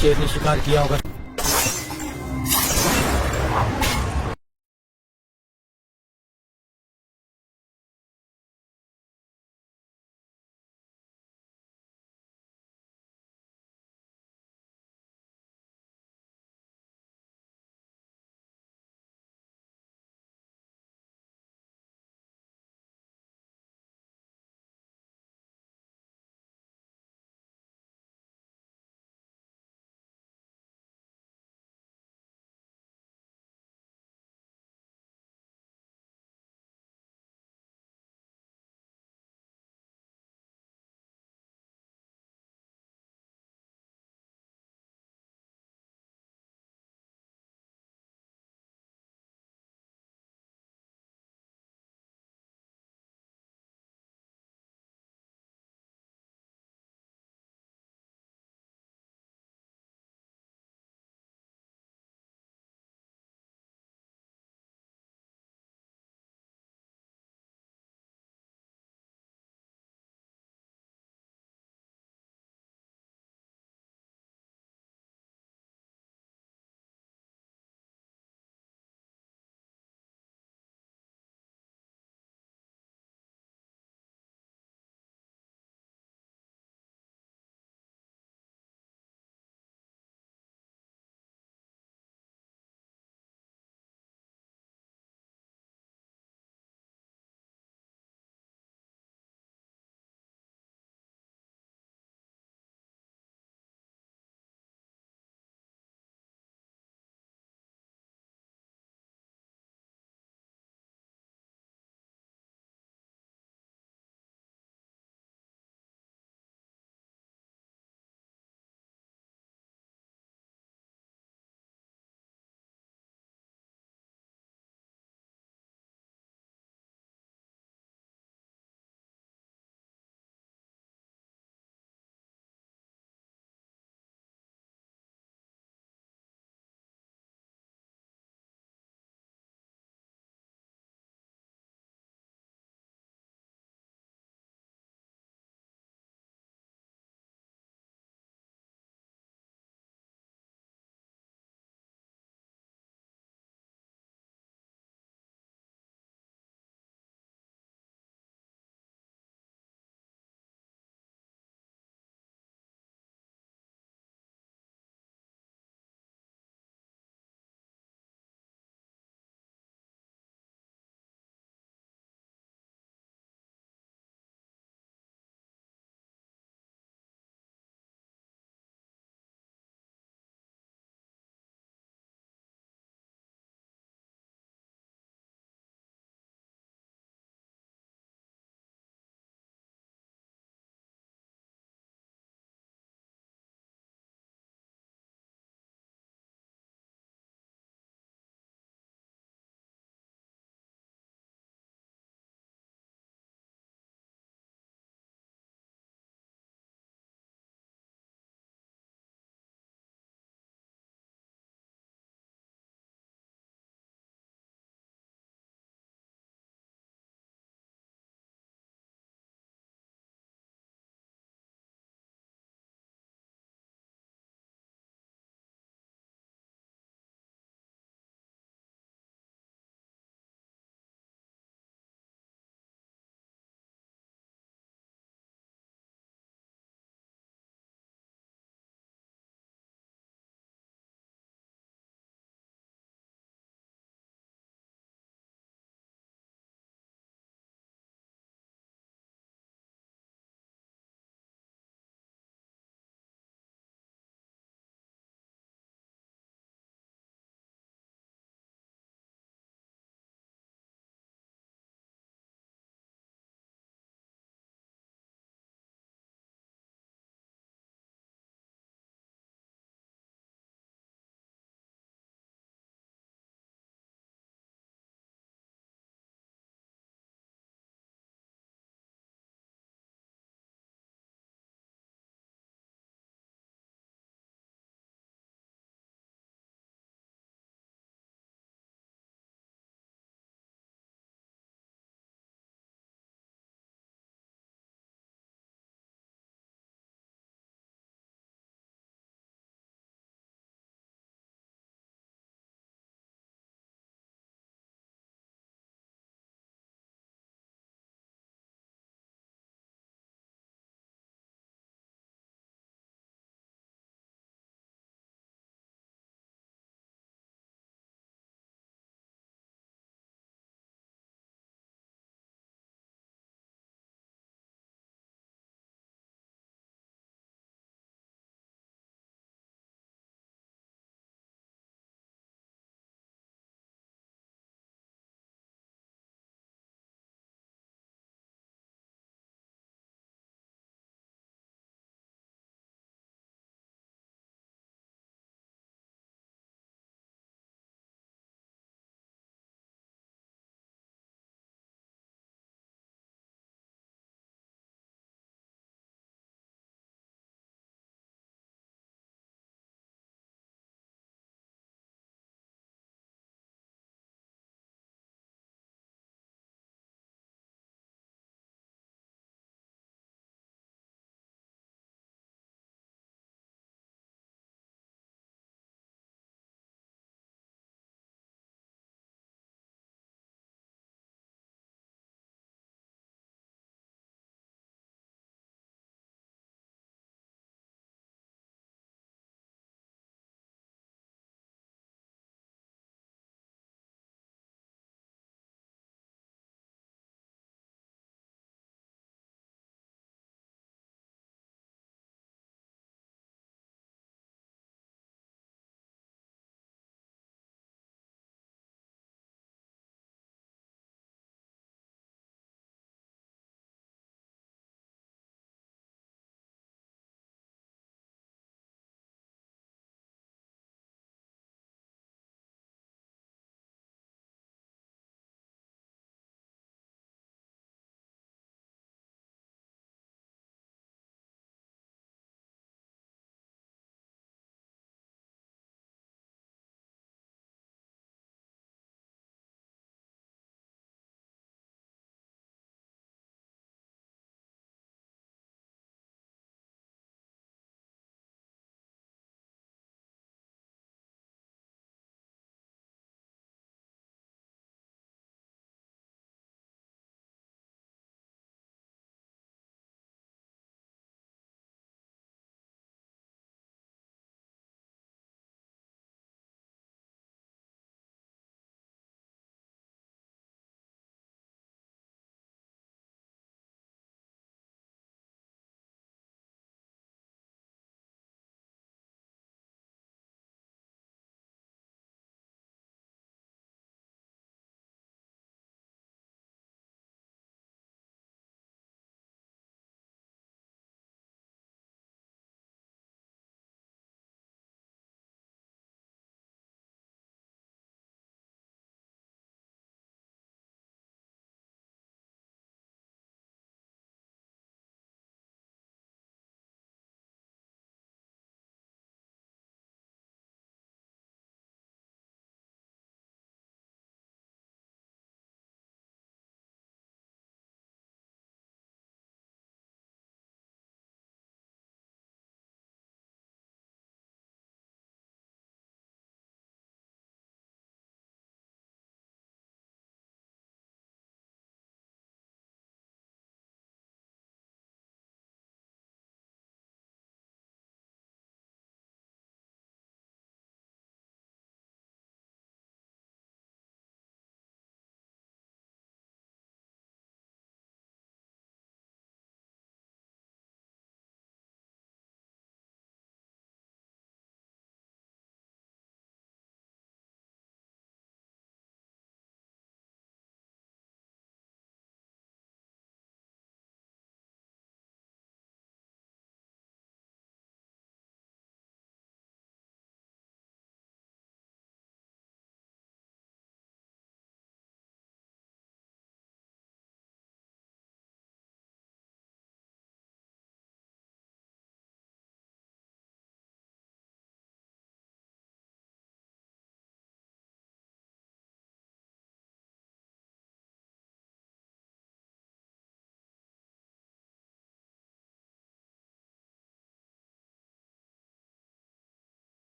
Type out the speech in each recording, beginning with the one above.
शेर ने शिकार किया होगा।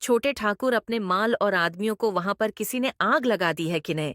छोटे ठाकुर अपने माल और आदमियों को वहां पर किसी ने आग लगा दी है कि नहीं?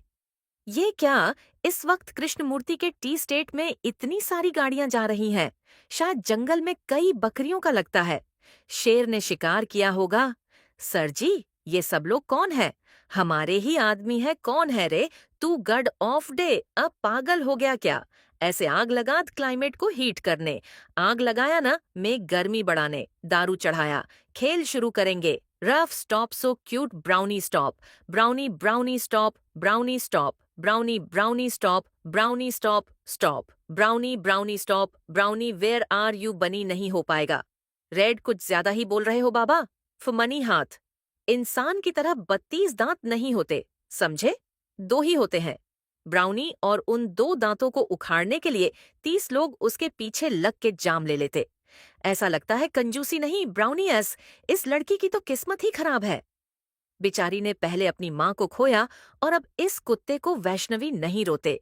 ये क्या? इस वक्त कृष्णमूर्ति के टी स्टेट में इतनी सारी गाड़ियां जा रही हैं। शायद जंगल में कई बकरियों का लगता है। शेर ने शिकार किया होगा। सर जी, ये सब लोग कौन है? हमारे ही आदमी है। कौन है रे? तू गड ऑफ डे, अब पागल हो गया क्या? ऐसे आग लगा क्लाइमेट को हीट करने। आग लगाया ना, में गर्मी बढ़ाने। दारू चढ़ाया। खेल शुरू करेंगे। Ruff stop so cute brownie stop. Brownie brownie stop. Brownie stop. Brownie brownie stop. Brownie stop stop. Brownie brownie stop. Brownie where are you बनी नहीं हो पाएगा। रेड कुछ ज्यादा ही बोल रहे हो बाबा। फमनी हाथ। इंसान की तरह 32 दांत नहीं होते, समझे? 2 ही होते हैं। ब्राउनी और उन 2 दांतों को उखाड़ने के लिए 30 लोग उसके पीछे लग के जाम ले लेते। ऐसा लगता है कंजूसी नहीं, ब्राउनी एस। इस लड़की की तो किस्मत ही खराब है। बेचारी ने पहले अपनी माँ को खोया और अब इस कुत्ते को वैष्णवी नहीं रोते।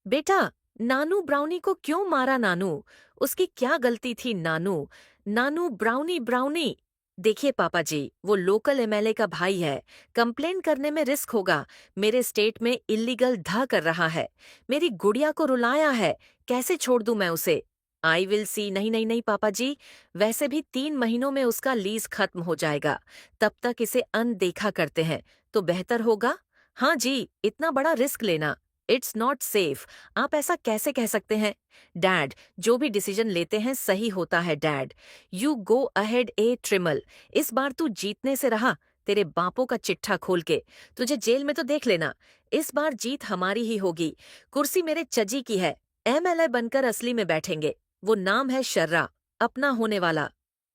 बेटा, नानू ब्राउनी को क्यों मारा नानू? उसकी क्या गलती थी नानू? नानू ब्राउनी ब्राउनी। देखिए पापा जी, वो लोकल एमएलए का भाई है। कंप्लेन करने में रिस्क होगा। मेरे स्टेट में इल्लीगल धा कर रहा है। मेरी गुड़िया को रुलाया है। कैसे छोड़ दूं मैं उसे? I will see. नहीं नहीं नहीं पापा जी, वैसे भी 3 महीनों में उसका लीज खत्म हो जाएगा। तब तक इसे अनदेखा करते हैं तो बेहतर होगा। हाँ जी, इतना बड़ा रिस्क लेना इट्स नॉट सेफ। आप ऐसा कैसे कह सकते हैं? डैड, जो भी डिसीजन लेते हैं सही होता है डैड। यू गो अहेड ए ट्रिमल। इस बार तू जीतने से रहा। तेरे बापों का चिट्ठा खोल के तुझे जेल में तो देख लेना। इस बार जीत हमारी ही होगी। कुर्सी मेरे चजी की है। एमएलए बनकर असली में बैठेंगे। वो नाम है शर्रा, अपना होने वाला।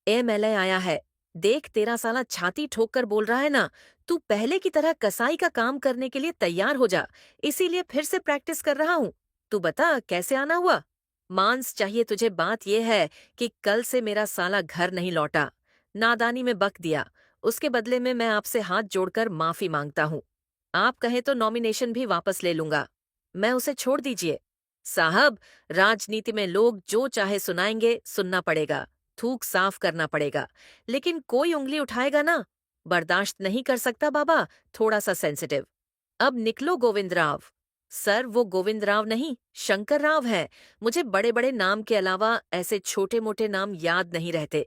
एमएलए आया है। देख, तेरा साला छाती ठोक कर बोल रहा है ना। तू पहले की तरह कसाई का काम करने के लिए तैयार हो जा। इसीलिए फिर से प्रैक्टिस कर रहा हूँ। तू बता कैसे आना हुआ? मांस चाहिए तुझे। बात यह है कि कल से मेरा साला घर नहीं लौटा। नादानी में बक दिया। उसके बदले में मैं आपसे हाथ जोड़कर माफी मांगता हूँ। आप कहें तो नॉमिनेशन भी वापस ले लूंगा। मैं उसे छोड़ दीजिए। साहब, राजनीति में लोग जो चाहे सुनाएंगे, सुनना पड़ेगा। थूक साफ करना पड़ेगा। लेकिन कोई उंगली उठाएगा ना, बर्दाश्त नहीं कर सकता बाबा। थोड़ा सा सेंसिटिव। अब निकलो गोविंद राव। सर, वो गोविंद राव नहीं, शंकर राव है। मुझे बड़े बड़े नाम के अलावा ऐसे छोटे मोटे नाम याद नहीं रहते।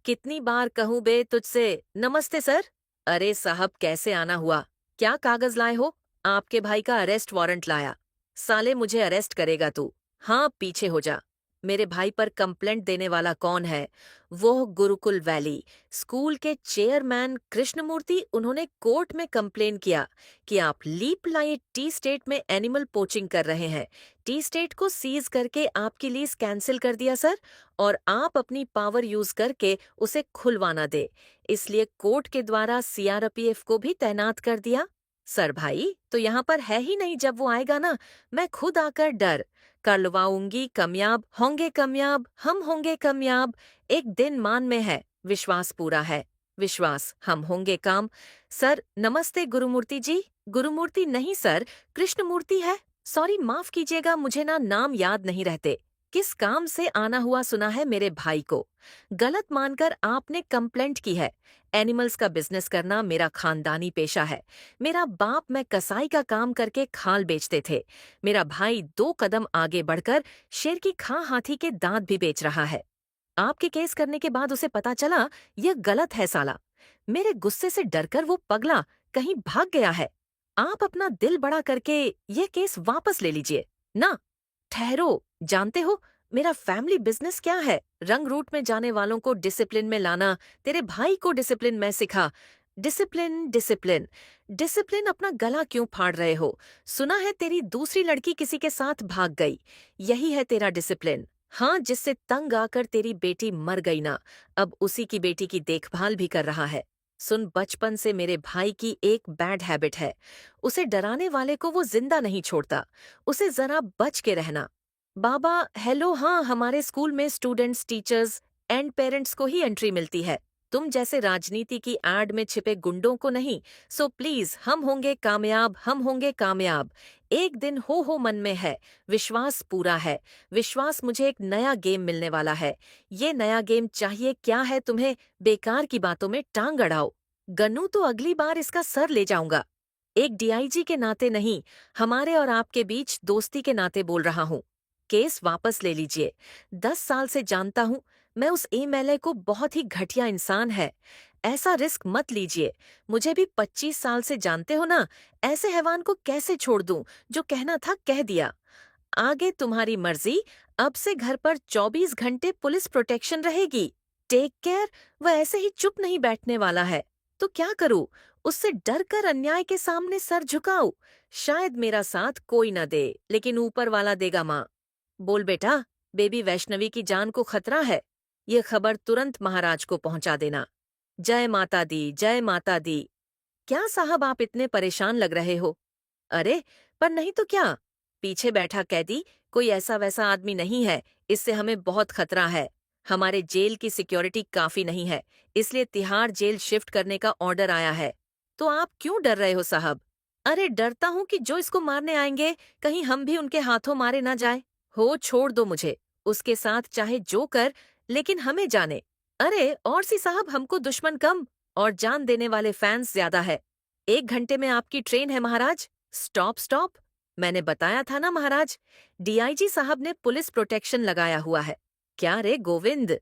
कितनी बार कहूं बे तुझसे? नमस्ते सर। अरे साहब, कैसे आना हुआ? क्या कागज लाए हो? आपके भाई का अरेस्ट वारंट लाया। साले, मुझे अरेस्ट करेगा तू? हाँ, पीछे हो जा। मेरे भाई पर कंप्लेंट देने वाला कौन है? वो गुरुकुल वैली स्कूल के चेयरमैन कृष्णमूर्ति। उन्होंने कोर्ट में कंप्लेन किया कि आप लीप लाइट टी स्टेट में एनिमल पोचिंग कर रहे हैं। टी स्टेट को सीज करके आपकी लीज कैंसिल कर दिया सर, और आप अपनी पावर यूज करके उसे खुलवाना दे। इसलिए कोर्ट के द्वारा सीआरपीएफ को भी तैनात कर दिया। सर भाई तो यहाँ पर है ही नहीं। जब वो आएगा ना, मैं खुद आकर डर करवाऊंगी। कामयाब होंगे, कामयाब हम होंगे, कामयाब। एक दिन मान में है, विश्वास पूरा है। विश्वास हम होंगे काम। सर नमस्ते गुरुमूर्ति जी। गुरुमूर्ति नहीं सर, कृष्णमूर्ति है। सॉरी, माफ कीजिएगा, मुझे ना नाम याद नहीं रहते। किस काम से आना हुआ सुना है मेरे भाई को? गलत मानकर आपने कंप्लेंट की है। एनिमल्स का बिजनेस करना मेरा खानदानी पेशा है। मेरा बाप मैं कसाई का काम करके खाल बेचते थे। मेरा भाई 2 कदम आगे बढ़कर शेर की खां हाथी के दांत भी बेच रहा है। आपके केस करने के बाद उसे पता चला यह गलत है साला। मेरे गुस्से से डरकर वो पगला कहीं भाग गया है। आप अपना दिल बड़ा करके यह केस वापस ले लीजिए ना। ठहरो, जानते हो मेरा फैमिली बिजनेस क्या है? रंग रूट में जाने वालों को डिसिप्लिन में लाना। तेरे भाई को डिसिप्लिन में सिखा। Discipline discipline discipline. अपना गला क्यों फाड़ रहे हो? सुना है तेरी दूसरी लड़की किसी के साथ भाग गई। यही है तेरा डिसिप्लिन? हाँ, जिससे तंग आकर तेरी बेटी मर गई ना, अब उसी की बेटी की देखभाल भी कर रहा है। सुन, बचपन से मेरे भाई की एक बैड हैबिट है। उसे डराने वाले को वो जिंदा नहीं छोड़ता। उसे जरा बच के रहना। बाबा हेलो। हाँ, हमारे स्कूल में स्टूडेंट्स, टीचर्स एंड पेरेंट्स को ही एंट्री मिलती है। तुम जैसे राजनीति की एड में छिपे गुंडों को नहीं। सो प्लीज, हम होंगे कामयाब, हम होंगे कामयाब। एक दिन हो मन में है। विश्वास पूरा है। विश्वास, मुझे एक नया गेम मिलने वाला है। ये नया गेम चाहिए क्या है तुम्हें? बेकार की बातों में टांग अड़ाओ। गन्नू तो अगली बार इसका सर ले जाऊंगा। एक डीआईजी के नाते नहीं, हमारे और आपके बीच दोस्ती के नाते बोल रहा हूँ। केस वापस ले लीजिए। 10 साल से जानता हूँ, मैं उस एमएलए को बहुत ही घटिया इंसान है। ऐसा रिस्क मत लीजिए। मुझे भी 25 साल से जानते हो ना, ऐसे हैवान को कैसे छोड़ दूं, जो कहना था कह दिया। आगे तुम्हारी मर्जी। अब से घर पर 24 घंटे पुलिस प्रोटेक्शन रहेगी। Take care. वह ऐसे ही चुप नहीं बैठने वाला है। तो क्या करूं? उससे डर कर अन्याय के सामने सर झुकाऊं? शायद मेरा साथ कोई न दे, लेकिन ऊपर वाला देगा माँ। बोल बेटा, बेबी वैष्णवी की जान को खतरा है। ये खबर तुरंत महाराज को पहुंचा देना। जय माता दी, जय माता दी। क्या साहब आप इतने परेशान लग रहे हो? अरे, पर नहीं तो क्या? पीछे बैठा कैदी कोई ऐसा वैसा आदमी नहीं है, इससे हमें बहुत खतरा है। हमारे जेल की सिक्योरिटी काफी नहीं है, इसलिए तिहाड़ जेल शिफ्ट करने का ऑर्डर आया है। तो आप क्यों डर रहे हो साहब? अरे डरता हूँ कि जो इसको मारने आएंगे, कहीं हम भी उनके हाथों मारे ना जाए। हो छोड़ दो मुझे, उसके साथ चाहे जो कर, लेकिन हमें जाने। अरे और सी साहब, हमको दुश्मन कम और जान देने वाले फैंस ज्यादा है। 1 घंटे में आपकी ट्रेन है महाराज। Stop stop. मैंने बताया था ना महाराज, डीआईजी साहब ने पुलिस प्रोटेक्शन लगाया हुआ है। क्या रे गोविंद?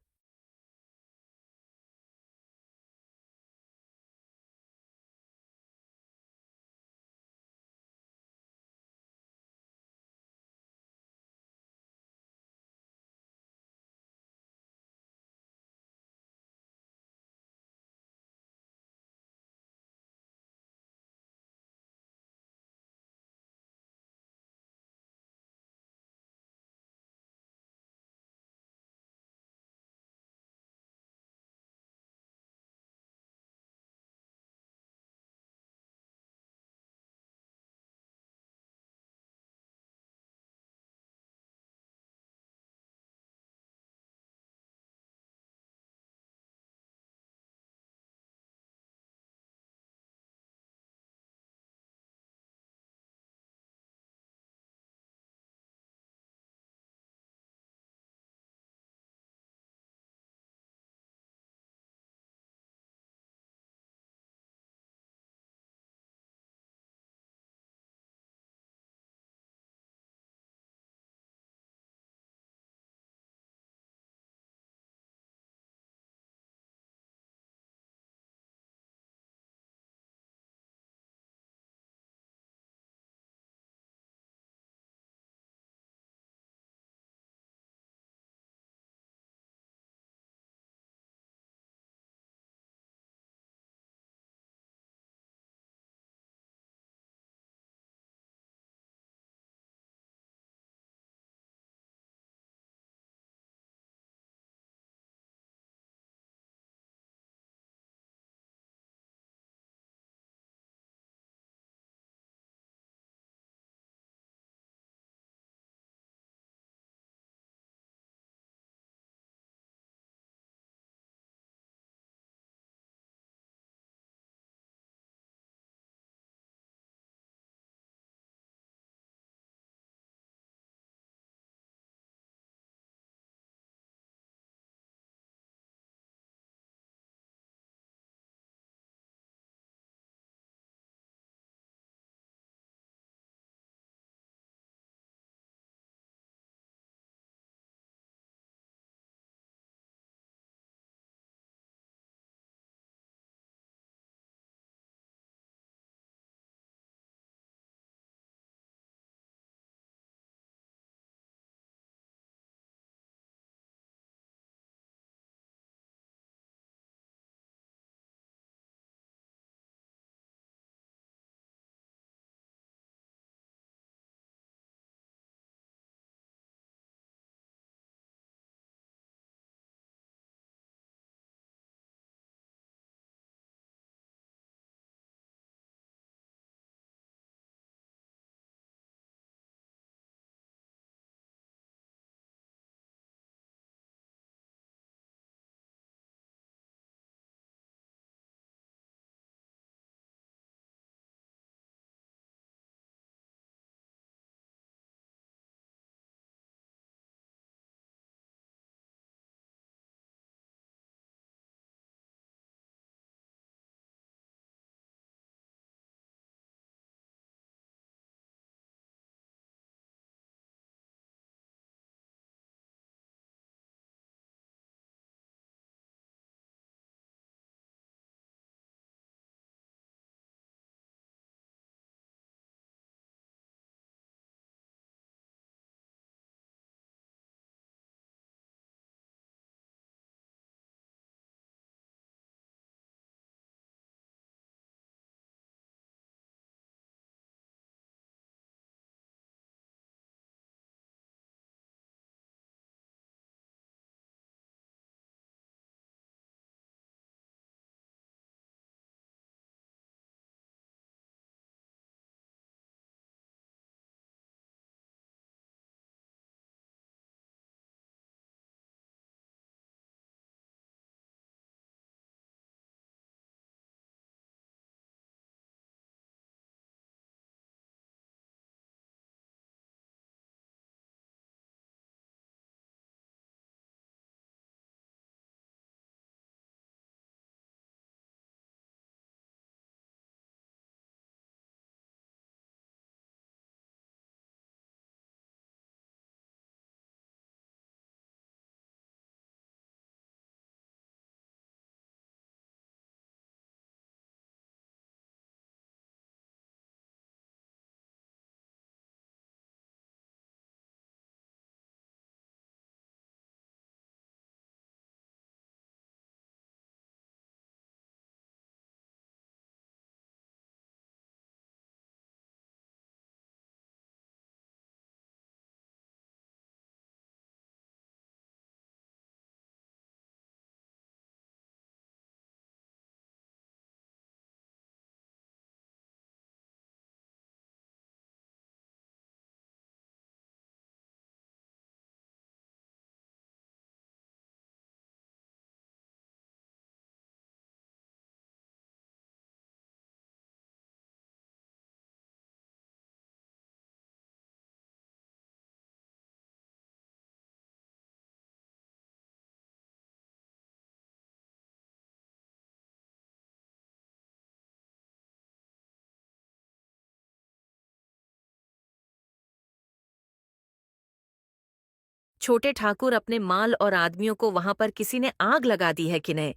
छोटे ठाकुर अपने माल और आदमियों को वहां पर किसी ने आग लगा दी है कि नहीं?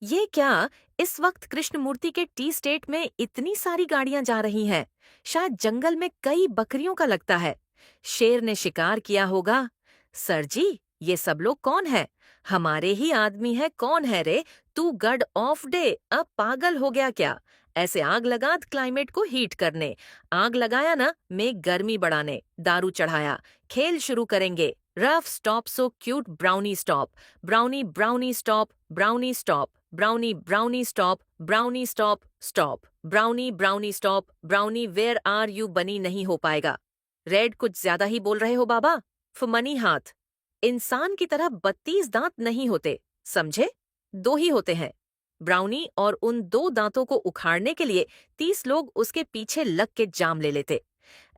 ये क्या इस वक्त कृष्णमूर्ति के टी स्टेट में इतनी सारी गाड़ियां जा रही हैं? शायद जंगल में कई बकरियों का लगता है। शेर ने शिकार किया होगा। सर जी, ये सब लोग कौन है? हमारे ही आदमी है। कौन है रे? तू गड ऑफ डे, अब पागल हो गया क्या? ऐसे आग लगा क्लाइमेट को हीट करने। आग लगाया ना में गर्मी बढ़ाने, दारू चढ़ाया। खेल शुरू करेंगे। Ruff stop so cute brownie stop, brownie brownie stop, brownie stop, brownie brownie stop, brownie stop stop, brownie brownie stop, brownie where are you बनी नहीं हो पाएगा। रेड कुछ ज्यादा ही बोल रहे हो बाबा। फमनी हाथ। इंसान की तरह 32 दांत नहीं होते, समझे? 2 ही होते हैं। ब्राउनी और उन 2 दांतों को उखाड़ने के लिए 30 लोग उसके पीछे लग के जाम ले लेते।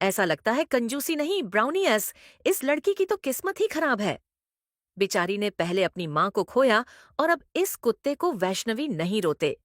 ऐसा लगता है कंजूसी नहीं ब्राउनी एस, इस लड़की की तो किस्मत ही खराब है। बेचारी ने पहले अपनी माँ को खोया और अब इस कुत्ते को वैष्णवी नहीं रोते।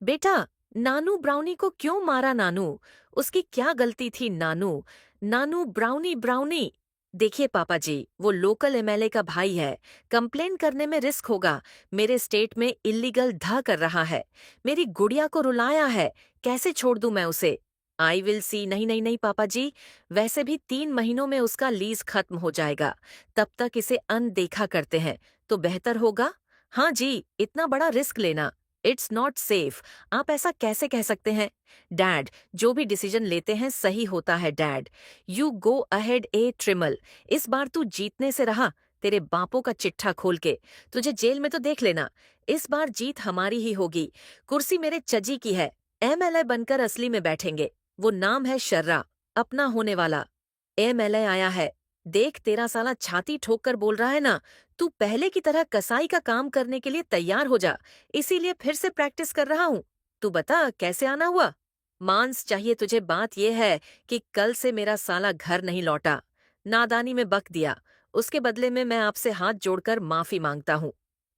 बेटा, नानू ब्राउनी को क्यों मारा नानू? उसकी क्या गलती थी नानू? नानू ब्राउनी ब्राउनी। देखिए पापा जी, वो लोकल एमएलए का भाई है। कंप्लेन करने में रिस्क होगा। मेरे स्टेट में इल्लीगल धा कर रहा है। मेरी गुड़िया को रुलाया है। कैसे छोड़ दूं मैं उसे? I will see. नहीं नहीं नहीं पापा जी, वैसे भी 3 महीनों में उसका लीज खत्म हो जाएगा। तब तक इसे अनदेखा करते हैं तो बेहतर होगा। हाँ जी, इतना बड़ा रिस्क लेना इट्स नॉट सेफ। आप ऐसा कैसे कह सकते हैं? डैड, जो भी डिसीजन लेते हैं सही होता है डैड। यू गो अहेड ए ट्रिमल। इस बार तू जीतने से रहा। तेरे बापों का चिट्ठा खोल के तुझे जेल में तो देख लेना। इस बार जीत हमारी ही होगी। कुर्सी मेरे चजी की है। एमएलए बनकर असली में बैठेंगे। वो नाम है शर्रा, अपना होने वाला। एमएलए आया है। देख तेरा साला छाती ठोक कर बोल रहा है ना। तू पहले की तरह कसाई का काम करने के लिए तैयार हो जा। इसीलिए फिर से प्रैक्टिस कर रहा हूँ। तू बता कैसे आना हुआ? मांस चाहिए तुझे। बात यह है कि कल से मेरा साला घर नहीं लौटा। नादानी में बक दिया। उसके बदले में मैं आपसे हाथ जोड़कर माफी मांगता हूँ।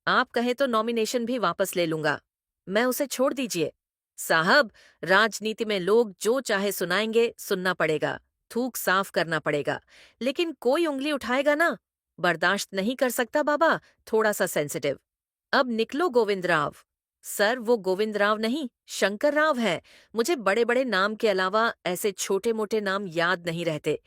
आप कहें तो नॉमिनेशन भी वापस ले लूंगा। मैं उसे छोड़ दीजिए। साहब, राजनीति में लोग जो चाहे सुनाएंगे, सुनना पड़ेगा। थूक साफ करना पड़ेगा। लेकिन कोई उंगली उठाएगा ना, बर्दाश्त नहीं कर सकता बाबा। थोड़ा सा सेंसिटिव। अब निकलो गोविंदराव। सर, वो गोविंदराव नहीं, शंकर राव है। मुझे बड़े बड़े नाम के अलावा ऐसे छोटे मोटे नाम याद नहीं रहते।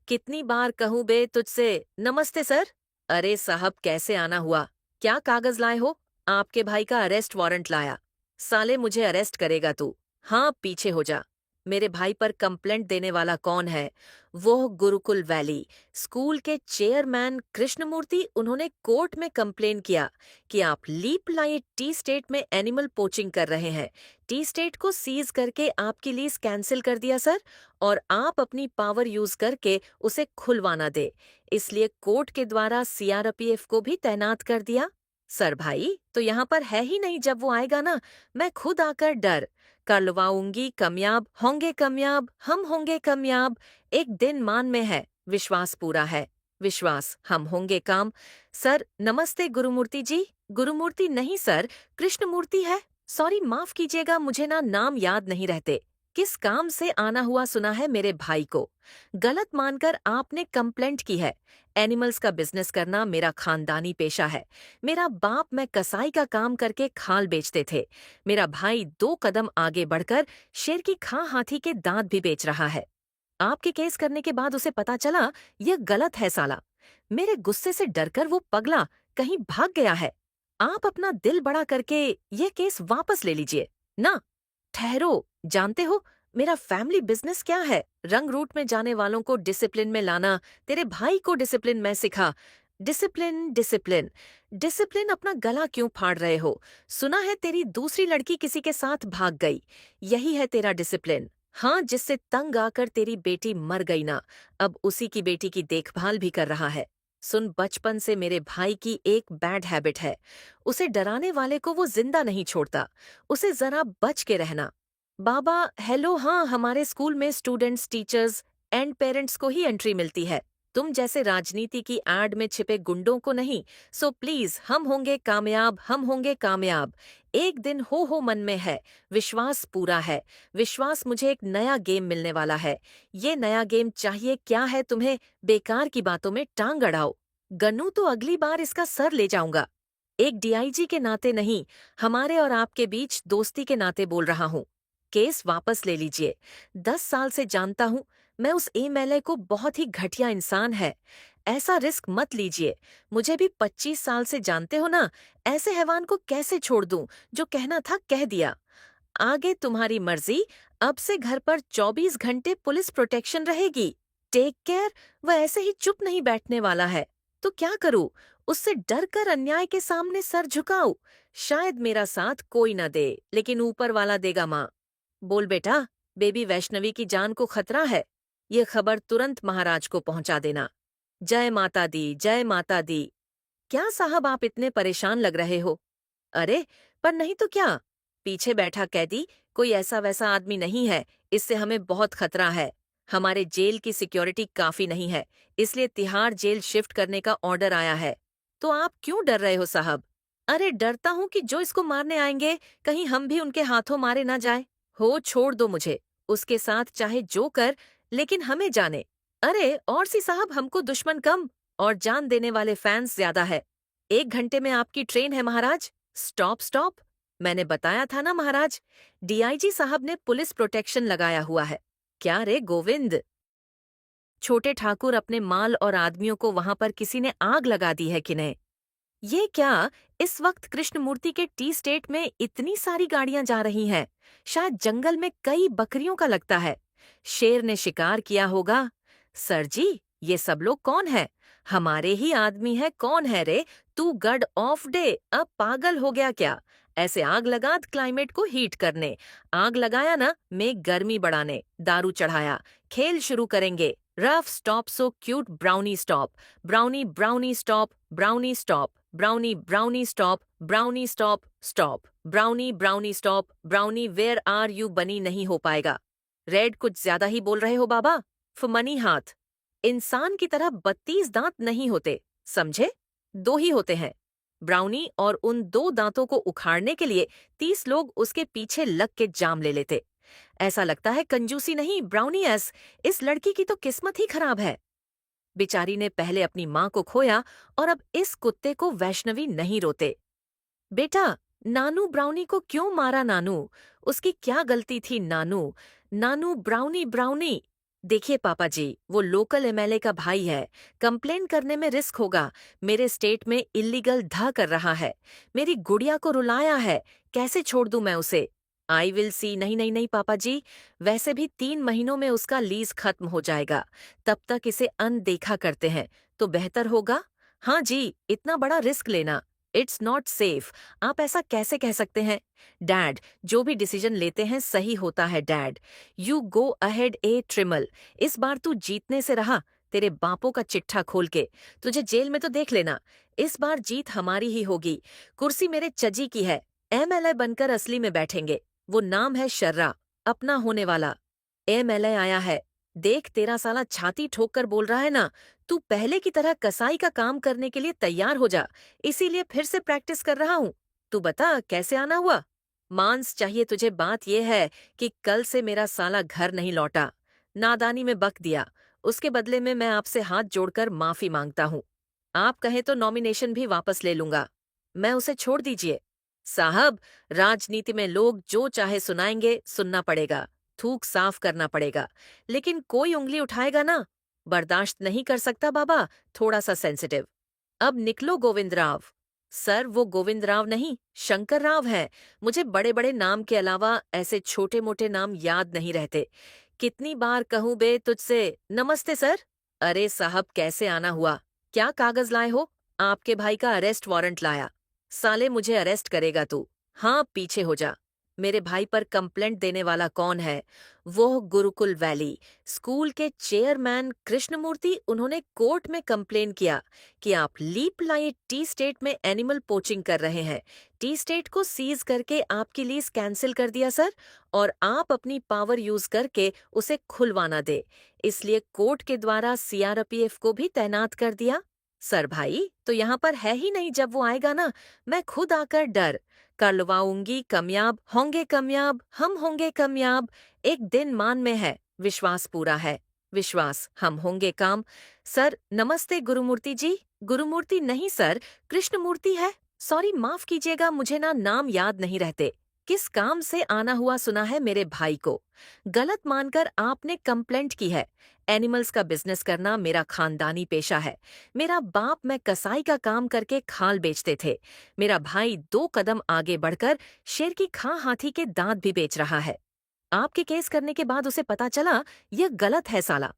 कितनी बार कहूं बे तुझसे? नमस्ते सर। अरे साहब, कैसे आना हुआ? क्या कागज लाए हो? आपके भाई का अरेस्ट वारंट लाया। साले, मुझे अरेस्ट करेगा तू? हाँ, पीछे हो जा। मेरे भाई पर कंप्लेंट देने वाला कौन है? वो गुरुकुल वैली स्कूल के चेयरमैन कृष्णमूर्ति। उन्होंने कोर्ट में कंप्लेन किया कि आप लीप लाइट टी स्टेट में एनिमल पोचिंग कर रहे हैं। टी स्टेट को सीज करके आपकी लीज कैंसिल कर दिया सर, और आप अपनी पावर यूज करके उसे खुलवाना दे, इसलिए कोर्ट के द्वारा सीआरपीएफ को भी तैनात कर दिया। सर भाई तो यहाँ पर है ही नहीं। जब वो आएगा ना, मैं खुद आकर डर करवाऊंगी। कामयाब होंगे, कामयाब हम होंगे, कामयाब। एक दिन मान में है, विश्वास पूरा है। विश्वास हम होंगे काम। सर नमस्ते गुरुमूर्ति जी। गुरुमूर्ति नहीं सर, कृष्णमूर्ति है। सॉरी, माफ कीजिएगा, मुझे ना नाम याद नहीं रहते। किस काम से आना हुआ सुना है मेरे भाई को? गलत मानकर आपने कंप्लेंट की है। एनिमल्स का बिजनेस करना मेरा खानदानी पेशा है। मेरा बाप मैं कसाई का काम करके खाल बेचते थे। मेरा भाई 2 कदम आगे बढ़कर शेर की खां हाथी के दांत भी बेच रहा है। आपके केस करने के बाद उसे पता चला यह गलत है साला। मेरे गुस्से से डरकर वो पगला कहीं भाग गया है। आप अपना दिल बड़ा करके ये केस वापस ले लीजिए ना। ठहरो, जानते हो मेरा फैमिली बिजनेस क्या है? रंग रूट में जाने वालों को डिसिप्लिन में लाना। तेरे भाई को डिसिप्लिन में सिखा। डिसिप्लिन डिसिप्लिन डिसिप्लिन, अपना गला क्यों फाड़ रहे हो? सुना है तेरी दूसरी लड़की किसी के साथ भाग गई। यही है तेरा डिसिप्लिन? हाँ, जिससे तंग आकर तेरी बेटी मर गई ना, अब उसी की बेटी की देखभाल भी कर रहा है। सुन, बचपन से मेरे भाई की एक बैड हैबिट है। उसे डराने वाले को वो जिंदा नहीं छोड़ता। उसे जरा बच के रहना। बाबा हेलो। हाँ, हमारे स्कूल में स्टूडेंट्स, टीचर्स एंड पेरेंट्स को ही एंट्री मिलती है, तुम जैसे राजनीति की एड में छिपे गुंडों को नहीं। सो प्लीज, हम होंगे कामयाब, हम होंगे कामयाब। एक दिन हो मन में है। विश्वास पूरा है। विश्वास, मुझे एक नया गेम मिलने वाला है। ये नया गेम चाहिए क्या है तुम्हें? बेकार की बातों में टांग अड़ाओ। गन्नू तो अगली बार इसका सर ले जाऊंगा। एक डीआईजी के नाते नहीं, हमारे और आपके बीच दोस्ती के नाते बोल रहा हूँ। केस वापस ले लीजिए। 10 साल से जानता हूँ, मैं उस एमएलए को बहुत ही घटिया इंसान है। ऐसा रिस्क मत लीजिए। मुझे भी 25 साल से जानते हो ना, ऐसे हैवान को कैसे छोड़ दूं, जो कहना था कह दिया। आगे तुम्हारी मर्जी। अब से घर पर 24 घंटे पुलिस प्रोटेक्शन रहेगी। Take care. वह ऐसे ही चुप नहीं बैठने वाला है। तो क्या करूं? उससे डर कर अन्याय के सामने सर झुकाऊं? शायद मेरा साथ कोई न दे, लेकिन ऊपर वाला देगा माँ। बोल बेटा, बेबी वैष्णवी की जान को खतरा है। ये खबर तुरंत महाराज को पहुंचा देना। जय माता दी, जय माता दी। क्या साहब आप इतने परेशान लग रहे हो? अरे, पर नहीं तो क्या? पीछे बैठा कैदी कोई ऐसा वैसा आदमी नहीं है, इससे हमें बहुत खतरा है। हमारे जेल की सिक्योरिटी काफी नहीं है, इसलिए तिहाड़ जेल शिफ्ट करने का ऑर्डर आया है। तो आप क्यों डर रहे हो साहब? अरे डरता हूँ कि जो इसको मारने आएंगे, कहीं हम भी उनके हाथों मारे ना जाए। हो छोड़ दो मुझे, उसके साथ चाहे जो कर, लेकिन हमें जाने। अरे और सी साहब, हमको दुश्मन कम और जान देने वाले फैंस ज्यादा है। 1 घंटे में आपकी ट्रेन है महाराज। Stop stop. मैंने बताया था ना महाराज, डीआईजी साहब ने पुलिस प्रोटेक्शन लगाया हुआ है। क्या रे गोविंद? छोटे ठाकुर, अपने माल और आदमियों को वहां पर किसी ने आग लगा दी है कि नहीं? ये क्या, इस वक्त कृष्णमूर्ति के टी स्टेट में इतनी सारी गाड़ियां जा रही हैं? शायद जंगल में कई बकरियों का लगता है। शेर ने शिकार किया होगा। सर जी, ये सब लोग कौन है? हमारे ही आदमी है। कौन है रे? तू गड ऑफ डे, अब पागल हो गया क्या? ऐसे आग लगा क्लाइमेट को हीट करने। आग लगाया ना, में गर्मी बढ़ाने। दारू चढ़ाया। खेल शुरू करेंगे। Ruff stop so cute brownie stop. Brownie brownie stop. Brownie stop. Brownie brownie stop. Brownie stop stop. Brownie brownie stop. Brownie where are you बनी नहीं हो पाएगा। रेड कुछ ज्यादा ही बोल रहे हो बाबा। फमनी हाथ। इंसान की तरह 32 दांत नहीं होते, समझे? 2 ही होते हैं। ब्राउनी और उन 2 दांतों को उखाड़ने के लिए 30 लोग उसके पीछे लग के जाम ले लेते। ऐसा लगता है कंजूसी नहीं, ब्राउनी एस। इस लड़की की तो किस्मत ही खराब है। बेचारी ने पहले अपनी माँ को खोया और अब इस कुत्ते को। वैष्णवी नहीं रोते। बेटा, नानू ब्राउनी को क्यों मारा नानू? उसकी क्या गलती थी नानू? नानू ब्राउनी ब्राउनी। देखिए पापा जी, वो लोकल एमएलए का भाई है। कंप्लेन करने में रिस्क होगा। मेरे स्टेट में इल्लीगल धा कर रहा है। मेरी गुड़िया को रुलाया है। कैसे छोड़ दूं मैं उसे? I will see. नहीं नहीं नहीं पापा जी, वैसे भी 3 महीनों में उसका लीज खत्म हो जाएगा। तब तक इसे अनदेखा करते हैं तो बेहतर होगा। हाँ जी, इतना बड़ा रिस्क लेना, इट्स नॉट सेफ। आप ऐसा कैसे कह सकते हैं? डैड, जो भी डिसीजन लेते हैं सही होता है डैड। यू गो अहेड ए ट्रिमल। इस बार तू जीतने से रहा। तेरे बापों का चिट्ठा खोल के तुझे जेल में तो देख लेना। इस बार जीत हमारी ही होगी। कुर्सी मेरे चजी की है। एमएलए बनकर असली में बैठेंगे। वो नाम है शर्रा, अपना होने वाला। एमएलए आया है। देख, तेरा साला छाती ठोक कर बोल रहा है ना। तू पहले की तरह कसाई का काम करने के लिए तैयार हो जा। इसीलिए फिर से प्रैक्टिस कर रहा हूँ। तू बता कैसे आना हुआ? मांस चाहिए तुझे। बात यह है कि कल से मेरा साला घर नहीं लौटा। नादानी में बक दिया। उसके बदले में मैं आपसे हाथ जोड़कर माफी मांगता हूँ। आप कहें तो नॉमिनेशन भी वापस ले लूंगा। मैं उसे छोड़ दीजिए। साहब, राजनीति में लोग जो चाहे सुनाएंगे, सुनना पड़ेगा। थूक साफ करना पड़ेगा। लेकिन कोई उंगली उठाएगा ना, बर्दाश्त नहीं कर सकता बाबा। थोड़ा सा सेंसिटिव। अब निकलो गोविंद राव। सर, वो गोविंद राव नहीं, शंकर राव है। मुझे बड़े बड़े नाम के अलावा ऐसे छोटे मोटे नाम याद नहीं रहते। कितनी बार कहूं बे तुझसे? नमस्ते सर। अरे साहब, कैसे आना हुआ? क्या कागज लाए हो? आपके भाई का अरेस्ट वारंट लाया। साले, मुझे अरेस्ट करेगा तू? हाँ, पीछे हो जा। मेरे भाई पर कंप्लेंट देने वाला कौन है? वो गुरुकुल वैली स्कूल के चेयरमैन कृष्णमूर्ति। उन्होंने कोर्ट में कंप्लेन किया कि आप लीप लाइट टी स्टेट में एनिमल पोचिंग कर रहे हैं। टी स्टेट को सीज करके आपकी लीज कैंसिल कर दिया सर, और आप अपनी पावर यूज करके उसे खुलवाना दे, इसलिए कोर्ट के द्वारा सीआरपीएफ को भी तैनात कर दिया। सर भाई तो यहाँ पर है ही नहीं। जब वो आएगा ना, मैं खुद आकर डर करवाऊंगी। कामयाब होंगे, कामयाब हम होंगे, कामयाब। एक दिन मान में है, विश्वास पूरा है। विश्वास हम होंगे काम। सर नमस्ते गुरुमूर्ति जी। गुरुमूर्ति नहीं सर, कृष्णमूर्ति है। सॉरी, माफ कीजिएगा, मुझे ना नाम याद नहीं रहते। किस काम से आना हुआ सुना है मेरे भाई को। गलत मानकर आपने कंप्लेंट की है। एनिमल्स का बिजनेस करना मेरा खानदानी पेशा है। मेरा बाप मैं कसाई का काम करके खाल बेचते थे। मेरा भाई 2 कदम आगे बढ़कर शेर की खां हाथी के दांत भी बेच रहा है। आपके केस करने के बाद उसे पता चला यह गलत है साला।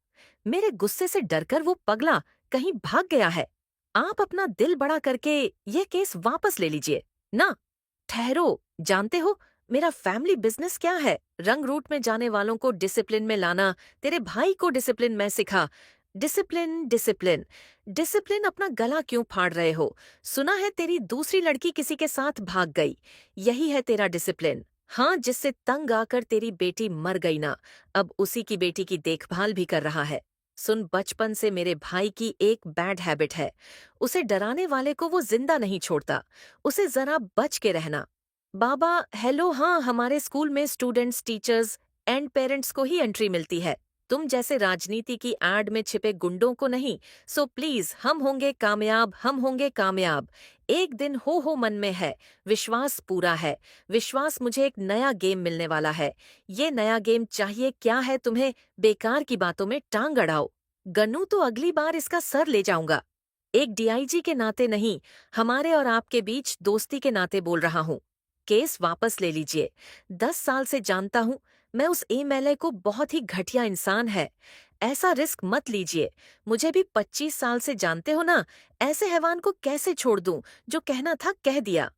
मेरे गुस्से से डरकर वो पगला कहीं भाग गया है। आप अपना दिल बड़ा करके ये केस वापस ले लीजिए ना। ठहरो, जानते हो मेरा फैमिली बिजनेस क्या है? रंग रूट में जाने वालों को डिसिप्लिन में लाना। तेरे भाई को डिसिप्लिन में सिखा। डिसिप्लिन डिसिप्लिन डिसिप्लिन, अपना गला क्यों फाड़ रहे हो? सुना है तेरी दूसरी लड़की किसी के साथ भाग गई। यही है तेरा डिसिप्लिन? हाँ, जिससे तंग आकर तेरी बेटी मर गई ना, अब उसी की बेटी की देखभाल भी कर रहा है। सुन, बचपन से मेरे भाई की एक बैड हैबिट है। उसे डराने वाले को वो जिंदा नहीं छोड़ता। उसे जरा बच के रहना। बाबा हेलो, हाँ, हमारे स्कूल में स्टूडेंट्स, टीचर्स एंड पेरेंट्स को ही एंट्री मिलती है, तुम जैसे राजनीति की एड में छिपे गुंडों को नहीं। सो प्लीज, हम होंगे कामयाब, हम होंगे कामयाब। एक दिन हो मन में है। विश्वास पूरा है। विश्वास, मुझे एक नया गेम मिलने वाला है। ये नया गेम चाहिए क्या है तुम्हें? बेकार की बातों में टांग अड़ाओ। गन्नू तो अगली बार इसका सर ले जाऊंगा। एक डीआईजी के नाते नहीं, हमारे और आपके बीच दोस्ती के नाते बोल रहा हूँ। केस वापस ले लीजिए। 10 साल से जानता हूँ मैं उस एमएलए को, बहुत ही घटिया इंसान है। ऐसा रिस्क मत लीजिए। मुझे भी 25 साल से जानते हो ना। ऐसे हैवान को कैसे छोड़ दूं? जो कहना था कह दिया।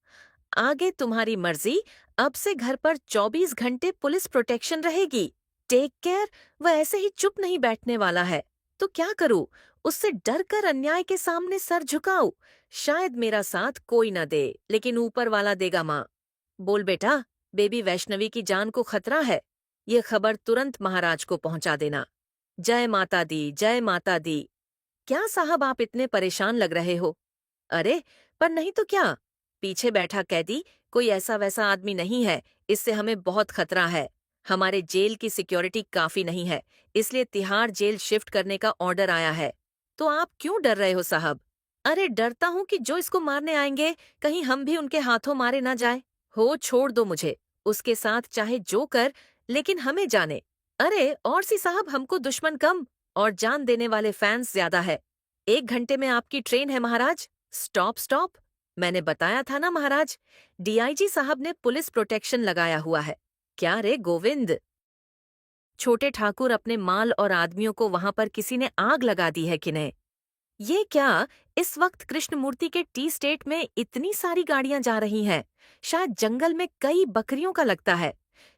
आगे तुम्हारी मर्जी। अब से घर पर 24 घंटे पुलिस प्रोटेक्शन रहेगी। Take care. वह ऐसे ही चुप नहीं बैठने वाला है। तो क्या करूं? उससे डर कर अन्याय के सामने सर झुकाऊं? शायद मेरा साथ कोई न दे, लेकिन ऊपर वाला देगा माँ। बोल बेटा, बेबी वैष्णवी की जान को खतरा है। ये खबर तुरंत महाराज को पहुंचा देना। जय माता दी, जय माता दी। क्या साहब, आप इतने परेशान लग रहे हो? अरे, पर नहीं तो क्या। पीछे बैठा कैदी कोई ऐसा वैसा आदमी नहीं है। इससे हमें बहुत खतरा है। हमारे जेल की सिक्योरिटी काफी नहीं है, इसलिए तिहाड़ जेल शिफ्ट करने का ऑर्डर आया है। तो आप क्यों डर रहे हो साहब? अरे, डरता हूँ कि जो इसको मारने आएंगे, कहीं हम भी उनके हाथों मारे ना जाए। हो, छोड़ दो मुझे। उसके साथ चाहे जो कर, लेकिन हमें जाने। अरे और सी साहब, हमको दुश्मन कम और जान देने वाले फैंस ज्यादा है। 1 घंटे में आपकी ट्रेन है महाराज। Stop stop. मैंने बताया था ना महाराज, डीआईजी साहब ने पुलिस प्रोटेक्शन लगाया हुआ है। क्या रे गोविंद? छोटे ठाकुर, अपने माल और आदमियों को वहां पर किसी ने आग लगा दी है कि नहीं? ये क्या, इस वक्त कृष्णमूर्ति के टी स्टेट में इतनी सारी गाड़ियां जा रही हैं? शायद जंगल में कई बकरियों का लगता है।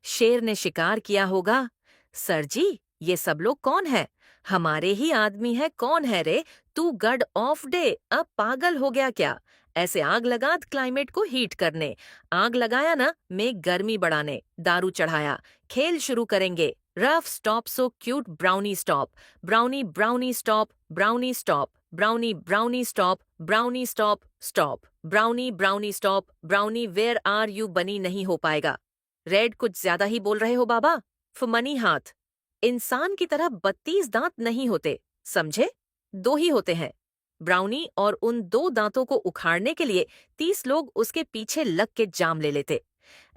शेर ने शिकार किया होगा। सर जी, ये सब लोग कौन है? हमारे ही आदमी है। कौन है रे? तू गड ऑफ डे, अब पागल हो गया क्या? ऐसे आग लगा क्लाइमेट को हीट करने। आग लगाया ना, में गर्मी बढ़ाने। दारू चढ़ाया। खेल शुरू करेंगे। Ruff stop, so cute brownie stop. Brownie brownie stop, brownie stop. Brownie brownie stop, brownie stop stop. Brownie brownie stop, brownie where are you? बनी नहीं हो पाएगा। रेड, कुछ ज्यादा ही बोल रहे हो बाबा। फमनी हाथ। इंसान की तरह 32 दांत नहीं होते, समझे? 2 ही होते हैं। ब्राउनी, और उन 2 दांतों को उखाड़ने के लिए 30 लोग उसके पीछे लग के जाम ले लेते।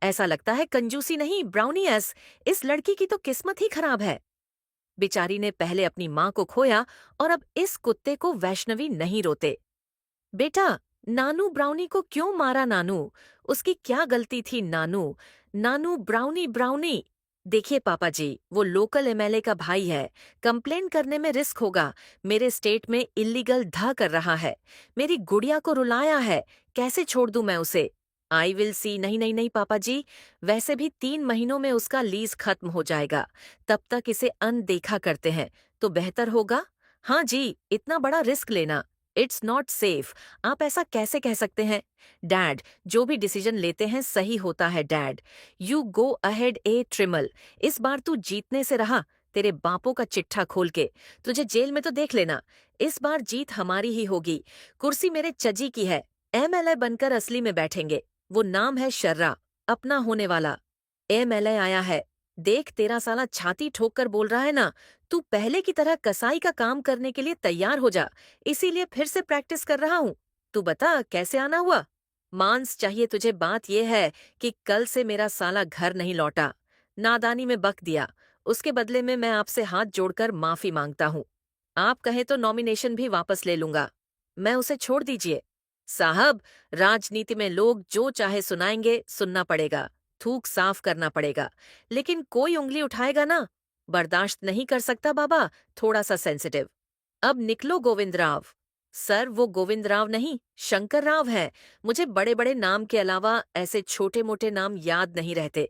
ऐसा लगता है कंजूसी नहीं, ब्राउनी एस। इस लड़की की तो किस्मत ही खराब है। बेचारी ने पहले अपनी माँ को खोया और अब इस कुत्ते को। वैष्णवी नहीं रोते। बेटा, नानू ब्राउनी को क्यों मारा? नानू, उसकी क्या गलती थी? नानू, नानू ब्राउनी ब्राउनी। देखिए पापा जी, वो लोकल एमएलए का भाई है। कंप्लेन करने में रिस्क होगा। मेरे स्टेट में इल्लीगल धा कर रहा है। मेरी गुड़िया को रुलाया है। कैसे छोड़ दूं मैं उसे? I will see. नहीं नहीं नहीं पापा जी, वैसे भी 3 महीनों में उसका लीज खत्म हो जाएगा। तब तक इसे अनदेखा करते हैं तो बेहतर होगा। हाँ जी, इतना बड़ा रिस्क लेना, इट्स नॉट सेफ। आप ऐसा कैसे कह सकते हैं? डैड, जो भी डिसीजन लेते हैं सही होता है डैड। यू गो अहेड ए ट्रिमल। इस बार तू जीतने से रहा। तेरे बापों का चिट्ठा खोल के तुझे जेल में तो देख लेना। इस बार जीत हमारी ही होगी। कुर्सी मेरे चजी की है। एमएलए बनकर असली में बैठेंगे। वो नाम है शर्रा, अपना होने वाला। एमएलए आया है। देख तेरा साला छाती ठोक कर बोल रहा है ना, तू पहले की तरह कसाई का काम करने के लिए तैयार हो जा, इसीलिए फिर से प्रैक्टिस कर रहा हूँ। तू बता कैसे आना हुआ? मांस चाहिए तुझे, बात यह है कि कल से मेरा साला घर नहीं लौटा। नादानी में बक दिया, उसके बदले में मैं आपसे हाथ जोड़कर माफी मांगता हूँ। आप कहें तो नॉमिनेशन भी वापस ले लूंगा। मैं उसे छोड़ दीजिए। साहब, राजनीति में लोग जो चाहे सुनाएंगे, सुनना पड़ेगा, थूक साफ करना पड़ेगा, लेकिन कोई उंगली उठाएगा ना, बर्दाश्त नहीं कर सकता बाबा, थोड़ा सा सेंसिटिव। अब निकलो गोविंद राव। सर वो गोविंद राव नहीं, शंकर राव है। मुझे बड़े बड़े नाम के अलावा ऐसे छोटे मोटे नाम याद नहीं रहते।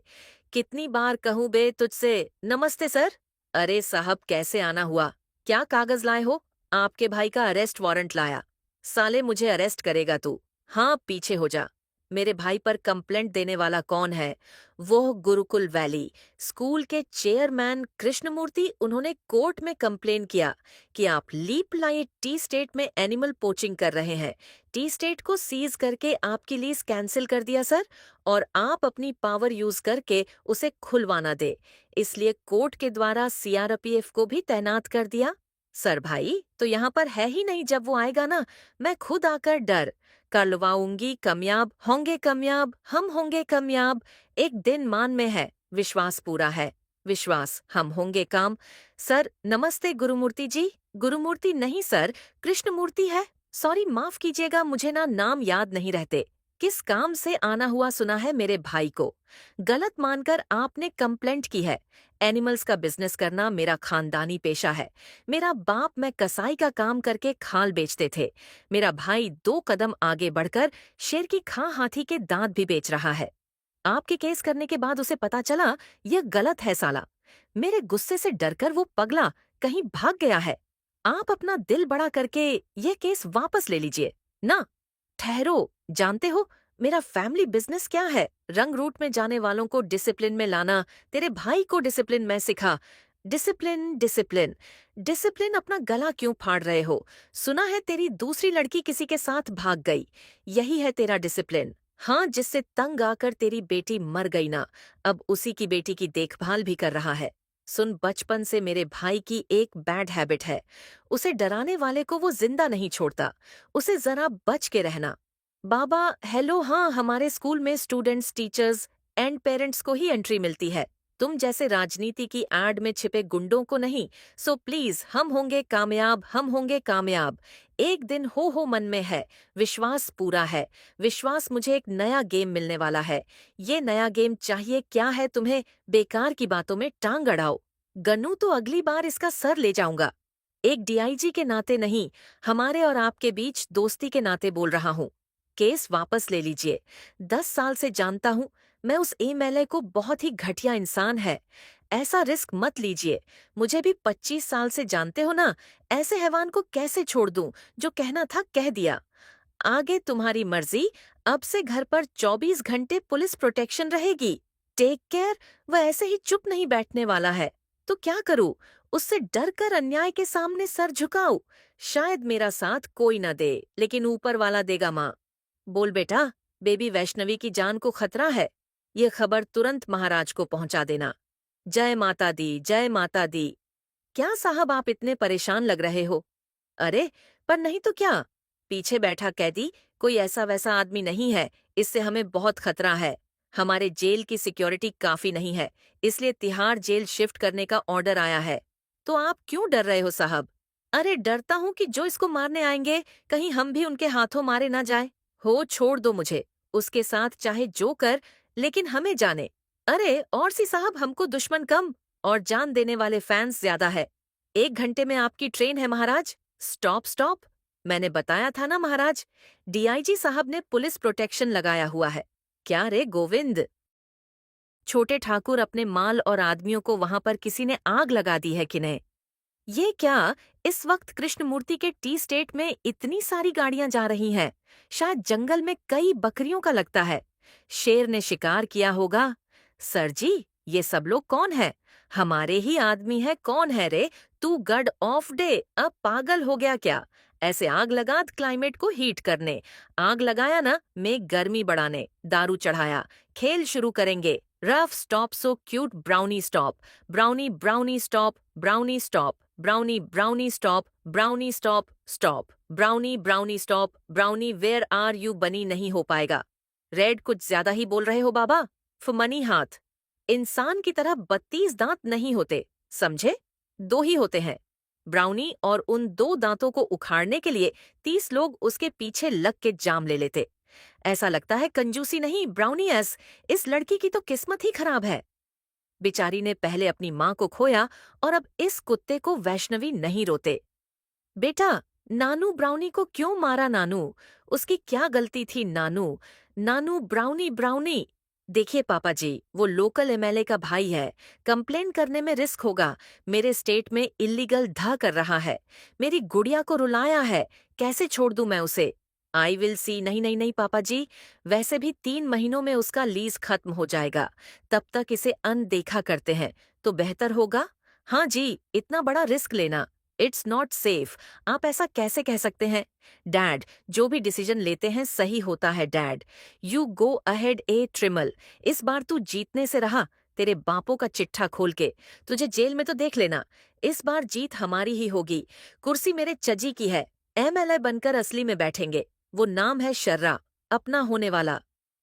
कितनी बार कहूं बे तुझसे, नमस्ते सर। अरे साहब कैसे आना हुआ? क्या कागज लाए हो? आपके भाई का अरेस्ट वारंट लाया। साले मुझे अरेस्ट करेगा तू? हाँ पीछे हो जा। मेरे भाई पर कंप्लेंट देने वाला कौन है? वो गुरुकुल वैली स्कूल के चेयरमैन कृष्णमूर्ति। उन्होंने कोर्ट में कंप्लेन किया कि आप लीप लाइट टी स्टेट में एनिमल पोचिंग कर रहे हैं। टी स्टेट को सीज करके आपकी लीज कैंसिल कर दिया सर, और आप अपनी पावर यूज करके उसे खुलवाना दे, इसलिए कोर्ट के द्वारा सीआरपीएफ को भी तैनात कर दिया। सर भाई तो यहाँ पर है ही नहीं, जब वो आएगा ना मैं खुद आकर डर करवाऊंगी। कामयाब होंगे, कामयाब हम होंगे, कामयाब एक दिन मान में है, विश्वास पूरा है, विश्वास हम होंगे काम। सर नमस्ते गुरुमूर्ति जी। गुरुमूर्ति नहीं सर, कृष्णमूर्ति है। सॉरी माफ कीजिएगा, मुझे ना नाम याद नहीं रहते। किस काम से आना हुआ सुना है मेरे भाई को? गलत मानकर आपने कंप्लेंट की है। एनिमल्स का बिजनेस करना मेरा खानदानी पेशा है। मेरा बाप मैं कसाई का काम करके खाल बेचते थे। मेरा भाई 2 कदम आगे बढ़कर शेर की खां हाथी के दांत भी बेच रहा है। आपके केस करने के बाद उसे पता चला यह गलत है साला। मेरे गुस्से से डरकर वो पगला कहीं भाग गया है। आप अपना दिल बड़ा करके यह केस वापस ले लीजिए ना। ठहरो, जानते हो मेरा फैमिली बिजनेस क्या है? रंग रूट में जाने वालों को डिसिप्लिन में लाना। तेरे भाई को डिसिप्लिन में सिखा। डिसिप्लिन डिसिप्लिन डिसिप्लिन, अपना गला क्यों फाड़ रहे हो? सुना है तेरी दूसरी लड़की किसी के साथ भाग गई, यही है तेरा डिसिप्लिन? हाँ, जिससे तंग आकर तेरी बेटी मर गई ना, अब उसी की बेटी की देखभाल भी कर रहा है। सुन, बचपन से मेरे भाई की एक बैड हैबिट है, उसे डराने वाले को वो जिंदा नहीं छोड़ता। उसे जरा बच के रहना। बाबा हेलो, हाँ हमारे स्कूल में स्टूडेंट्स, टीचर्स एंड पेरेंट्स को ही एंट्री मिलती है, तुम जैसे राजनीति की एड में छिपे गुंडों को नहीं। सो प्लीज, हम होंगे कामयाब, हम होंगे कामयाब। एक दिन हो मन में है, विश्वास पूरा है, विश्वास। मुझे एक नया गेम मिलने वाला है। ये नया गेम चाहिए क्या है तुम्हें? बेकार की बातों में टांग अड़ाओ। गन्नू तो अगली बार इसका सर ले जाऊंगा। एक डीआईजी के नाते नहीं, हमारे और आपके बीच दोस्ती के नाते बोल रहा हूँ। केस वापस ले लीजिए। 10 साल से जानता हूँ मैं उस एमएलए को, बहुत ही घटिया इंसान है। ऐसा रिस्क मत लीजिए। मुझे भी 25 साल से जानते हो ना, ऐसे हैवान को कैसे छोड़ दूं? जो कहना था कह दिया। आगे तुम्हारी मर्जी। अब से घर पर 24 घंटे पुलिस प्रोटेक्शन रहेगी। Take care. वह ऐसे ही चुप नहीं बैठने वाला है, तो क्या करूं? उससे डर कर अन्याय के सामने सर झुकाऊं? शायद मेरा साथ कोई न दे, लेकिन ऊपर वाला देगा माँ। बोल बेटा, बेबी वैष्णवी की जान को खतरा है। ये खबर तुरंत महाराज को पहुंचा देना। जय माता दी, जय माता दी। क्या साहब आप इतने परेशान लग रहे हो? अरे पर नहीं तो क्या, पीछे बैठा कैदी कोई ऐसा वैसा आदमी नहीं है, इससे हमें बहुत खतरा है। हमारे जेल की सिक्योरिटी काफी नहीं है, इसलिए तिहाड़ जेल शिफ्ट करने का ऑर्डर आया है। तो आप क्यों डर रहे हो साहब? अरे डरता हूँ कि जो इसको मारने आएंगे, कहीं हम भी उनके हाथों मारे ना जाए। हो छोड़ दो मुझे, उसके साथ चाहे जो कर, लेकिन हमें जाने। अरे और सी साहब, हमको दुश्मन कम और जान देने वाले फैंस ज्यादा है। 1 घंटे में आपकी ट्रेन है महाराज। स्टॉप स्टॉप, मैंने बताया था ना महाराज, डीआईजी साहब ने पुलिस प्रोटेक्शन लगाया हुआ है। क्या रे गोविंद? छोटे ठाकुर, अपने माल और आदमियों को वहां पर किसी ने आग लगा दी है कि नहीं? ये क्या, इस वक्त कृष्णमूर्ति के टी स्टेट में इतनी सारी गाड़ियां जा रही हैं? शायद जंगल में कई बकरियों का लगता है। शेर ने शिकार किया होगा। सर जी, ये सब लोग कौन है? हमारे ही आदमी है। कौन है रे? तू गड ऑफ डे, अब पागल हो गया क्या? ऐसे आग लगा क्लाइमेट को हीट करने, आग लगाया ना में गर्मी बढ़ाने, दारू चढ़ाया, खेल शुरू करेंगे। Ruff stop so cute brownie stop, brownie brownie stop, brownie stop, brownie brownie stop, brownie stop stop, brownie brownie stop, brownie where are you बनी नहीं हो पाएगा। रेड कुछ ज्यादा ही बोल रहे हो बाबा। फुमनी हाथ। इंसान की तरह 32 दांत नहीं होते, समझे? 2 ही होते हैं। ब्राउनी और उन 2 दांतों को उखाड़ने के लिए 30 लोग उसके पीछे लग के जाम ले लेते। ऐसा लगता है कंजूसी नहीं ब्राउनी एस, इस लड़की की तो किस्मत ही खराब है। बेचारी ने पहले अपनी माँ को खोया और अब इस कुत्ते को वैष्णवी नहीं रोते। बेटा, नानू ब्राउनी को क्यों मारा नानू? उसकी क्या गलती थी नानू? नानू ब्राउनी ब्राउनी। देखिए पापा जी, वो लोकल एमएलए का भाई है। कंप्लेन करने में रिस्क होगा। मेरे स्टेट में इल्लीगल धा कर रहा है। मेरी गुड़िया को रुलाया है। कैसे छोड़ दूं मैं उसे? I will see. नहीं नहीं नहीं पापा जी, वैसे भी 3 महीनों में उसका लीज खत्म हो जाएगा। तब तक इसे अनदेखा करते हैं तो बेहतर होगा। हाँ जी, इतना बड़ा रिस्क लेना इट्स नॉट सेफ। आप ऐसा कैसे कह सकते हैं? डैड, जो भी डिसीजन लेते हैं सही होता है डैड। यू गो अहेड ए ट्रिमल। इस बार तू जीतने से रहा, तेरे बापों का चिट्ठा खोल के। तुझे जेल में तो देख लेना। इस बार जीत हमारी ही होगी। कुर्सी मेरे चजी की है। एमएलए बनकर असली में बैठेंगे। वो नाम है शर्रा, अपना होने वाला।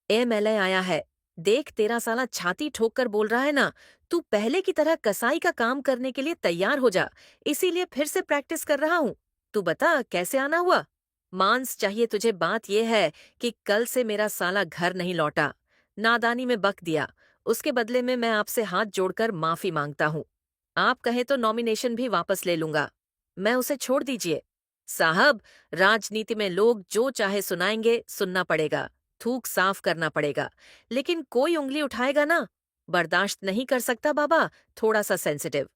एमएलए आया है। देख तेरा साला छाती ठोक कर बोल रहा है ना, तू पहले की तरह कसाई का काम करने के लिए तैयार हो जा। इसीलिए फिर से प्रैक्टिस कर रहा हूँ। तू बता कैसे आना हुआ? मांस चाहिए तुझे। बात यह है कि कल से मेरा साला घर नहीं लौटा। नादानी में बक दिया। उसके बदले में मैं आपसे हाथ जोड़कर माफी मांगता हूँ। आप कहें तो नॉमिनेशन भी वापस ले लूंगा। मैं उसे छोड़ दीजिए। साहब, राजनीति में लोग जो चाहे सुनाएंगे, सुनना पड़ेगा। थूक साफ करना पड़ेगा। लेकिन कोई उंगली उठाएगा ना, बर्दाश्त नहीं कर सकता बाबा, थोड़ा सा सेंसिटिव।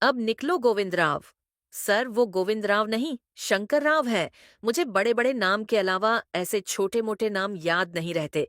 अब निकलो गोविंद राव। सर, वो गोविंद राव नहीं, शंकर राव है। मुझे बड़े बड़े नाम के अलावा ऐसे छोटे मोटे नाम याद नहीं रहते।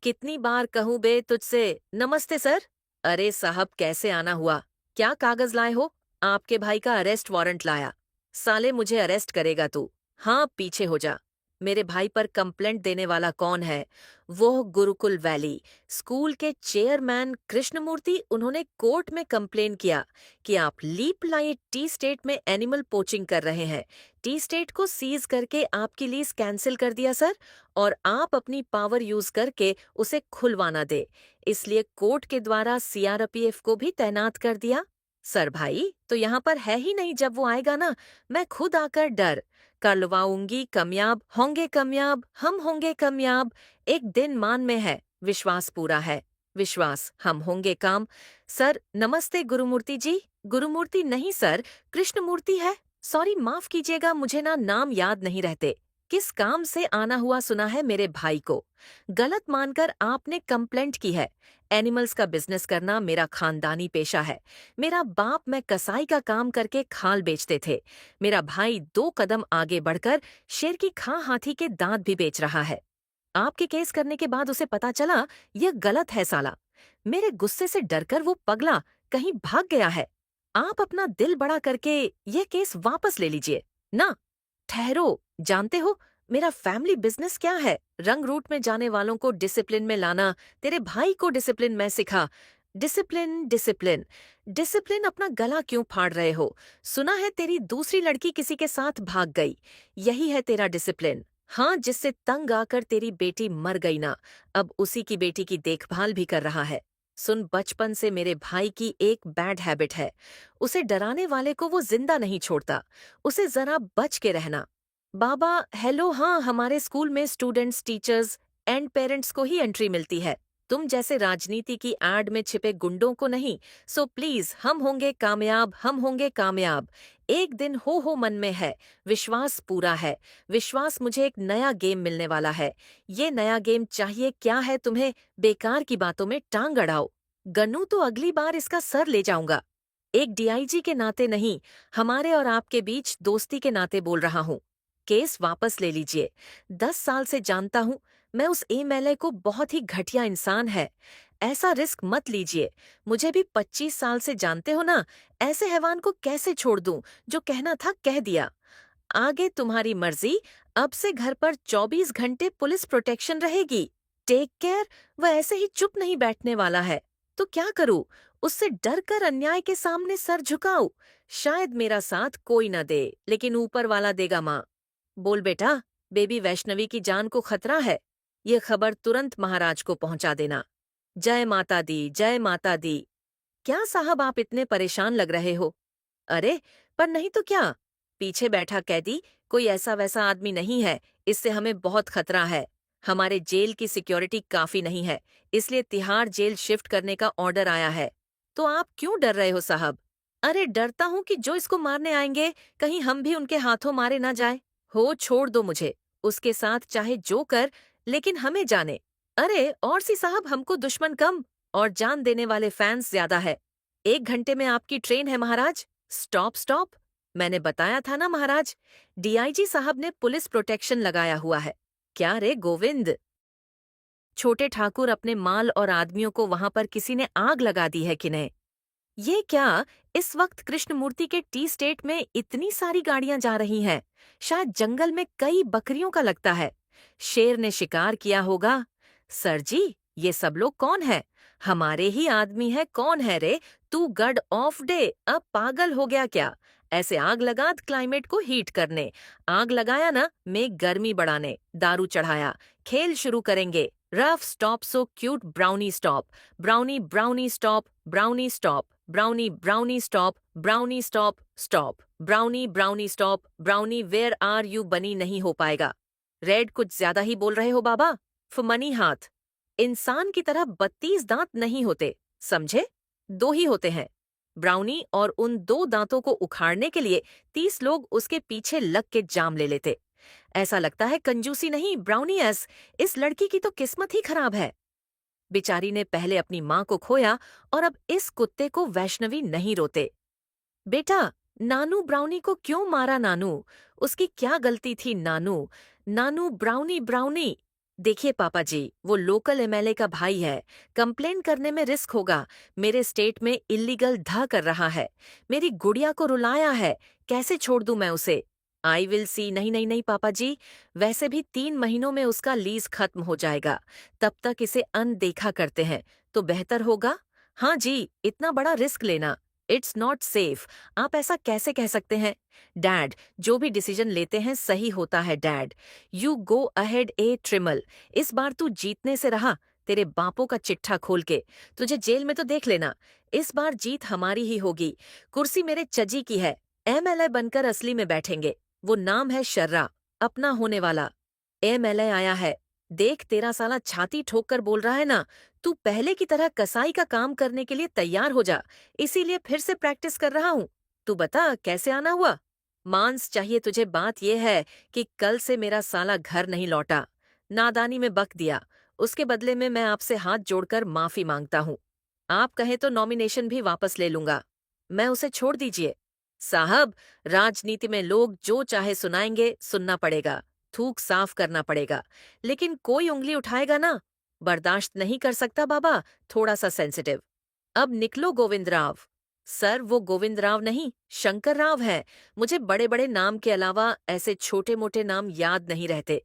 कितनी बार कहूं बे तुझसे? नमस्ते सर। अरे साहब, कैसे आना हुआ? क्या कागज लाए हो? आपके भाई का अरेस्ट वारंट लाया। साले, मुझे अरेस्ट करेगा तू? हाँ, पीछे हो जा। मेरे भाई पर कंप्लेंट देने वाला कौन है? वो गुरुकुल वैली स्कूल के चेयरमैन कृष्णमूर्ति। उन्होंने कोर्ट में कंप्लेन किया कि आप लीप लाइट टी स्टेट में एनिमल पोचिंग कर रहे हैं। टी स्टेट को सीज करके आपकी लीज कैंसिल कर दिया सर, और आप अपनी पावर यूज करके उसे खुलवाना दे, इसलिए कोर्ट के द्वारा सीआरपीएफ को भी तैनात कर दिया। सर भाई तो यहाँ पर है ही नहीं। जब वो आएगा ना, मैं खुद आकर डर करवाऊंगी। कामयाब होंगे, कामयाब हम होंगे, कामयाब। एक दिन मान में है, विश्वास पूरा है। विश्वास हम होंगे काम। सर नमस्ते गुरुमूर्ति जी। गुरुमूर्ति नहीं सर, कृष्णमूर्ति है। सॉरी, माफ कीजिएगा, मुझे ना नाम याद नहीं रहते। किस काम से आना हुआ सुना है मेरे भाई को? गलत मानकर आपने कंप्लेंट की है। एनिमल्स का बिजनेस करना मेरा खानदानी पेशा है। मेरा बाप मैं कसाई का काम करके खाल बेचते थे। मेरा भाई 2 कदम आगे बढ़कर शेर की खां हाथी के दांत भी बेच रहा है। आपके केस करने के बाद उसे पता चला यह गलत है साला। मेरे गुस्से से डरकर वो पगला कहीं भाग गया है। आप अपना दिल बड़ा करके यह केस वापस ले लीजिए ना। ठहरो, जानते हो मेरा फैमिली बिजनेस क्या है? रंग रूट में जाने वालों को डिसिप्लिन में लाना। तेरे भाई को डिसिप्लिन में सिखा। डिसिप्लिन डिसिप्लिन डिसिप्लिन, अपना गला क्यों फाड़ रहे हो? सुना है तेरी दूसरी लड़की किसी के साथ भाग गई। यही है तेरा डिसिप्लिन? हाँ, जिससे तंग आकर तेरी बेटी मर गई ना, अब उसी की बेटी की देखभाल भी कर रहा है। सुन, बचपन से मेरे भाई की एक बैड हैबिट है। उसे डराने वाले को वो जिंदा नहीं छोड़ता। उसे जरा बच के रहना। बाबा हेलो। हाँ, हमारे स्कूल में स्टूडेंट्स, टीचर्स एंड पेरेंट्स को ही एंट्री मिलती है, तुम जैसे राजनीति की एड में छिपे गुंडों को नहीं। सो प्लीज, हम होंगे कामयाब, हम होंगे कामयाब। एक दिन हो मन में है। विश्वास पूरा है। विश्वास, मुझे एक नया गेम मिलने वाला है। ये नया गेम चाहिए क्या है तुम्हें? बेकार की बातों में टांग अड़ाओ। गन्नू तो अगली बार इसका सर ले जाऊंगा। एक डीआईजी के नाते नहीं, हमारे और आपके बीच दोस्ती के नाते बोल रहा हूँ। केस वापस ले लीजिए। 10 साल से जानता हूँ मैं उस एमएलए को, बहुत ही घटिया इंसान है। ऐसा रिस्क मत लीजिए। मुझे भी 25 साल से जानते हो ना, ऐसे हैवान को कैसे छोड़ दूं? जो कहना था कह दिया। आगे तुम्हारी मर्जी। अब से घर पर 24 घंटे पुलिस प्रोटेक्शन रहेगी। Take care. वह ऐसे ही चुप नहीं बैठने वाला है। तो क्या करूं? उससे डर कर अन्याय के सामने सर झुकाऊं? शायद मेरा साथ कोई न दे, लेकिन ऊपर वाला देगा माँ। बोल बेटा, बेबी वैष्णवी की जान को खतरा है। ये खबर तुरंत महाराज को पहुंचा देना। जय माता दी, जय माता दी। क्या साहब आप इतने परेशान लग रहे हो? अरे, पर नहीं तो क्या? पीछे बैठा कैदी कोई ऐसा वैसा आदमी नहीं है, इससे हमें बहुत खतरा है। हमारे जेल की सिक्योरिटी काफी नहीं है, इसलिए तिहाड़ जेल शिफ्ट करने का ऑर्डर आया है। तो आप क्यों डर रहे हो साहब? अरे डरता हूँ कि जो इसको मारने आएंगे, कहीं हम भी उनके हाथों मारे ना जाए। हो छोड़ दो मुझे, उसके साथ चाहे जो कर, लेकिन हमें जाने। अरे और सी साहब, हमको दुश्मन कम और जान देने वाले फैंस ज्यादा है। 1 घंटे में आपकी ट्रेन है महाराज। Stop stop. मैंने बताया था ना महाराज, डीआईजी साहब ने पुलिस प्रोटेक्शन लगाया हुआ है। क्या रे गोविंद? छोटे ठाकुर, अपने माल और आदमियों को वहां पर किसी ने आग लगा दी है कि नहीं? ये क्या, इस वक्त कृष्णमूर्ति के टी स्टेट में इतनी सारी गाड़ियां जा रही हैं? शायद जंगल में कई बकरियों का लगता है। शेर ने शिकार किया होगा। सर जी, ये सब लोग कौन है? हमारे ही आदमी है। कौन है रे? तू गड ऑफ डे, अब पागल हो गया क्या? ऐसे आग लगा क्लाइमेट को हीट करने। आग लगाया ना में गर्मी बढ़ाने। दारू चढ़ाया। खेल शुरू करेंगे। Ruff stop so cute brownie stop. Brownie brownie stop. Brownie stop. Brownie brownie stop. Brownie stop stop. Brownie brownie stop. Brownie where are you बनी नहीं हो पाएगा। रेड कुछ ज्यादा ही बोल रहे हो बाबा। फमनी हाथ। इंसान की तरह 32 दांत नहीं होते, समझे? 2 ही होते हैं। ब्राउनी और उन 2 दांतों को उखाड़ने के लिए 30 लोग उसके पीछे लग के जाम ले लेते। ऐसा लगता है कंजूसी नहीं ब्राउनी एस। इस लड़की की तो किस्मत ही खराब है। बेचारी ने पहले अपनी माँ को खोया और अब इस कुत्ते को वैष्णवी नहीं रोते। बेटा, नानू ब्राउनी को क्यों मारा नानू? उसकी क्या गलती थी नानू? नानू ब्राउनी ब्राउनी। देखिए पापा जी, वो लोकल एमएलए का भाई है। कंप्लेन करने में रिस्क होगा। मेरे स्टेट में इल्लीगल धा कर रहा है। मेरी गुड़िया को रुलाया है। कैसे छोड़ दूं मैं उसे? I will see. नहीं नहीं नहीं पापा जी, वैसे भी 3 महीनों में उसका लीज खत्म हो जाएगा। तब तक इसे अनदेखा करते हैं तो बेहतर होगा। हाँ जी, इतना बड़ा रिस्क लेना इट्स नॉट सेफ। आप ऐसा कैसे कह सकते हैं? डैड, जो भी डिसीजन लेते हैं सही होता है डैड। यू गो अहेड ए ट्रिमल। इस बार तू जीतने से रहा, तेरे बापों का चिट्ठा खोल के। तुझे जेल में तो देख लेना। इस बार जीत हमारी ही होगी। कुर्सी मेरे चजी की है। एमएलए बनकर असली में बैठेंगे। वो नाम है शर्रा, अपना होने वाला। एमएलए आया है। देख, तेरा साला छाती ठोक कर बोल रहा है ना। तू पहले की तरह कसाई का काम करने के लिए तैयार हो जा। इसीलिए फिर से प्रैक्टिस कर रहा हूँ। तू बता कैसे आना हुआ? मांस चाहिए तुझे। बात यह है कि कल से मेरा साला घर नहीं लौटा। नादानी में बक दिया। उसके बदले में मैं आपसे हाथ जोड़कर माफी मांगता हूँ। आप कहें तो नॉमिनेशन भी वापस ले लूंगा। मैं उसे छोड़ दीजिए। साहब, राजनीति में लोग जो चाहे सुनाएंगे, सुनना पड़ेगा। थूक साफ करना पड़ेगा। लेकिन कोई उंगली उठाएगा ना, बर्दाश्त नहीं कर सकता बाबा। थोड़ा सा सेंसिटिव। अब निकलो गोविंद राव। सर, वो गोविंद राव नहीं, शंकर राव है। मुझे बड़े बड़े नाम के अलावा ऐसे छोटे मोटे नाम याद नहीं रहते।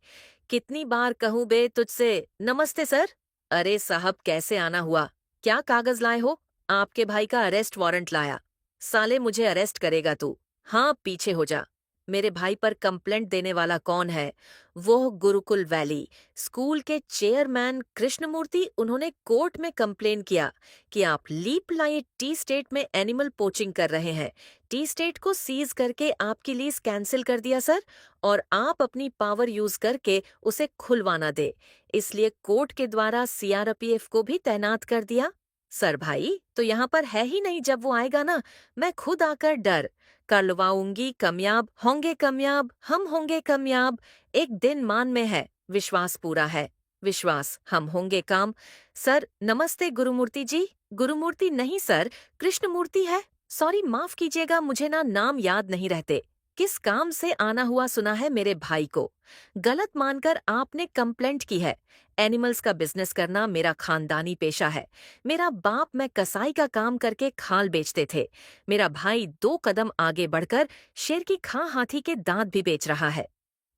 कितनी बार कहूं बे तुझसे? नमस्ते सर। अरे साहब, कैसे आना हुआ? क्या कागज लाए हो? आपके भाई का अरेस्ट वारंट लाया। साले, मुझे अरेस्ट करेगा तू? हाँ, पीछे हो जा। मेरे भाई पर कंप्लेंट देने वाला कौन है? वो गुरुकुल वैली स्कूल के चेयरमैन कृष्णमूर्ति। उन्होंने कोर्ट में कंप्लेन किया कि आप लीप लाइट टी स्टेट में एनिमल पोचिंग कर रहे हैं। टी स्टेट को सीज करके आपकी लीज कैंसिल कर दिया सर, और आप अपनी पावर यूज करके उसे खुलवाना दे, इसलिए कोर्ट के द्वारा सीआरपीएफ को भी तैनात कर दिया। सर भाई तो यहाँ पर है ही नहीं। जब वो आएगा ना, मैं खुद आकर डर करवाऊंगी। कामयाब होंगे, कामयाब हम होंगे, कामयाब। एक दिन मान में है, विश्वास पूरा है। विश्वास हम होंगे काम। सर नमस्ते गुरुमूर्ति जी। गुरुमूर्ति नहीं सर, कृष्णमूर्ति है। सॉरी, माफ कीजिएगा, मुझे ना नाम याद नहीं रहते। किस काम से आना हुआ सुना है मेरे भाई को। गलत मानकर आपने कंप्लेंट की है। एनिमल्स का बिजनेस करना मेरा खानदानी पेशा है। मेरा बाप मैं कसाई का काम करके खाल बेचते थे। मेरा भाई 2 कदम आगे बढ़कर शेर की खां हाथी के दांत भी बेच रहा है।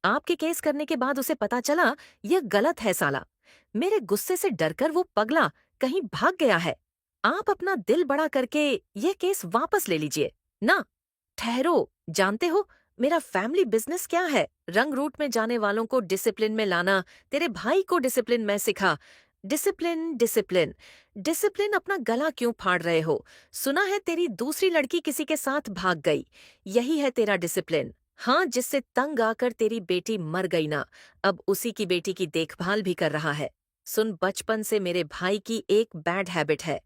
आपके केस करने के बाद उसे पता चला यह गलत है साला। मेरे गुस्से से डरकर वो पगला कहीं भाग गया है। आप अपना दिल बड़ा करके यह केस वापस ले लीजिए ना। ठहरो, जानते हो मेरा फैमिली बिजनेस क्या है? रंग रूट में जाने वालों को डिसिप्लिन में लाना। तेरे भाई को डिसिप्लिन में सिखा। डिसिप्लिन डिसिप्लिन डिसिप्लिन अपना गला क्यों फाड़ रहे हो? सुना है तेरी दूसरी लड़की किसी के साथ भाग गई। यही है तेरा डिसिप्लिन? हाँ, जिससे तंग आकर तेरी बेटी मर गई ना, अब उसी की बेटी की देखभाल भी कर रहा है। सुन, बचपन से मेरे भाई की एक बैड हैबिट है।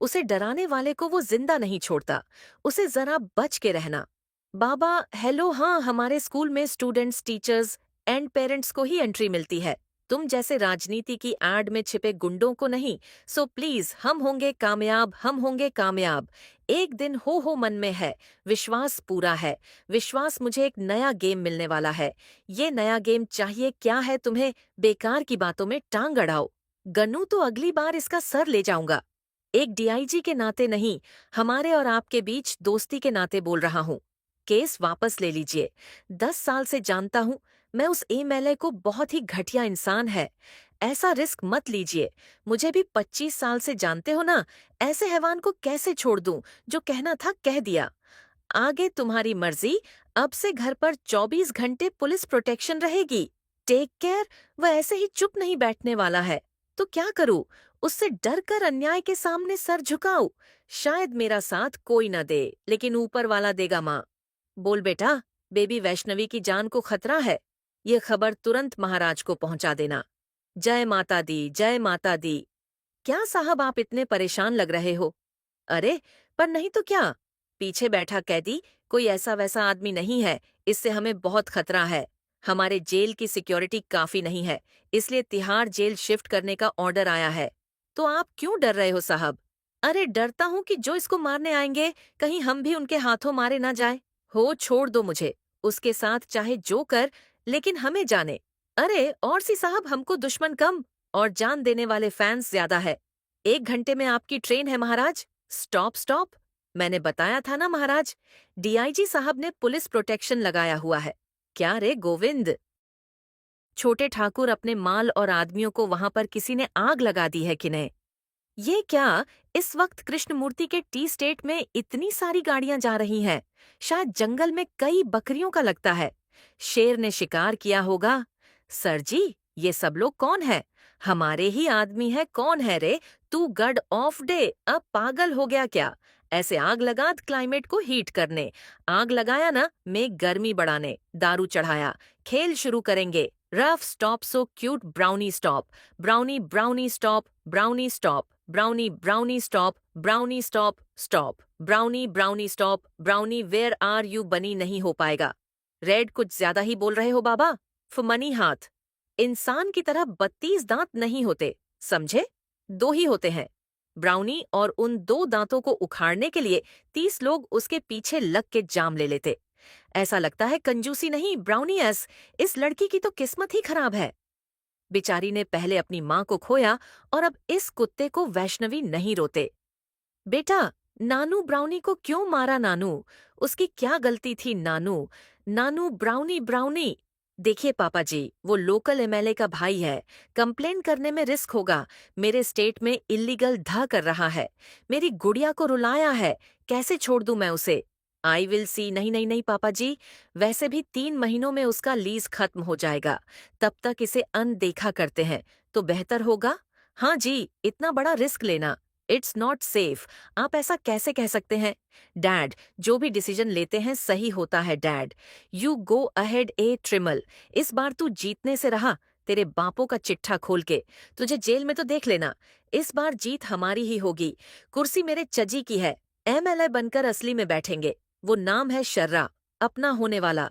उसे डराने वाले को वो जिंदा नहीं छोड़ता। उसे जरा बच के रहना। बाबा हेलो, हाँ हमारे स्कूल में स्टूडेंट्स, टीचर्स एंड पेरेंट्स को ही एंट्री मिलती है, तुम जैसे राजनीति की एड में छिपे गुंडों को नहीं। सो प्लीज, हम होंगे कामयाब, हम होंगे कामयाब। एक दिन हो मन में है। विश्वास पूरा है। विश्वास, मुझे एक नया गेम मिलने वाला है। ये नया गेम चाहिए क्या है तुम्हें? बेकार की बातों में टांग अड़ाओ। गन्नू तो अगली बार इसका सर ले जाऊंगा। एक डीआईजी के नाते नहीं, हमारे और आपके बीच दोस्ती के नाते बोल रहा हूँ। केस वापस ले लीजिए। 10 साल से जानता हूँ मैं उस एमएलए को, बहुत ही घटिया इंसान है। ऐसा रिस्क मत लीजिए। मुझे भी 25 साल से जानते हो ना, ऐसे हैवान को कैसे छोड़ दूं? जो कहना था कह दिया। आगे तुम्हारी मर्जी। अब से घर पर 24 घंटे पुलिस प्रोटेक्शन रहेगी। Take care. वह ऐसे ही चुप नहीं बैठने वाला है। तो क्या करूं? उससे डर कर अन्याय के सामने सर झुकाऊं? शायद मेरा साथ कोई न दे, लेकिन ऊपर वाला देगा माँ। बोल बेटा, बेबी वैष्णवी की जान को खतरा है। ये खबर तुरंत महाराज को पहुंचा देना। जय माता दी, जय माता दी। क्या साहब आप इतने परेशान लग रहे हो? अरे, पर नहीं तो क्या? पीछे बैठा कैदी कोई ऐसा वैसा आदमी नहीं है। इससे हमें बहुत खतरा है। हमारे जेल की सिक्योरिटी काफी नहीं है, इसलिए तिहाड़ जेल शिफ्ट करने का ऑर्डर आया है। तो आप क्यों डर रहे हो साहब? अरे, डरता हूँ कि जो इसको मारने आएंगे, कहीं हम भी उनके हाथों मारे ना जाए। हो, छोड़ दो मुझे। उसके साथ चाहे जो कर, लेकिन हमें जाने। अरे और सी साहब, हमको दुश्मन कम और जान देने वाले फैंस ज्यादा है। 1 घंटे में आपकी ट्रेन है महाराज। Stop stop. मैंने बताया था ना महाराज, डीआईजी साहब ने पुलिस प्रोटेक्शन लगाया हुआ है। क्या रे गोविंद? छोटे ठाकुर, अपने माल और आदमियों को वहां पर किसी ने आग लगा दी है कि नहीं? ये क्या, इस वक्त कृष्णमूर्ति के टी स्टेट में इतनी सारी गाड़ियां जा रही हैं? शायद जंगल में कई बकरियों का लगता है। शेर ने शिकार किया होगा। सर जी, ये सब लोग कौन है? हमारे ही आदमी है। कौन है रे? तू गड ऑफ डे, अब पागल हो गया क्या? ऐसे आग लगा क्लाइमेट को हीट करने। आग लगाया ना, में गर्मी बढ़ाने। दारू चढ़ाया। खेल शुरू करेंगे। Ruff stop so cute brownie stop. Brownie brownie stop. Brownie stop. Brownie brownie stop. Brownie stop stop. Brownie brownie stop. Brownie where are you बनी नहीं हो पाएगा। रेड, कुछ ज्यादा ही बोल रहे हो बाबा। फमनी हाथ। इंसान की तरह 32 दांत नहीं होते, समझे? 2 ही होते हैं। ब्राउनी और उन 2 दांतों को उखाड़ने के लिए 30 लोग उसके पीछे लग के जाम ले लेते। ऐसा लगता है कंजूसी नहीं, ब्राउनी एस। इस लड़की की तो किस्मत ही खराब है। बेचारी ने पहले अपनी माँ को खोया और अब इस कुत्ते को वैष्णवी नहीं रोते। बेटा, नानू ब्राउनी को क्यों मारा नानू? उसकी क्या गलती थी नानू? नानू ब्राउनी ब्राउनी। देखिए पापा जी, वो लोकल एमएलए का भाई है। कंप्लेन करने में रिस्क होगा। मेरे स्टेट में इल्लीगल धा कर रहा है। मेरी गुड़िया को रुलाया है। कैसे छोड़ दूं मैं उसे? I will see. नहीं नहीं नहीं पापा जी, वैसे भी 3 महीनों में उसका लीज खत्म हो जाएगा। तब तक इसे अनदेखा करते हैं तो बेहतर होगा। हाँ जी, इतना बड़ा रिस्क लेना, इट्स नॉट सेफ। आप ऐसा कैसे कह सकते हैं? डैड, जो भी डिसीजन लेते हैं सही होता है डैड। यू गो अहेड ए ट्रिमल। इस बार तू जीतने से रहा। तेरे बापों का चिट्ठा खोल के तुझे जेल में तो देख लेना। इस बार जीत हमारी ही होगी। कुर्सी मेरे चजी की है। एमएलए बनकर असली में बैठेंगे। वो नाम है शर्रा, अपना होने वाला।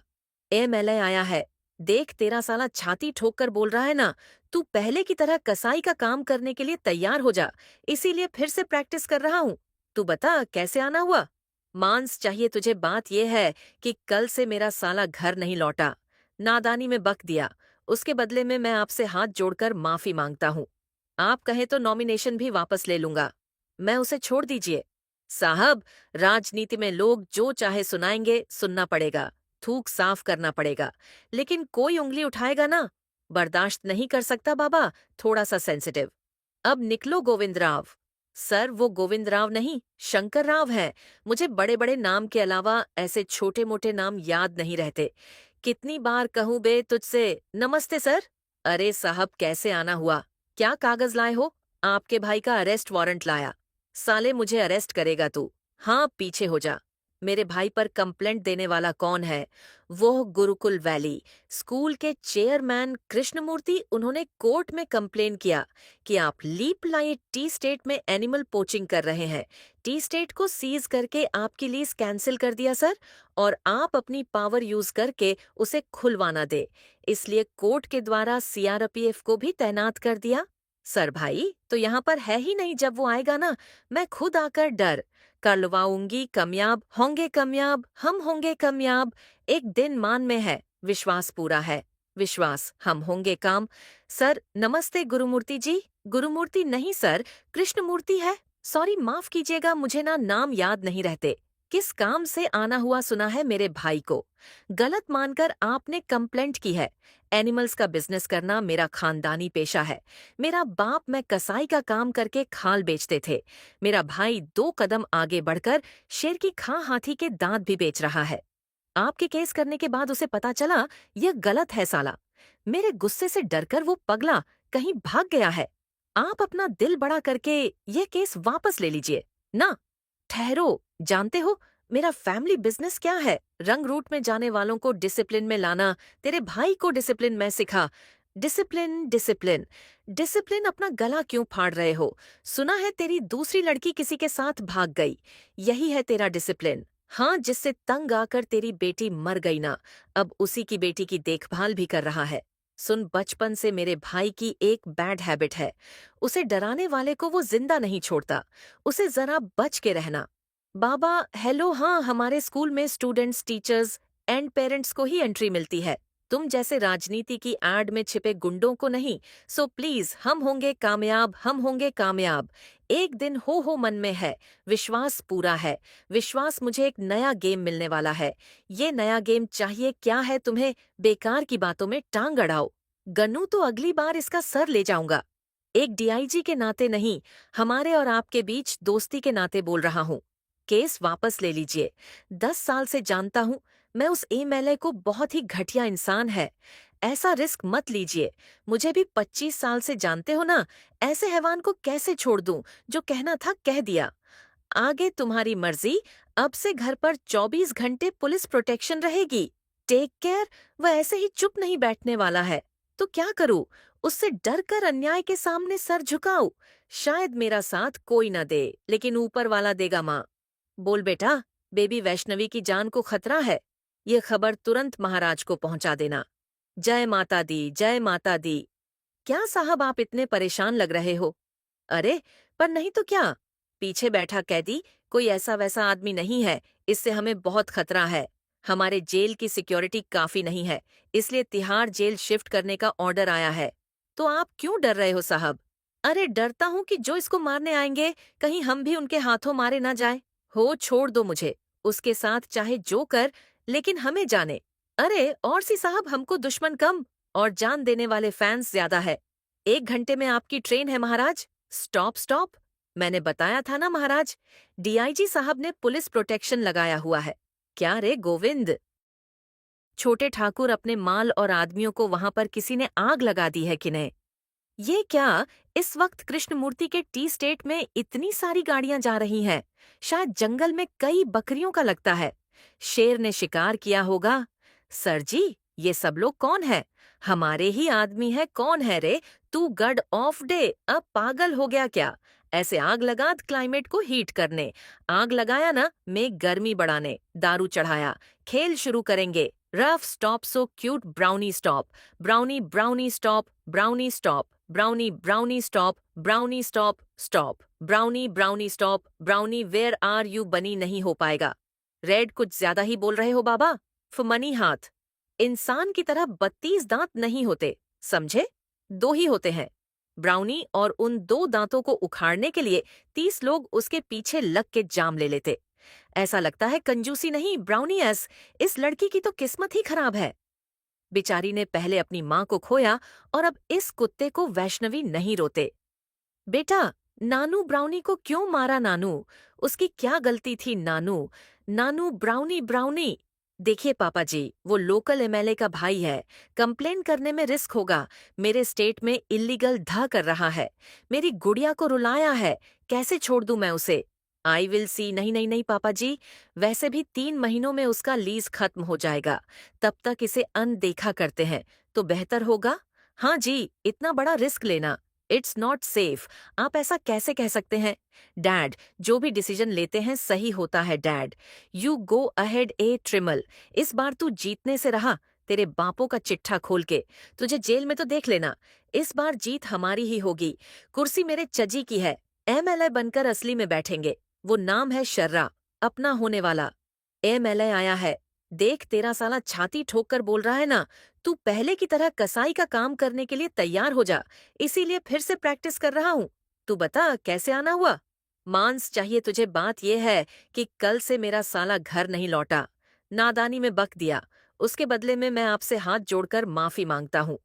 एमएलए आया है। देख, तेरा साला छाती ठोक कर बोल रहा है ना, तू पहले की तरह कसाई का काम करने के लिए तैयार हो जा। इसीलिए फिर से प्रैक्टिस कर रहा हूँ। तू बता कैसे आना हुआ? मांस चाहिए तुझे, बात यह है कि कल से मेरा साला घर नहीं लौटा। नादानी में बक दिया। उसके बदले में मैं आपसे हाथ जोड़कर माफी मांगता हूँ। आप कहें तो नॉमिनेशन भी वापस ले लूंगा। मैं उसे छोड़ दीजिए। साहब, राजनीति में लोग जो चाहे सुनाएंगे, सुनना पड़ेगा। थूक साफ करना पड़ेगा। लेकिन कोई उंगली उठाएगा ना, बर्दाश्त नहीं कर सकता बाबा, थोड़ा सा सेंसिटिव। अब निकलो गोविंद राव। सर, वो गोविंद राव नहीं, शंकर राव है। मुझे बड़े बड़े नाम के अलावा ऐसे छोटे मोटे नाम याद नहीं रहते। कितनी बार कहूं बे तुझसे। नमस्ते सर। अरे साहब, कैसे आना हुआ? क्या कागज लाए हो? आपके भाई का अरेस्ट वारंट लाया। साले, मुझे अरेस्ट करेगा तू? हाँ, पीछे हो जा। मेरे भाई पर कंप्लेंट देने वाला कौन है? वो गुरुकुल वैली स्कूल के चेयरमैन कृष्णमूर्ति। उन्होंने कोर्ट में कंप्लेन किया कि आप लीप लाइट टी स्टेट में एनिमल पोचिंग कर रहे हैं। टी स्टेट को सीज करके आपकी लीज कैंसिल कर दिया सर, और आप अपनी पावर यूज करके उसे खुलवाना दे, इसलिए कोर्ट के द्वारा सीआरपीएफ को भी तैनात कर दिया। सर भाई तो यहाँ पर है ही नहीं, जब वो आएगा ना, मैं खुद आकर डर करवाऊंगी। कामयाब होंगे, कामयाब हम होंगे, कामयाब। एक दिन मान में है, विश्वास पूरा है। विश्वास हम होंगे काम। सर नमस्ते गुरुमूर्ति जी। गुरुमूर्ति नहीं सर, कृष्णमूर्ति है। सॉरी, माफ कीजिएगा, मुझे ना नाम याद नहीं रहते। किस काम से आना हुआ सुना है मेरे भाई को? गलत मानकर आपने कंप्लेंट की है। एनिमल्स का बिजनेस करना मेरा खानदानी पेशा है। मेरा बाप मैं कसाई का काम करके खाल बेचते थे। मेरा भाई 2 कदम आगे बढ़कर शेर की खां हाथी के दांत भी बेच रहा है। आपके केस करने के बाद उसे पता चला यह गलत है साला। मेरे गुस्से से डरकर वो पगला कहीं भाग गया है। आप अपना दिल बड़ा करके यह केस वापस ले लीजिए ना। ठहरो, जानते हो मेरा फैमिली बिजनेस क्या है? रंग रूट में जाने वालों को डिसिप्लिन में लाना। तेरे भाई को डिसिप्लिन में सिखा। Discipline, discipline, discipline. अपना गला क्यों फाड़ रहे हो? सुना है तेरी दूसरी लड़की किसी के साथ भाग गई। यही है तेरा डिसिप्लिन? हाँ, जिससे तंग आकर तेरी बेटी मर गई ना, अब उसी की बेटी की देखभाल भी कर रहा है। सुन, बचपन से मेरे भाई की एक बैड हैबिट है। उसे डराने वाले को वो जिंदा नहीं छोड़ता। उसे जरा बच के रहना। बाबा हेलो, हाँ, हमारे स्कूल में स्टूडेंट्स, टीचर्स एंड पेरेंट्स को ही एंट्री मिलती है, तुम जैसे राजनीति की एड में छिपे गुंडों को नहीं। सो प्लीज, हम होंगे कामयाब, हम होंगे कामयाब। एक दिन हो मन में है। विश्वास पूरा है। विश्वास, मुझे एक नया गेम मिलने वाला है। ये नया गेम चाहिए क्या है तुम्हें? बेकार की बातों में टांग अड़ाओ। गन्नू तो अगली बार इसका सर ले जाऊंगा। एक डीआईजी के नाते नहीं, हमारे और आपके बीच दोस्ती के नाते बोल रहा हूँ। केस वापस ले लीजिए। 10 साल से जानता हूँ मैं उस एमएलए को, बहुत ही घटिया इंसान है। ऐसा रिस्क मत लीजिए। मुझे भी 25 साल से जानते हो ना, ऐसे हैवान को कैसे छोड़ दूं? जो कहना था कह दिया। आगे तुम्हारी मर्जी। अब से घर पर 24 घंटे पुलिस प्रोटेक्शन रहेगी। Take care. वह ऐसे ही चुप नहीं बैठने वाला है। तो क्या करूं? उससे डर कर अन्याय के सामने सर झुकाऊं? शायद मेरा साथ कोई न दे, लेकिन ऊपर वाला देगा माँ। बोल बेटा, बेबी वैष्णवी की जान को खतरा है। ये खबर तुरंत महाराज को पहुंचा देना। जय माता दी, जय माता दी। क्या साहब, आप इतने परेशान लग रहे हो? अरे, पर नहीं तो क्या? पीछे बैठा कैदी कोई ऐसा वैसा आदमी नहीं है। इससे हमें बहुत खतरा है। हमारे जेल की सिक्योरिटी काफी नहीं है, इसलिए तिहाड़ जेल शिफ्ट करने का ऑर्डर आया है। तो आप क्यों डर रहे हो साहब? अरे, डरता हूँ कि जो इसको मारने आएंगे, कहीं हम भी उनके हाथों मारे ना जाए। हो, छोड़ दो मुझे। उसके साथ चाहे जो कर, लेकिन हमें जाने। अरे और सी साहब, हमको दुश्मन कम और जान देने वाले फैंस ज्यादा है। 1 घंटे में आपकी ट्रेन है महाराज। Stop stop. मैंने बताया था ना महाराज, डीआईजी साहब ने पुलिस प्रोटेक्शन लगाया हुआ है। क्या रे गोविंद? छोटे ठाकुर, अपने माल और आदमियों को वहां पर किसी ने आग लगा दी है कि नहीं? ये क्या, इस वक्त कृष्णमूर्ति के टी स्टेट में इतनी सारी गाड़ियां जा रही हैं? शायद जंगल में कई बकरियों का लगता है। शेर ने शिकार किया होगा। सर जी, ये सब लोग कौन है? हमारे ही आदमी है। कौन है रे? तू गड ऑफ डे, अब पागल हो गया क्या? ऐसे आग लगा क्लाइमेट को हीट करने। आग लगाया ना, में गर्मी बढ़ाने। दारू चढ़ाया। खेल शुरू करेंगे। Ruff stop so cute brownie stop. Brownie brownie stop. Brownie stop. Brownie brownie stop, brownie stop stop, brownie brownie stop, brownie where are you बनी नहीं हो पाएगा। रेड कुछ ज्यादा ही बोल रहे हो बाबा। फमनी हाथ। इंसान की तरह 32 दांत नहीं होते, समझे? 2 ही होते हैं। ब्राउनी और उन 2 दांतों को उखाड़ने के लिए 30 लोग उसके पीछे लग के जाम ले लेते। ऐसा लगता है कंजूसी नहीं ब्राउनी एस, इस लड़की की तो किस्मत ही खराब है। बेचारी ने पहले अपनी माँ को खोया और अब इस कुत्ते को वैष्णवी नहीं रोते। बेटा, नानू ब्राउनी को क्यों मारा नानू? उसकी क्या गलती थी नानू? नानू ब्राउनी ब्राउनी। देखिए पापा जी, वो लोकल एमएलए का भाई है। कंप्लेन करने में रिस्क होगा। मेरे स्टेट में इल्लीगल धा कर रहा है। मेरी गुड़िया को रुलाया है। कैसे छोड़ दूं मैं उसे? I will see. नहीं नहीं नहीं पापा जी, वैसे भी 3 महीनों में उसका लीज खत्म हो जाएगा। तब तक इसे अनदेखा करते हैं तो बेहतर होगा। हाँ जी, इतना बड़ा रिस्क लेना इट्स नॉट सेफ। आप ऐसा कैसे कह सकते हैं? डैड, जो भी डिसीजन लेते हैं सही होता है डैड। यू गो अहेड ए ट्रिमल। इस बार तू जीतने से रहा, तेरे बापों का चिट्ठा खोल के। तुझे जेल में तो देख लेना। इस बार जीत हमारी ही होगी। कुर्सी मेरे चजी की है। एमएलए बनकर असली में बैठेंगे। वो नाम है शर्रा, अपना होने वाला। एमएलए आया है। देख तेरा साला छाती ठोक कर बोल रहा है ना, तू पहले की तरह कसाई का काम करने के लिए तैयार हो जा। इसीलिए फिर से प्रैक्टिस कर रहा हूँ। तू बता कैसे आना हुआ? मांस चाहिए तुझे। बात यह है कि कल से मेरा साला घर नहीं लौटा। नादानी में बक दिया। उसके बदले में मैं आपसे हाथ जोड़कर माफी मांगता हूँ।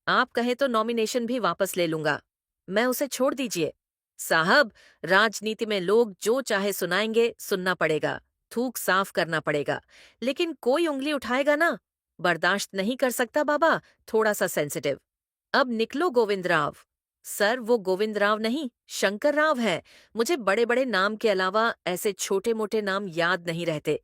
आप कहें तो नॉमिनेशन भी वापस ले लूंगा। मैं उसे छोड़ दीजिए। साहब, राजनीति में लोग जो चाहे सुनाएंगे, सुनना पड़ेगा। थूक साफ करना पड़ेगा। लेकिन कोई उंगली उठाएगा ना, बर्दाश्त नहीं कर सकता बाबा, थोड़ा सा सेंसिटिव। अब निकलो गोविंद राव। सर, वो गोविंद राव नहीं, शंकर राव है। मुझे बड़े बड़े नाम के अलावा ऐसे छोटे मोटे नाम याद नहीं रहते।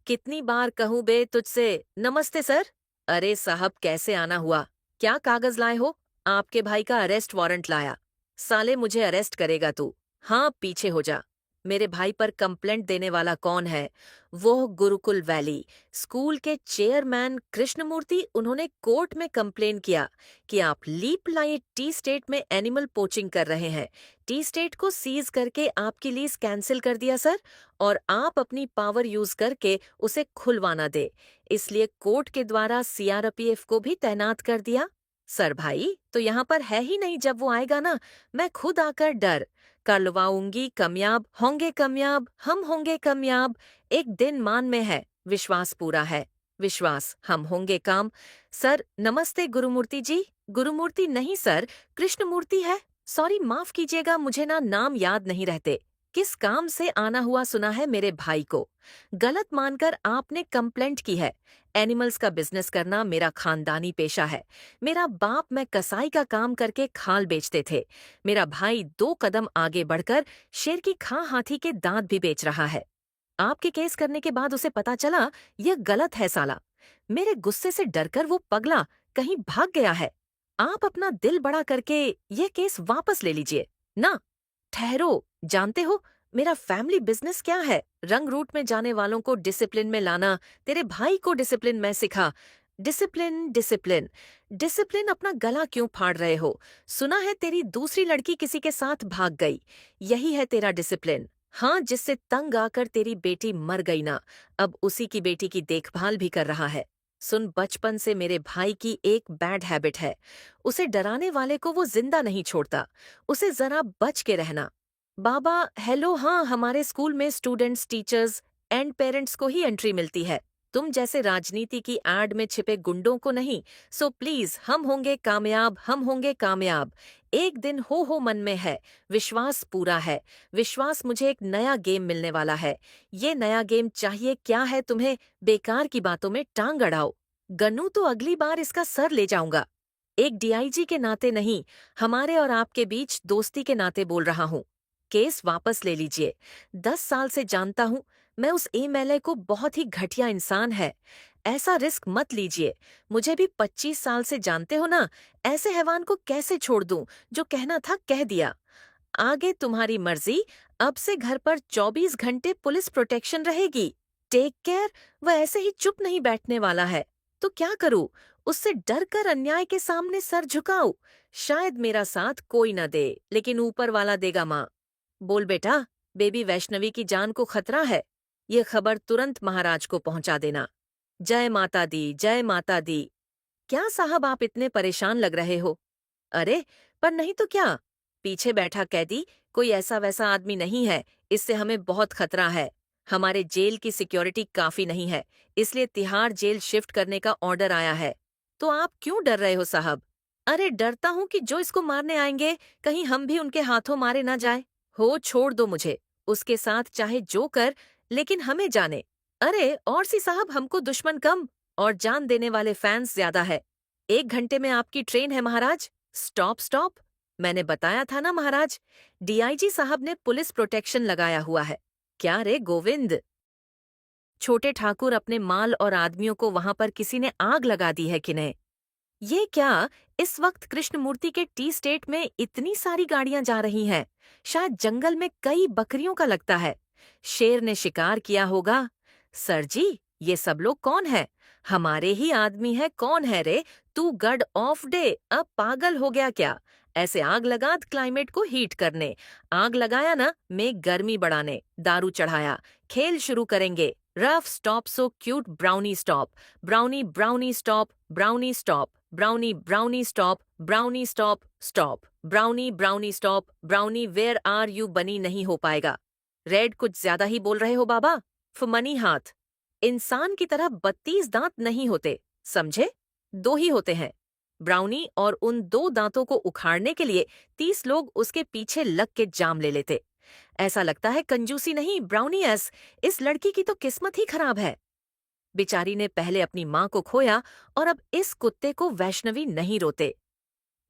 कितनी बार कहूं बे तुझसे? नमस्ते सर। अरे साहब, कैसे आना हुआ? क्या कागज लाए हो? आपके भाई का अरेस्ट वारंट लाया। साले, मुझे अरेस्ट करेगा तू? हाँ, पीछे हो जा। मेरे भाई पर कंप्लेंट देने वाला कौन है? वो गुरुकुल वैली स्कूल के चेयरमैन कृष्णमूर्ति। उन्होंने कोर्ट में कंप्लेन किया कि आप लीप लाइट टी स्टेट में एनिमल पोचिंग कर रहे हैं। टी स्टेट को सीज करके आपकी लीज कैंसिल कर दिया सर, और आप अपनी पावर यूज करके उसे खुलवाना दे, इसलिए कोर्ट के द्वारा सीआरपीएफ को भी तैनात कर दिया। सर भाई तो यहाँ पर है ही नहीं। जब वो आएगा ना, मैं खुद आकर डर करवाऊंगी। कामयाब होंगे, कामयाब हम होंगे, कामयाब। एक दिन मान में है, विश्वास पूरा है। विश्वास हम होंगे काम। सर नमस्ते गुरुमूर्ति जी। गुरुमूर्ति नहीं सर, कृष्णमूर्ति है। सॉरी, माफ कीजिएगा, मुझे ना नाम याद नहीं रहते। किस काम से आना हुआ सुना है मेरे भाई को? गलत मानकर आपने कंप्लेंट की है। एनिमल्स का बिजनेस करना मेरा खानदानी पेशा है। मेरा बाप मैं कसाई का काम करके खाल बेचते थे। मेरा भाई 2 कदम आगे बढ़कर शेर की खां हाथी के दांत भी बेच रहा है। आपके केस करने के बाद उसे पता चला यह गलत है साला। मेरे गुस्से से डरकर वो पगला कहीं भाग गया है। आप अपना दिल बड़ा करके यह केस वापस ले लीजिए ना। ठहरो, जानते हो मेरा फैमिली बिजनेस क्या है? रंग रूट में जाने वालों को डिसिप्लिन में लाना। तेरे भाई को डिसिप्लिन में सिखा। डिसिप्लिन डिसिप्लिन डिसिप्लिन, अपना गला क्यों फाड़ रहे हो? सुना है तेरी दूसरी लड़की किसी के साथ भाग गई। यही है तेरा डिसिप्लिन? हाँ, जिससे तंग आकर तेरी बेटी मर गई ना, अब उसी की बेटी की देखभाल भी कर रहा है। सुन, बचपन से मेरे भाई की एक बैड हैबिट है। उसे डराने वाले को वो जिंदा नहीं छोड़ता। उसे जरा बच के रहना। बाबा हेलो, हाँ, हमारे स्कूल में स्टूडेंट्स, टीचर्स एंड पेरेंट्स को ही एंट्री मिलती है, तुम जैसे राजनीति की एड में छिपे गुंडों को नहीं। सो प्लीज, हम होंगे कामयाब, हम होंगे कामयाब। एक दिन हो मन में है। विश्वास पूरा है। विश्वास, मुझे एक नया गेम मिलने वाला है। ये नया गेम चाहिए क्या है तुम्हें? बेकार की बातों में टांग अड़ाओ। गन्नू तो अगली बार इसका सर ले जाऊंगा। एक डीआईजी के नाते नहीं, हमारे और आपके बीच दोस्ती के नाते बोल रहा हूँ। केस वापस ले लीजिए। 10 साल से जानता हूँ मैं उस एमएलए को, बहुत ही घटिया इंसान है। ऐसा रिस्क मत लीजिए। मुझे भी 25 साल से जानते हो ना, ऐसे हैवान को कैसे छोड़ दूं? जो कहना था कह दिया। आगे तुम्हारी मर्जी। अब से घर पर 24 घंटे पुलिस प्रोटेक्शन रहेगी। Take care. वह ऐसे ही चुप नहीं बैठने वाला है। तो क्या करूं? उससे डरकर अन्याय के सामने सर झुकाऊं। शायद मेरा साथ कोई न दे, लेकिन ऊपर वाला देगा माँ। बोल बेटा, बेबी वैष्णवी की जान को खतरा है। ये खबर तुरंत महाराज को पहुंचा देना। जय माता दी, जय माता दी। क्या साहब आप इतने परेशान लग रहे हो? अरे, पर नहीं तो क्या? पीछे बैठा कैदी कोई ऐसा वैसा आदमी नहीं है, इससे हमें बहुत खतरा है। हमारे जेल की सिक्योरिटी काफी नहीं है, इसलिए तिहाड़ जेल शिफ्ट करने का ऑर्डर आया है। तो आप क्यों डर रहे हो साहब? अरे डरता हूँ कि जो इसको मारने आएंगे, कहीं हम भी उनके हाथों मारे ना जाए। हो छोड़ दो मुझे, उसके साथ चाहे जो कर, लेकिन हमें जाने। अरे और सी साहब, हमको दुश्मन कम और जान देने वाले फैंस ज्यादा है। 1 घंटे में आपकी ट्रेन है महाराज। Stop stop. मैंने बताया था ना महाराज, डीआईजी साहब ने पुलिस प्रोटेक्शन लगाया हुआ है। क्या रे गोविंद? छोटे ठाकुर, अपने माल और आदमियों को वहां पर किसी ने आग लगा दी है कि नहीं? ये क्या, इस वक्त कृष्णमूर्ति के टी स्टेट में इतनी सारी गाड़ियां जा रही हैं? शायद जंगल में कई बकरियों का लगता है। शेर ने शिकार किया होगा। सर जी, ये सब लोग कौन है? हमारे ही आदमी है। कौन है रे? तू गड ऑफ डे, अब पागल हो गया क्या? ऐसे आग लगा क्लाइमेट को हीट करने। आग लगाया ना, में गर्मी बढ़ाने। दारू चढ़ाया, खेल शुरू करेंगे। Ruff stop so cute brownie stop. Brownie brownie stop, brownie stop. Brownie brownie stop, brownie stop stop. Brownie brownie stop, brownie where are you बनी नहीं हो पाएगा। रेड कुछ ज्यादा ही बोल रहे हो बाबा। फमनी हाथ। इंसान की तरह 32 दांत नहीं होते, समझे? 2 ही होते हैं। ब्राउनी और उन 2 दांतों को उखाड़ने के लिए 30 लोग उसके पीछे लग के जाम ले लेते। ऐसा लगता है कंजूसी नहीं ब्राउनी एस, इस लड़की की तो किस्मत ही खराब है। बेचारी ने पहले अपनी माँ को खोया और अब इस कुत्ते को वैष्णवी नहीं रोते।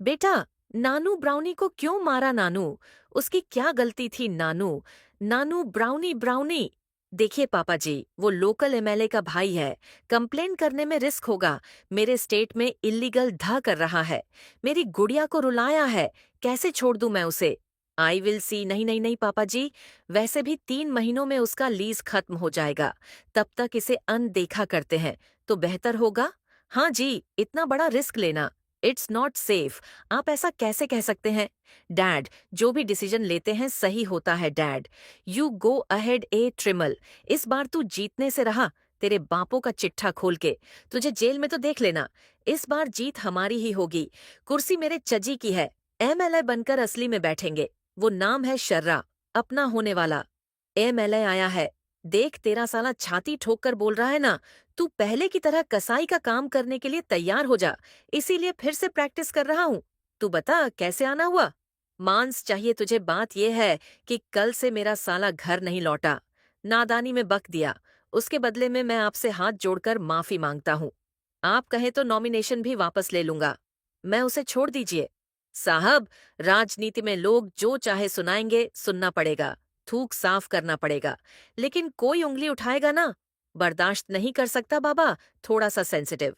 बेटा, नानू ब्राउनी को क्यों मारा नानू? उसकी क्या गलती थी नानू? नानू ब्राउनी ब्राउनी। देखिए पापा जी, वो लोकल एमएलए का भाई है। कंप्लेन करने में रिस्क होगा। मेरे स्टेट में इल्लीगल धा कर रहा है। मेरी गुड़िया को रुलाया है। कैसे छोड़ दूं मैं उसे? I will see. नहीं नहीं नहीं पापा जी, वैसे भी 3 महीनों में उसका लीज खत्म हो जाएगा। तब तक इसे अनदेखा करते हैं तो बेहतर होगा। हाँ जी, इतना बड़ा रिस्क लेना, इट्स नॉट सेफ। आप ऐसा कैसे कह सकते हैं? डैड, जो भी डिसीजन लेते हैं सही होता है डैड। यू गो अहेड ए ट्रिमल। इस बार तू जीतने से रहा, तेरे बापों का चिट्ठा खोल के। तुझे जेल में तो देख लेना। इस बार जीत हमारी ही होगी। कुर्सी मेरे चजी की है। एमएलए बनकर असली में बैठेंगे। वो नाम है शर्रा, अपना होने वाला। एमएलए आया है। देख, तेरा साला छाती ठोक कर बोल रहा है ना, तू पहले की तरह कसाई का काम करने के लिए तैयार हो जा। इसीलिए फिर से प्रैक्टिस कर रहा हूँ। तू बता कैसे आना हुआ? मांस चाहिए तुझे। बात यह है कि कल से मेरा साला घर नहीं लौटा। नादानी में बक दिया। उसके बदले में मैं आपसे हाथ जोड़कर माफी मांगता हूँ। आप कहें तो नॉमिनेशन भी वापस ले लूंगा। मैं उसे छोड़ दीजिए। साहब, राजनीति में लोग जो चाहे सुनाएंगे, सुनना पड़ेगा। थूक साफ करना पड़ेगा। लेकिन कोई उंगली उठाएगा ना, बर्दाश्त नहीं कर सकता बाबा। थोड़ा सा सेंसिटिव।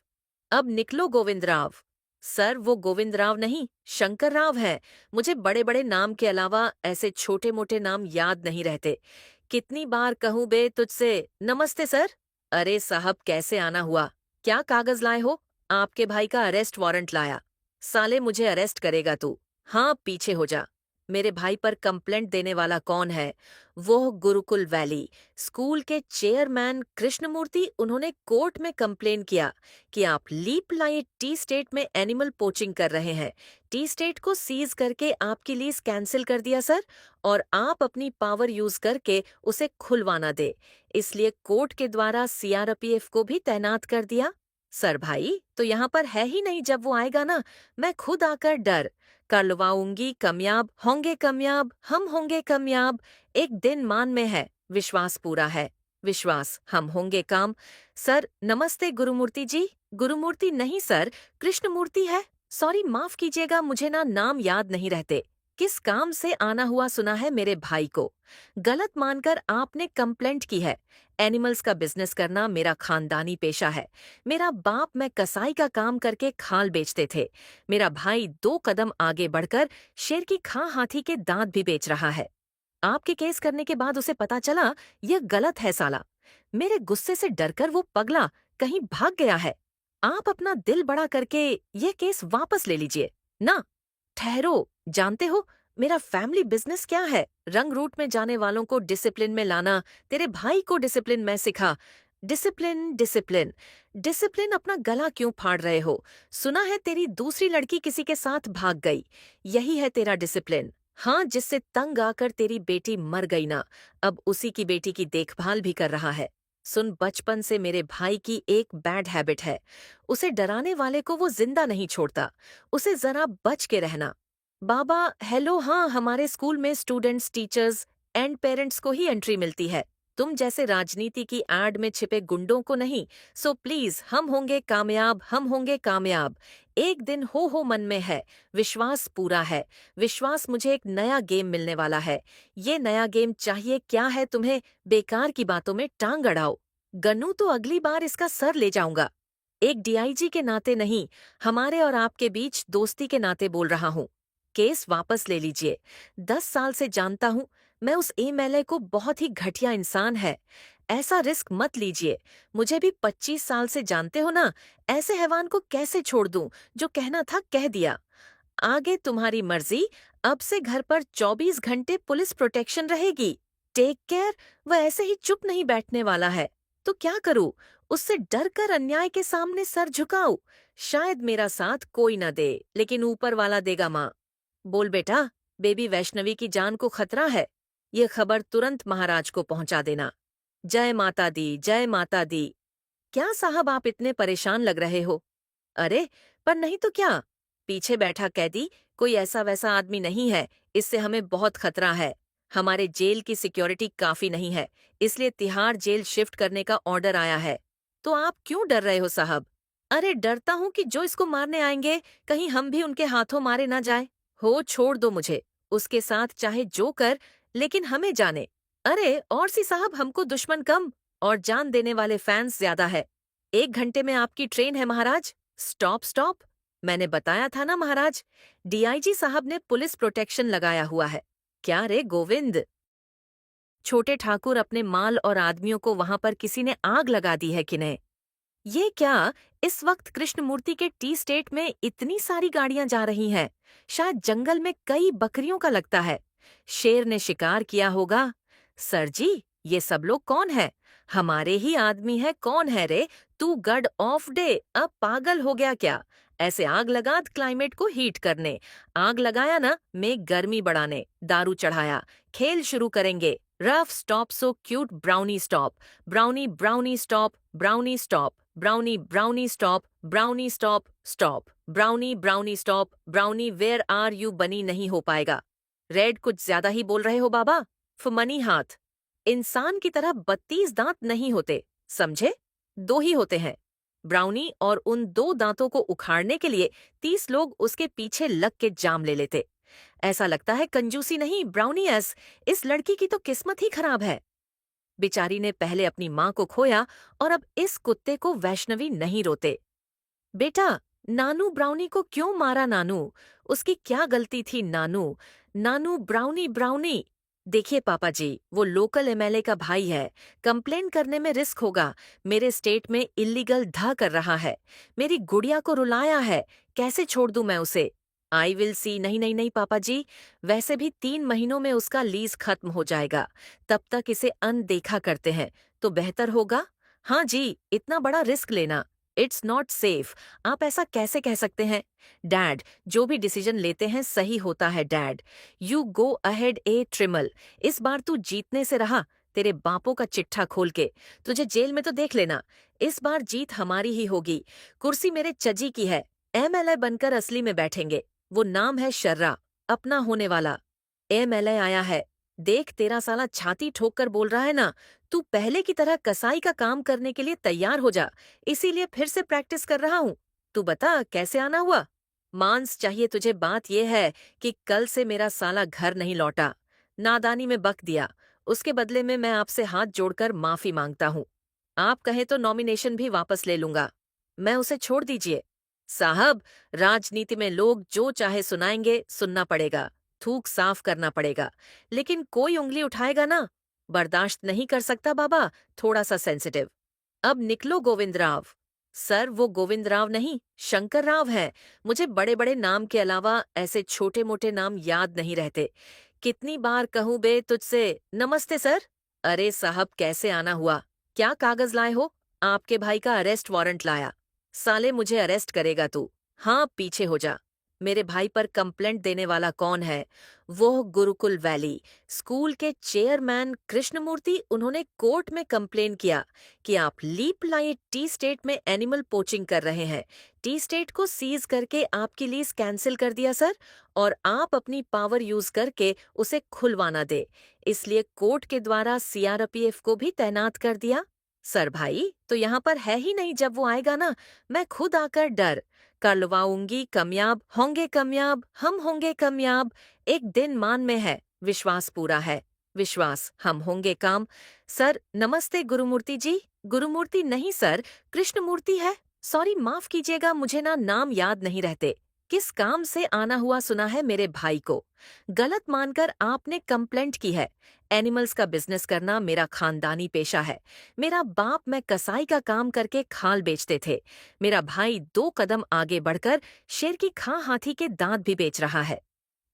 अब निकलो गोविंद राव। सर, वो गोविंद राव नहीं, शंकर राव है। मुझे बड़े बड़े नाम के अलावा ऐसे छोटे मोटे नाम याद नहीं रहते। कितनी बार कहूं बे तुझसे? नमस्ते सर। अरे साहब, कैसे आना हुआ? क्या कागज लाए हो? आपके भाई का अरेस्ट वारंट लाया। साले, मुझे अरेस्ट करेगा तू? हाँ, पीछे हो जा। मेरे भाई पर कंप्लेंट देने वाला कौन है? वो गुरुकुल वैली स्कूल के चेयरमैन कृष्णमूर्ति। उन्होंने कोर्ट में कंप्लेन किया कि आप लीप लाइट टी स्टेट में एनिमल पोचिंग कर रहे हैं। टी स्टेट को सीज करके आपकी लीज कैंसिल कर दिया सर, और आप अपनी पावर यूज करके उसे खुलवाना दे, इसलिए कोर्ट के द्वारा सीआरपीएफ को भी तैनात कर दिया। सर भाई तो यहाँ पर है ही नहीं। जब वो आएगा ना, मैं खुद आकर डर करवाऊंगी। कामयाब होंगे, कामयाब हम होंगे, कामयाब। एक दिन मान में है, विश्वास पूरा है। विश्वास, हम होंगे काम। सर नमस्ते गुरुमूर्ति जी। गुरुमूर्ति नहीं सर, कृष्णमूर्ति है। सॉरी, माफ कीजिएगा, मुझे ना नाम याद नहीं रहते। किस काम से आना हुआ सुना है मेरे भाई को? गलत मानकर आपने कंप्लेंट की है। एनिमल्स का बिजनेस करना मेरा खानदानी पेशा है। मेरा बाप मैं कसाई का काम करके खाल बेचते थे। मेरा भाई 2 कदम आगे बढ़कर शेर की खां हाथी के दांत भी बेच रहा है। आपके केस करने के बाद उसे पता चला यह गलत है साला। मेरे गुस्से से डरकर वो पगला कहीं भाग गया है। आप अपना दिल बड़ा करके ये केस वापस ले लीजिए ना। ठहरो, जानते हो मेरा फैमिली बिजनेस क्या है? रंग रूट में जाने वालों को डिसिप्लिन में लाना। तेरे भाई को डिसिप्लिन में सिखा। डिसिप्लिन डिसिप्लिन डिसिप्लिन, अपना गला क्यों फाड़ रहे हो? सुना है तेरी दूसरी लड़की किसी के साथ भाग गई, यही है तेरा डिसिप्लिन? हाँ, जिससे तंग आकर तेरी बेटी मर गई ना, अब उसी की बेटी की देखभाल भी कर रहा है। सुन, बचपन से मेरे भाई की एक बैड हैबिट है, उसे डराने वाले को वो जिंदा नहीं छोड़ता। उसे जरा बच के रहना। बाबा हेलो, हाँ, हमारे स्कूल में स्टूडेंट्स, टीचर्स एंड पेरेंट्स को ही एंट्री मिलती है, तुम जैसे राजनीति की एड में छिपे गुंडों को नहीं। सो प्लीज, हम होंगे कामयाब, हम होंगे कामयाब। एक दिन हो मन में है, विश्वास पूरा है। विश्वास, मुझे एक नया गेम मिलने वाला है। ये नया गेम चाहिए क्या है तुम्हें? बेकार की बातों में टांग अड़ाओ। गन्नू तो अगली बार इसका सर ले जाऊंगा। एक डीआईजी के नाते नहीं, हमारे और आपके बीच दोस्ती के नाते बोल रहा हूँ। केस वापस ले लीजिए। 10 साल से जानता हूँ, मैं उस एमएलए को बहुत ही घटिया इंसान है। ऐसा रिस्क मत लीजिए। मुझे भी 25 साल से जानते हो ना, ऐसे हैवान को कैसे छोड़ दूं? जो कहना था कह दिया। आगे तुम्हारी मर्जी। अब से घर पर 24 घंटे पुलिस प्रोटेक्शन रहेगी। Take care. वह ऐसे ही चुप नहीं बैठने वाला है, तो क्या करूं? उससे डर कर अन्याय के सामने सर झुकाऊं? शायद मेरा साथ कोई न दे, लेकिन ऊपर वाला देगा माँ। बोल बेटा, बेबी वैष्णवी की जान को खतरा है। ये खबर तुरंत महाराज को पहुंचा देना। जय माता दी, जय माता दी। क्या साहब, आप इतने परेशान लग रहे हो? अरे, पर नहीं तो क्या, पीछे बैठा कैदी कोई ऐसा वैसा आदमी नहीं है, इससे हमें बहुत खतरा है। हमारे जेल की सिक्योरिटी काफी नहीं है, इसलिए तिहाड़ जेल शिफ्ट करने का ऑर्डर आया है। तो आप क्यों डर रहे हो साहब? अरे, डरता हूँ कि जो इसको मारने आएंगे, कहीं हम भी उनके हाथों मारे ना जाए। हो, छोड़ दो मुझे, उसके साथ चाहे जो कर, लेकिन हमें जाने। अरे और सी साहब, हमको दुश्मन कम और जान देने वाले फैंस ज्यादा है। 1 घंटे में आपकी ट्रेन है महाराज। स्टॉप स्टॉप, मैंने बताया था ना महाराज, डीआईजी साहब ने पुलिस प्रोटेक्शन लगाया हुआ है। क्या रे गोविंद? छोटे ठाकुर, अपने माल और आदमियों को वहां पर किसी ने आग लगा दी है कि नहीं? ये क्या, इस वक्त कृष्णमूर्ति के टी स्टेट में इतनी सारी गाड़ियां जा रही हैं? शायद जंगल में कई बकरियों का लगता है। शेर ने शिकार किया होगा। सर जी, ये सब लोग कौन है? हमारे ही आदमी है। कौन है रे? तू गड ऑफ डे, अब पागल हो गया क्या? ऐसे आग लगा क्लाइमेट को हीट करने। आग लगाया ना, में गर्मी बढ़ाने। दारू चढ़ाया, खेल शुरू करेंगे। Ruff stop, so cute brownie stop. Brownie brownie stop, brownie stop. Brownie brownie stop, brownie stop stop. Brownie brownie stop, brownie where are you? बनी नहीं हो पाएगा। रेड, कुछ ज्यादा ही बोल रहे हो बाबा। फमनी हाथ। इंसान की तरह 32 दांत नहीं होते, समझे? 2 ही होते हैं। ब्राउनी और उन 2 दांतों को उखाड़ने के लिए 30 लोग उसके पीछे लग के जाम ले लेते। ऐसा लगता है कंजूसी नहीं, ब्राउनी एस। इस लड़की की तो किस्मत ही खराब है। बेचारी ने पहले अपनी माँ को खोया और अब इस कुत्ते को। वैष्णवी नहीं रोते। बेटा, नानू ब्राउनी को क्यों मारा? नानू, उसकी क्या गलती थी? नानू, नानू ब्राउनी ब्राउनी। देखिए पापा जी, वो लोकल एमएलए का भाई है। कंप्लेन करने में रिस्क होगा। मेरे स्टेट में इल्लीगल धा कर रहा है। मेरी गुड़िया को रुलाया है। कैसे छोड़ दूं मैं उसे? I will see. नहीं नहीं नहीं पापा जी, वैसे भी 3 महीनों में उसका लीज खत्म हो जाएगा। तब तक इसे अनदेखा करते हैं तो बेहतर होगा। हाँ जी, इतना बड़ा रिस्क लेना, इट्स नॉट सेफ। आप ऐसा कैसे कह सकते हैं? डैड, जो भी डिसीजन लेते हैं सही होता है डैड। यू गो अहेड ए ट्रिमल। इस बार तू जीतने से रहा, तेरे बापों का चिट्ठा खोल के। तुझे जेल में तो देख लेना। इस बार जीत हमारी ही होगी। कुर्सी मेरे चजी की है। एमएलए बनकर असली में बैठेंगे। वो नाम है शर्रा, अपना होने वाला। एमएलए आया है। देख, तेरा साला छाती ठोक कर बोल रहा है ना, तू पहले की तरह कसाई का काम करने के लिए तैयार हो जा। इसीलिए फिर से प्रैक्टिस कर रहा हूँ। तू बता कैसे आना हुआ? मांस चाहिए तुझे? बात यह है कि कल से मेरा साला घर नहीं लौटा। नादानी में बक दिया। उसके बदले में मैं आपसे हाथ जोड़कर माफी मांगता हूँ। आप कहें तो नॉमिनेशन भी वापस ले लूंगा। मैं उसे छोड़ दीजिए। साहब, राजनीति में लोग जो चाहे सुनाएंगे, सुनना पड़ेगा। थूक साफ करना पड़ेगा। लेकिन कोई उंगली उठाएगा ना, बर्दाश्त नहीं कर सकता बाबा। थोड़ा सा सेंसिटिव। अब निकलो गोविंद राव। सर वो गोविंद राव नहीं, शंकर राव है। मुझे बड़े बड़े नाम के अलावा ऐसे छोटे मोटे नाम याद नहीं रहते। कितनी बार कहूं बे तुझसे। नमस्ते सर। अरे साहब कैसे आना हुआ? क्या कागज लाए हो? आपके भाई का अरेस्ट वारंट लाया। साले मुझे अरेस्ट करेगा तू। हाँ पीछे हो जा। मेरे भाई पर कंप्लेंट देने वाला कौन है? वो गुरुकुल वैली स्कूल के चेयरमैन कृष्णमूर्ति। उन्होंने कोर्ट में कंप्लेन किया कि आप लीप लाइट टी स्टेट में एनिमल पोचिंग कर रहे हैं। टी स्टेट को सीज करके आपकी लीज कैंसिल कर दिया सर, और आप अपनी पावर यूज करके उसे खुलवाना दे, इसलिए कोर्ट के द्वारा सीआरपीएफ को भी तैनात कर दिया। सर भाई तो यहाँ पर है ही नहीं, जब वो आएगा ना मैं खुद आकर डर करवाऊंगी। कामयाब हम होंगे कामयाब। एक दिन मान में है, विश्वास पूरा है। विश्वास हम होंगे काम। सर नमस्ते गुरुमूर्ति जी। गुरुमूर्ति नहीं सर, कृष्णमूर्ति है। सॉरी माफ कीजिएगा, मुझे ना नाम याद नहीं रहते। किस काम से आना हुआ सुना है मेरे भाई को? गलत मानकर आपने कंप्लेंट की है। एनिमल्स का बिजनेस करना मेरा खानदानी पेशा है। मेरा बाप मैं कसाई का काम करके खाल बेचते थे। मेरा भाई 2 कदम आगे बढ़कर शेर की खां हाथी के दांत भी बेच रहा है।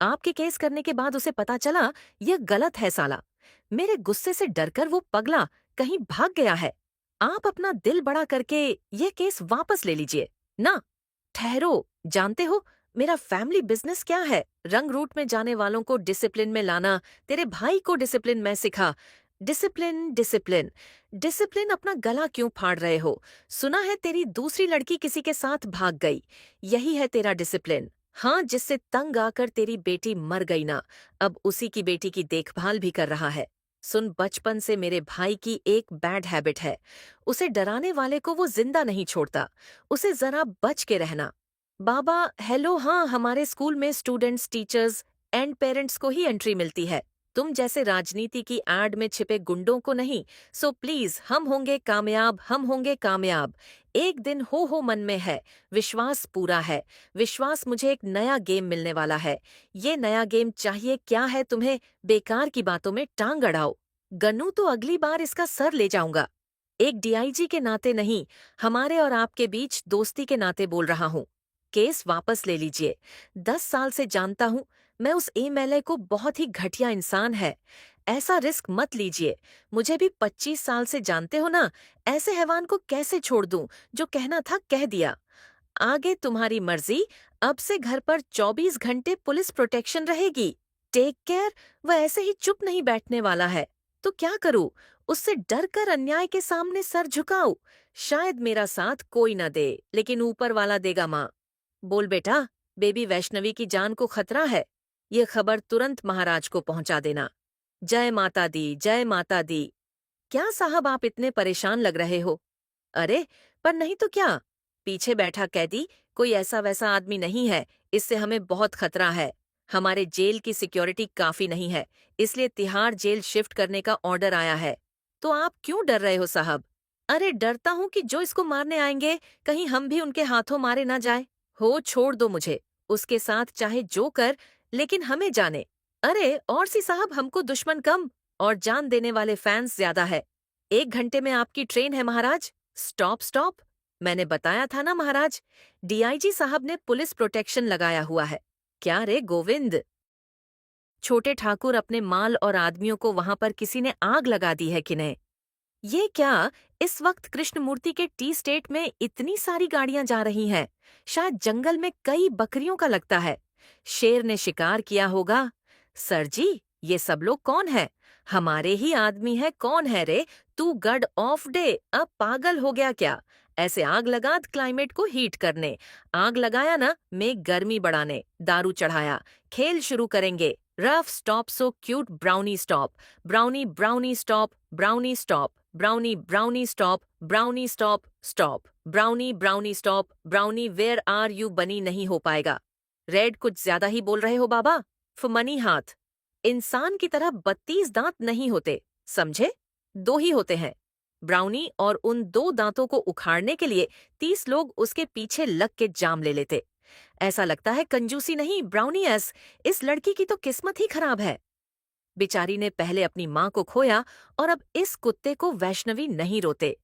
आपके केस करने के बाद उसे पता चला यह गलत है साला। मेरे गुस्से से डरकर वो पगला कहीं भाग गया है। आप अपना दिल बड़ा करके ये केस वापस ले लीजिए ना। ठहरो, जानते हो मेरा फैमिली बिजनेस क्या है? रंग रूट में जाने वालों को डिसिप्लिन में लाना। तेरे भाई को डिसिप्लिन में सिखा। डिसिप्लिन डिसिप्लिन डिसिप्लिन अपना गला क्यों फाड़ रहे हो? सुना है तेरी दूसरी लड़की किसी के साथ भाग गई। यही है तेरा डिसिप्लिन? हाँ, जिससे तंग आकर तेरी बेटी मर गई ना, अब उसी की बेटी की देखभाल भी कर रहा है। सुन, बचपन से मेरे भाई की एक बैड हैबिट है। उसे डराने वाले को वो जिंदा नहीं छोड़ता। उसे जरा बच के रहना। बाबा हेलो, हाँ हमारे स्कूल में स्टूडेंट्स, टीचर्स एंड पेरेंट्स को ही एंट्री मिलती है, तुम जैसे राजनीति की एड में छिपे गुंडों को नहीं। सो प्लीज हम होंगे कामयाब, हम होंगे कामयाब। एक दिन हो मन में है, विश्वास पूरा है। विश्वास मुझे एक नया गेम मिलने वाला है। ये नया गेम चाहिए क्या है तुम्हें? बेकार की बातों में टांग अड़ाओ। गन्नू तो अगली बार इसका सर ले जाऊंगा। एक डीआईजी के नाते नहीं, हमारे और आपके बीच दोस्ती के नाते बोल रहा हूँ। केस वापस ले लीजिए। 10 साल से जानता हूँ मैं उस एमएलए को, बहुत ही घटिया इंसान है। ऐसा रिस्क मत लीजिए। मुझे भी 25 साल से जानते हो ना, ऐसे हैवान को कैसे छोड़ दूं? जो कहना था कह दिया। आगे तुम्हारी मर्जी। अब से घर पर 24 घंटे पुलिस प्रोटेक्शन रहेगी। Take care. वह ऐसे ही चुप नहीं बैठने वाला है, तो क्या करूं? उससे डर कर अन्याय के सामने सर झुकाऊं? शायद मेरा साथ कोई न दे, लेकिन ऊपर वाला देगा माँ। बोल बेटा, बेबी वैष्णवी की जान को खतरा है। ये खबर तुरंत महाराज को पहुंचा देना। जय माता दी, जय माता दी। क्या साहब आप इतने परेशान लग रहे हो? अरे पर नहीं तो क्या, पीछे बैठा कैदी कोई ऐसा वैसा आदमी नहीं है। इससे हमें बहुत खतरा है। हमारे जेल की सिक्योरिटी काफी नहीं है, इसलिए तिहाड़ जेल शिफ्ट करने का ऑर्डर आया है। तो आप क्यों डर रहे हो साहब? अरे डरता हूँ कि जो इसको मारने आएंगे कहीं हम भी उनके हाथों मारे ना जाए। हो छोड़ दो मुझे, उसके साथ चाहे जो कर, लेकिन हमें जाने। अरे और सी साहब, हमको दुश्मन कम और जान देने वाले फैंस ज्यादा है। 1 घंटे में आपकी ट्रेन है महाराज। Stop stop. मैंने बताया था ना महाराज, डीआईजी साहब ने पुलिस प्रोटेक्शन लगाया हुआ है। क्या रे गोविंद? छोटे ठाकुर, अपने माल और आदमियों को वहां पर किसी ने आग लगा दी है कि नहीं? ये क्या, इस वक्त कृष्णमूर्ति के टी स्टेट में इतनी सारी गाड़ियां जा रही हैं? शायद जंगल में कई बकरियों का लगता है। शेर ने शिकार किया होगा। सर जी, ये सब लोग कौन है? हमारे ही आदमी है। कौन है रे? तू गड ऑफ डे, अब पागल हो गया क्या? ऐसे आग लगा क्लाइमेट को हीट करने। आग लगाया ना में गर्मी बढ़ाने। दारू चढ़ाया, खेल शुरू करेंगे। Ruff stop so cute brownie stop. Brownie brownie stop. Brownie stop. Brownie brownie stop. Brownie stop stop. Brownie brownie stop. Brownie where are you बनी नहीं हो पाएगा। रेड कुछ ज्यादा ही बोल रहे हो बाबा। फमनी हाथ। इंसान की तरह 32 दांत नहीं होते, समझे? 2 ही होते हैं। ब्राउनी और उन 2 दांतों को उखाड़ने के लिए 30 लोग उसके पीछे लग के जाम ले लेते। ऐसा लगता है कंजूसी नहीं ब्राउनी एस। इस लड़की की तो किस्मत ही खराब है। बेचारी ने पहले अपनी माँ को खोया और अब इस कुत्ते को। वैष्णवी नहीं रोते।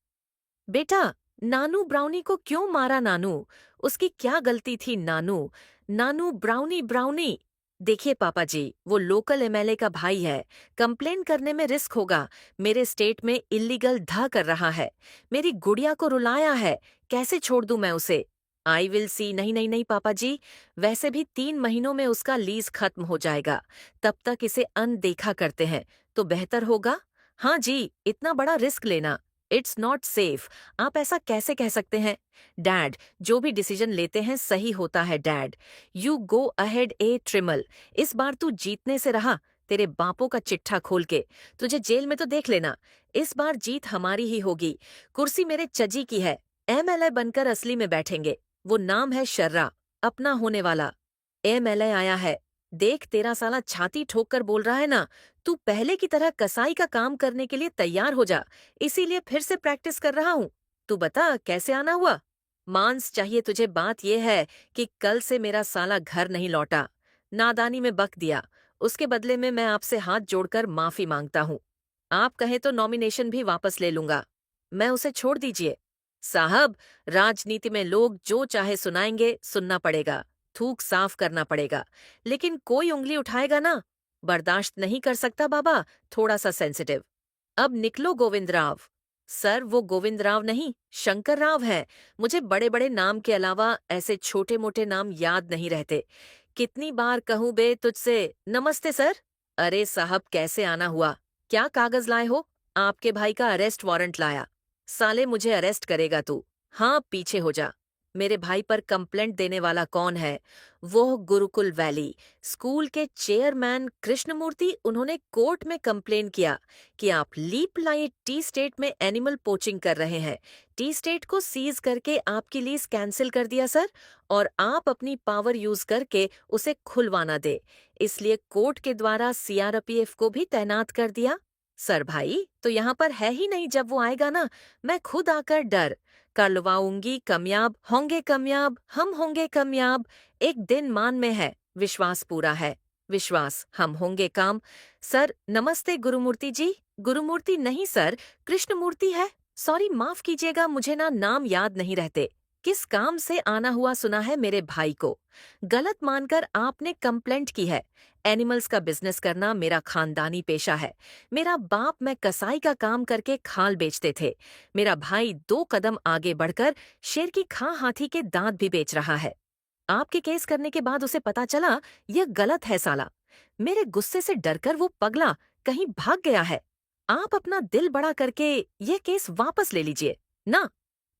बेटा नानू ब्राउनी को क्यों मारा नानू? उसकी क्या गलती थी नानू? नानू ब्राउनी ब्राउनी। देखिए पापा जी, वो लोकल एमएलए का भाई है। कंप्लेन करने में रिस्क होगा। मेरे स्टेट में इल्लीगल धा कर रहा है। मेरी गुड़िया को रुलाया है। कैसे छोड़ दूं मैं उसे? I will see. नहीं नहीं नहीं पापा जी, वैसे भी 3 महीनों में उसका लीज खत्म हो जाएगा। तब तक इसे अनदेखा करते हैं तो बेहतर होगा। हाँ जी, इतना बड़ा रिस्क लेना इट्स नॉट सेफ। आप ऐसा कैसे कह सकते हैं? डैड, जो भी डिसीजन लेते हैं सही होता है डैड। यू गो अहेड ए ट्रिमल। इस बार तू जीतने से रहा, तेरे बापों का चिट्ठा खोल के। तुझे जेल में तो देख लेना। इस बार जीत हमारी ही होगी। कुर्सी मेरे चजी की है। एमएलए बनकर असली में बैठेंगे। वो नाम है शर्रा, अपना होने वाला। एमएलए आया है। देख, तेरा साला छाती ठोक कर बोल रहा है ना। तू पहले की तरह कसाई का काम करने के लिए तैयार हो जा। इसीलिए फिर से प्रैक्टिस कर रहा हूँ। तू बता कैसे आना हुआ? मांस चाहिए तुझे। बात यह है कि कल से मेरा साला घर नहीं लौटा। नादानी में बक दिया। उसके बदले में मैं आपसे हाथ जोड़कर माफी मांगता हूँ। आप कहें तो नॉमिनेशन भी वापस ले लूंगा। मैं उसे छोड़ दीजिए। साहब, राजनीति में लोग जो चाहे सुनाएंगे, सुनना पड़ेगा। थूक साफ करना पड़ेगा। लेकिन कोई उंगली उठाएगा ना, बर्दाश्त नहीं कर सकता बाबा। थोड़ा सा सेंसिटिव। अब निकलो गोविंद राव। सर, वो गोविंद राव नहीं, शंकर राव है। मुझे बड़े बड़े नाम के अलावा ऐसे छोटे मोटे नाम याद नहीं रहते। कितनी बार कहूं बे तुझसे? नमस्ते सर। अरे साहब, कैसे आना हुआ? क्या कागज लाए हो? आपके भाई का अरेस्ट वारंट लाया। साले, मुझे अरेस्ट करेगा तू? हाँ, पीछे हो जा। मेरे भाई पर कंप्लेंट देने वाला कौन है? वो गुरुकुल वैली स्कूल के चेयरमैन कृष्णमूर्ति। उन्होंने कोर्ट में कंप्लेन किया कि आप लीप लाइट टी स्टेट में एनिमल पोचिंग कर रहे हैं। टी स्टेट को सीज करके आपकी लीज कैंसिल कर दिया सर, और आप अपनी पावर यूज करके उसे खुलवाना दे, इसलिए कोर्ट के द्वारा सीआरपीएफ को भी तैनात कर दिया। सर भाई तो यहाँ पर है ही नहीं। जब वो आएगा ना, मैं खुद आकर डर करवाऊंगी। कामयाब होंगे, कामयाब हम होंगे, कामयाब। एक दिन मान में है, विश्वास पूरा है। विश्वास हम होंगे काम। सर नमस्ते गुरुमूर्ति जी। गुरुमूर्ति नहीं सर, कृष्णमूर्ति है। सॉरी, माफ कीजिएगा, मुझे ना नाम याद नहीं रहते। किस काम से आना हुआ सुना है मेरे भाई को? गलत मानकर आपने कंप्लेंट की है। एनिमल्स का बिजनेस करना मेरा खानदानी पेशा है। मेरा बाप मैं कसाई का काम करके खाल बेचते थे। मेरा भाई 2 कदम आगे बढ़कर शेर की खां हाथी के दांत भी बेच रहा है। आपके केस करने के बाद उसे पता चला यह गलत है साला। मेरे गुस्से से डरकर वो पगला कहीं भाग गया है। आप अपना दिल बड़ा करके ये केस वापस ले लीजिए ना।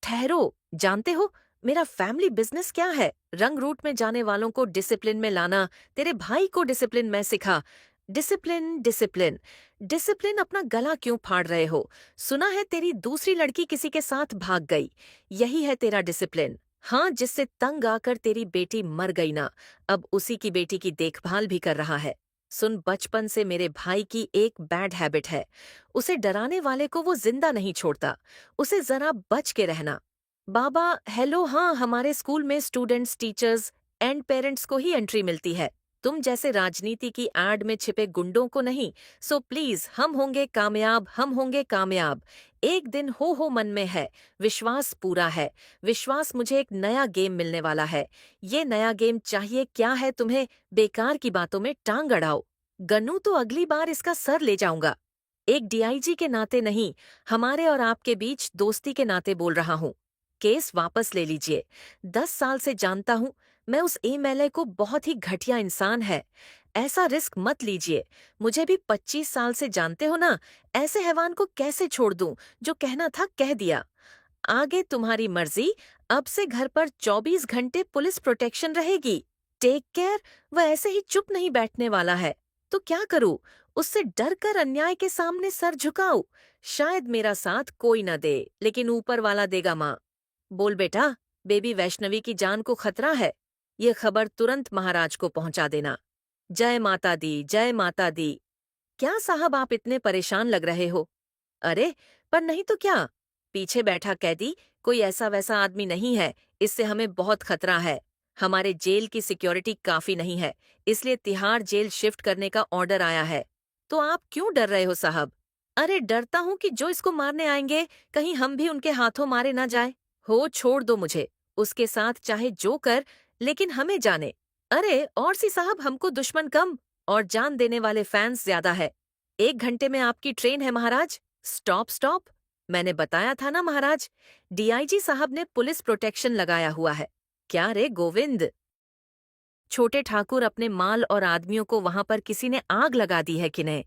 ठहरो, जानते हो मेरा फैमिली बिजनेस क्या है? रंग रूट में जाने वालों को डिसिप्लिन में लाना। तेरे भाई को डिसिप्लिन में सिखा। Discipline discipline discipline. अपना गला क्यों फाड़ रहे हो? सुना है तेरी दूसरी लड़की किसी के साथ भाग गई। यही है तेरा डिसिप्लिन? हाँ, जिससे तंग आकर तेरी बेटी मर गई ना, अब उसी की बेटी की देखभाल भी कर रहा है। सुन, बचपन से मेरे भाई की एक बैड हैबिट है। उसे डराने वाले को वो जिंदा नहीं छोड़ता। उसे जरा बच के रहना। बाबा हेलो। हाँ, हमारे स्कूल में स्टूडेंट्स, टीचर्स एंड पेरेंट्स को ही एंट्री मिलती है, तुम जैसे राजनीति की एड में छिपे गुंडों को नहीं। सो प्लीज, हम होंगे कामयाब, हम होंगे कामयाब। एक दिन हो मन में है। विश्वास पूरा है। विश्वास, मुझे एक नया गेम मिलने वाला है। ये नया गेम चाहिए क्या है तुम्हें? बेकार की बातों में टांग अड़ाओ। गन्नू तो अगली बार इसका सर ले जाऊंगा। एक डीआईजी के नाते नहीं, हमारे और आपके बीच दोस्ती के नाते बोल रहा हूँ। केस वापस ले लीजिए। 10 साल से जानता हूँ मैं उस एमएलए को, बहुत ही घटिया इंसान है। ऐसा रिस्क मत लीजिए। मुझे भी 25 साल से जानते हो ना। ऐसे हैवान को कैसे छोड़ दूं? जो कहना था कह दिया। आगे तुम्हारी मर्जी। अब से घर पर 24 घंटे पुलिस प्रोटेक्शन रहेगी। Take care. वह ऐसे ही चुप नहीं बैठने वाला है। तो क्या करूं? उससे डर कर अन्याय के सामने सर झुकाऊं? शायद मेरा साथ कोई न दे, लेकिन ऊपर वाला देगा माँ। बोल बेटा, बेबी वैष्णवी की जान को खतरा है। ये खबर तुरंत महाराज को पहुंचा देना। जय माता दी, जय माता दी। क्या साहब, आप इतने परेशान लग रहे हो? अरे, पर नहीं तो क्या। पीछे बैठा कैदी कोई ऐसा वैसा आदमी नहीं है। इससे हमें बहुत खतरा है। हमारे जेल की सिक्योरिटी काफी नहीं है, इसलिए तिहाड़ जेल शिफ्ट करने का ऑर्डर आया है। तो आप क्यों डर रहे हो साहब? अरे, डरता हूँ कि जो इसको मारने आएंगे, कहीं हम भी उनके हाथों मारे ना जाए। हो छोड़ दो मुझे, उसके साथ चाहे जो कर, लेकिन हमें जाने। अरे और सी साहब, हमको दुश्मन कम और जान देने वाले फैंस ज्यादा है। 1 घंटे में आपकी ट्रेन है महाराज। Stop stop. मैंने बताया था ना महाराज, डीआईजी साहब ने पुलिस प्रोटेक्शन लगाया हुआ है। क्या रे गोविंद? छोटे ठाकुर, अपने माल और आदमियों को वहां पर किसी ने आग लगा दी है कि नहीं?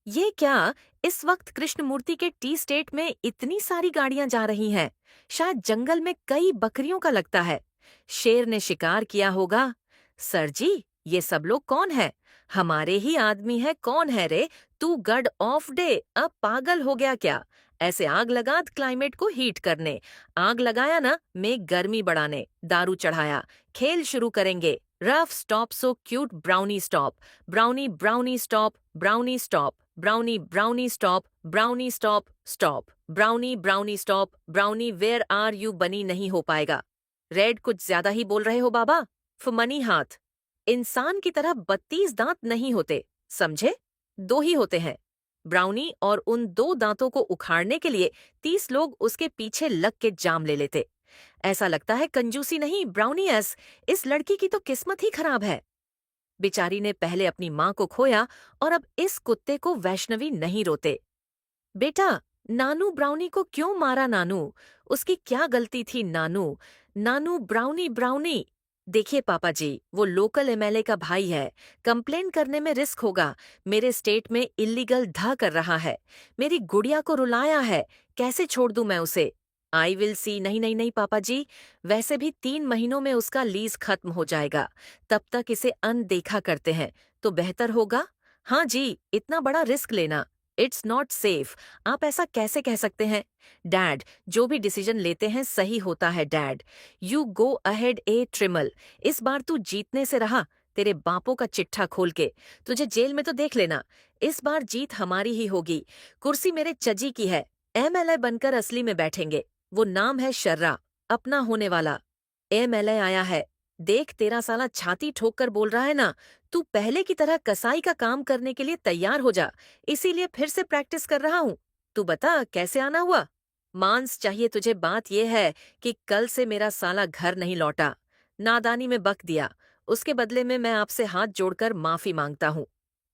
ये क्या, इस वक्त कृष्णमूर्ति के टी स्टेट में इतनी सारी गाड़ियां जा रही हैं? शायद जंगल में कई बकरियों का लगता है। शेर ने शिकार किया होगा। सर जी, ये सब लोग कौन है? हमारे ही आदमी है। कौन है रे? तू गड ऑफ डे, अब पागल हो गया क्या? ऐसे आग लगा क्लाइमेट को हीट करने। आग लगाया ना में गर्मी बढ़ाने, दारू चढ़ाया। खेल शुरू करेंगे। Ruff stop so cute brownie stop. Brownie brownie stop. Brownie stop. Brownie brownie stop. Brownie stop stop. Brownie brownie stop. Brownie where are you बनी नहीं हो पाएगा। रेड, कुछ ज्यादा ही बोल रहे हो बाबा। फमनी हाथ। इंसान की तरह 32 दांत नहीं होते, समझे? 2 ही होते हैं। ब्राउनी और उन 2 दांतों को उखाड़ने के लिए 30 लोग उसके पीछे लग के जाम ले लेते। ऐसा लगता है कंजूसी नहीं ब्राउनी एस। इस लड़की की तो किस्मत ही खराब है। बेचारी ने पहले अपनी माँ को खोया और अब इस कुत्ते को वैष्णवी नहीं रोते। बेटा, नानू ब्राउनी को क्यों मारा नानू? उसकी क्या गलती थी नानू? नानू ब्राउनी ब्राउनी। देखिए पापा जी, वो लोकल एमएलए का भाई है। कंप्लेन करने में रिस्क होगा। मेरे स्टेट में इल्लीगल धा कर रहा है। मेरी गुड़िया को रुलाया है। कैसे छोड़ दूं मैं उसे? I will see. नहीं नहीं नहीं पापा जी, वैसे भी 3 महीनों में उसका लीज खत्म हो जाएगा। तब तक इसे अनदेखा करते हैं तो बेहतर होगा। हाँ जी, इतना बड़ा रिस्क लेना इट्स नॉट सेफ। आप ऐसा कैसे कह सकते हैं? डैड, जो भी डिसीजन लेते हैं सही होता है डैड। यू गो अहेड ए ट्रिमल। इस बार तू जीतने से रहा। तेरे बापों का चिट्ठा खोल के तुझे जेल में तो देख लेना। इस बार जीत हमारी ही होगी। कुर्सी मेरे चजी की है। एमएलए बनकर असली में बैठेंगे। वो नाम है शर्रा, अपना होने वाला। एमएलए आया है। देख, तेरा साला छाती ठोक कर बोल रहा है ना। तू पहले की तरह कसाई का काम करने के लिए तैयार हो जा। इसीलिए फिर से प्रैक्टिस कर रहा हूँ। तू बता कैसे आना हुआ? मांस चाहिए तुझे। बात यह है कि कल से मेरा साला घर नहीं लौटा। नादानी में बक दिया। उसके बदले में मैं आपसे हाथ जोड़कर माफी मांगता हूँ।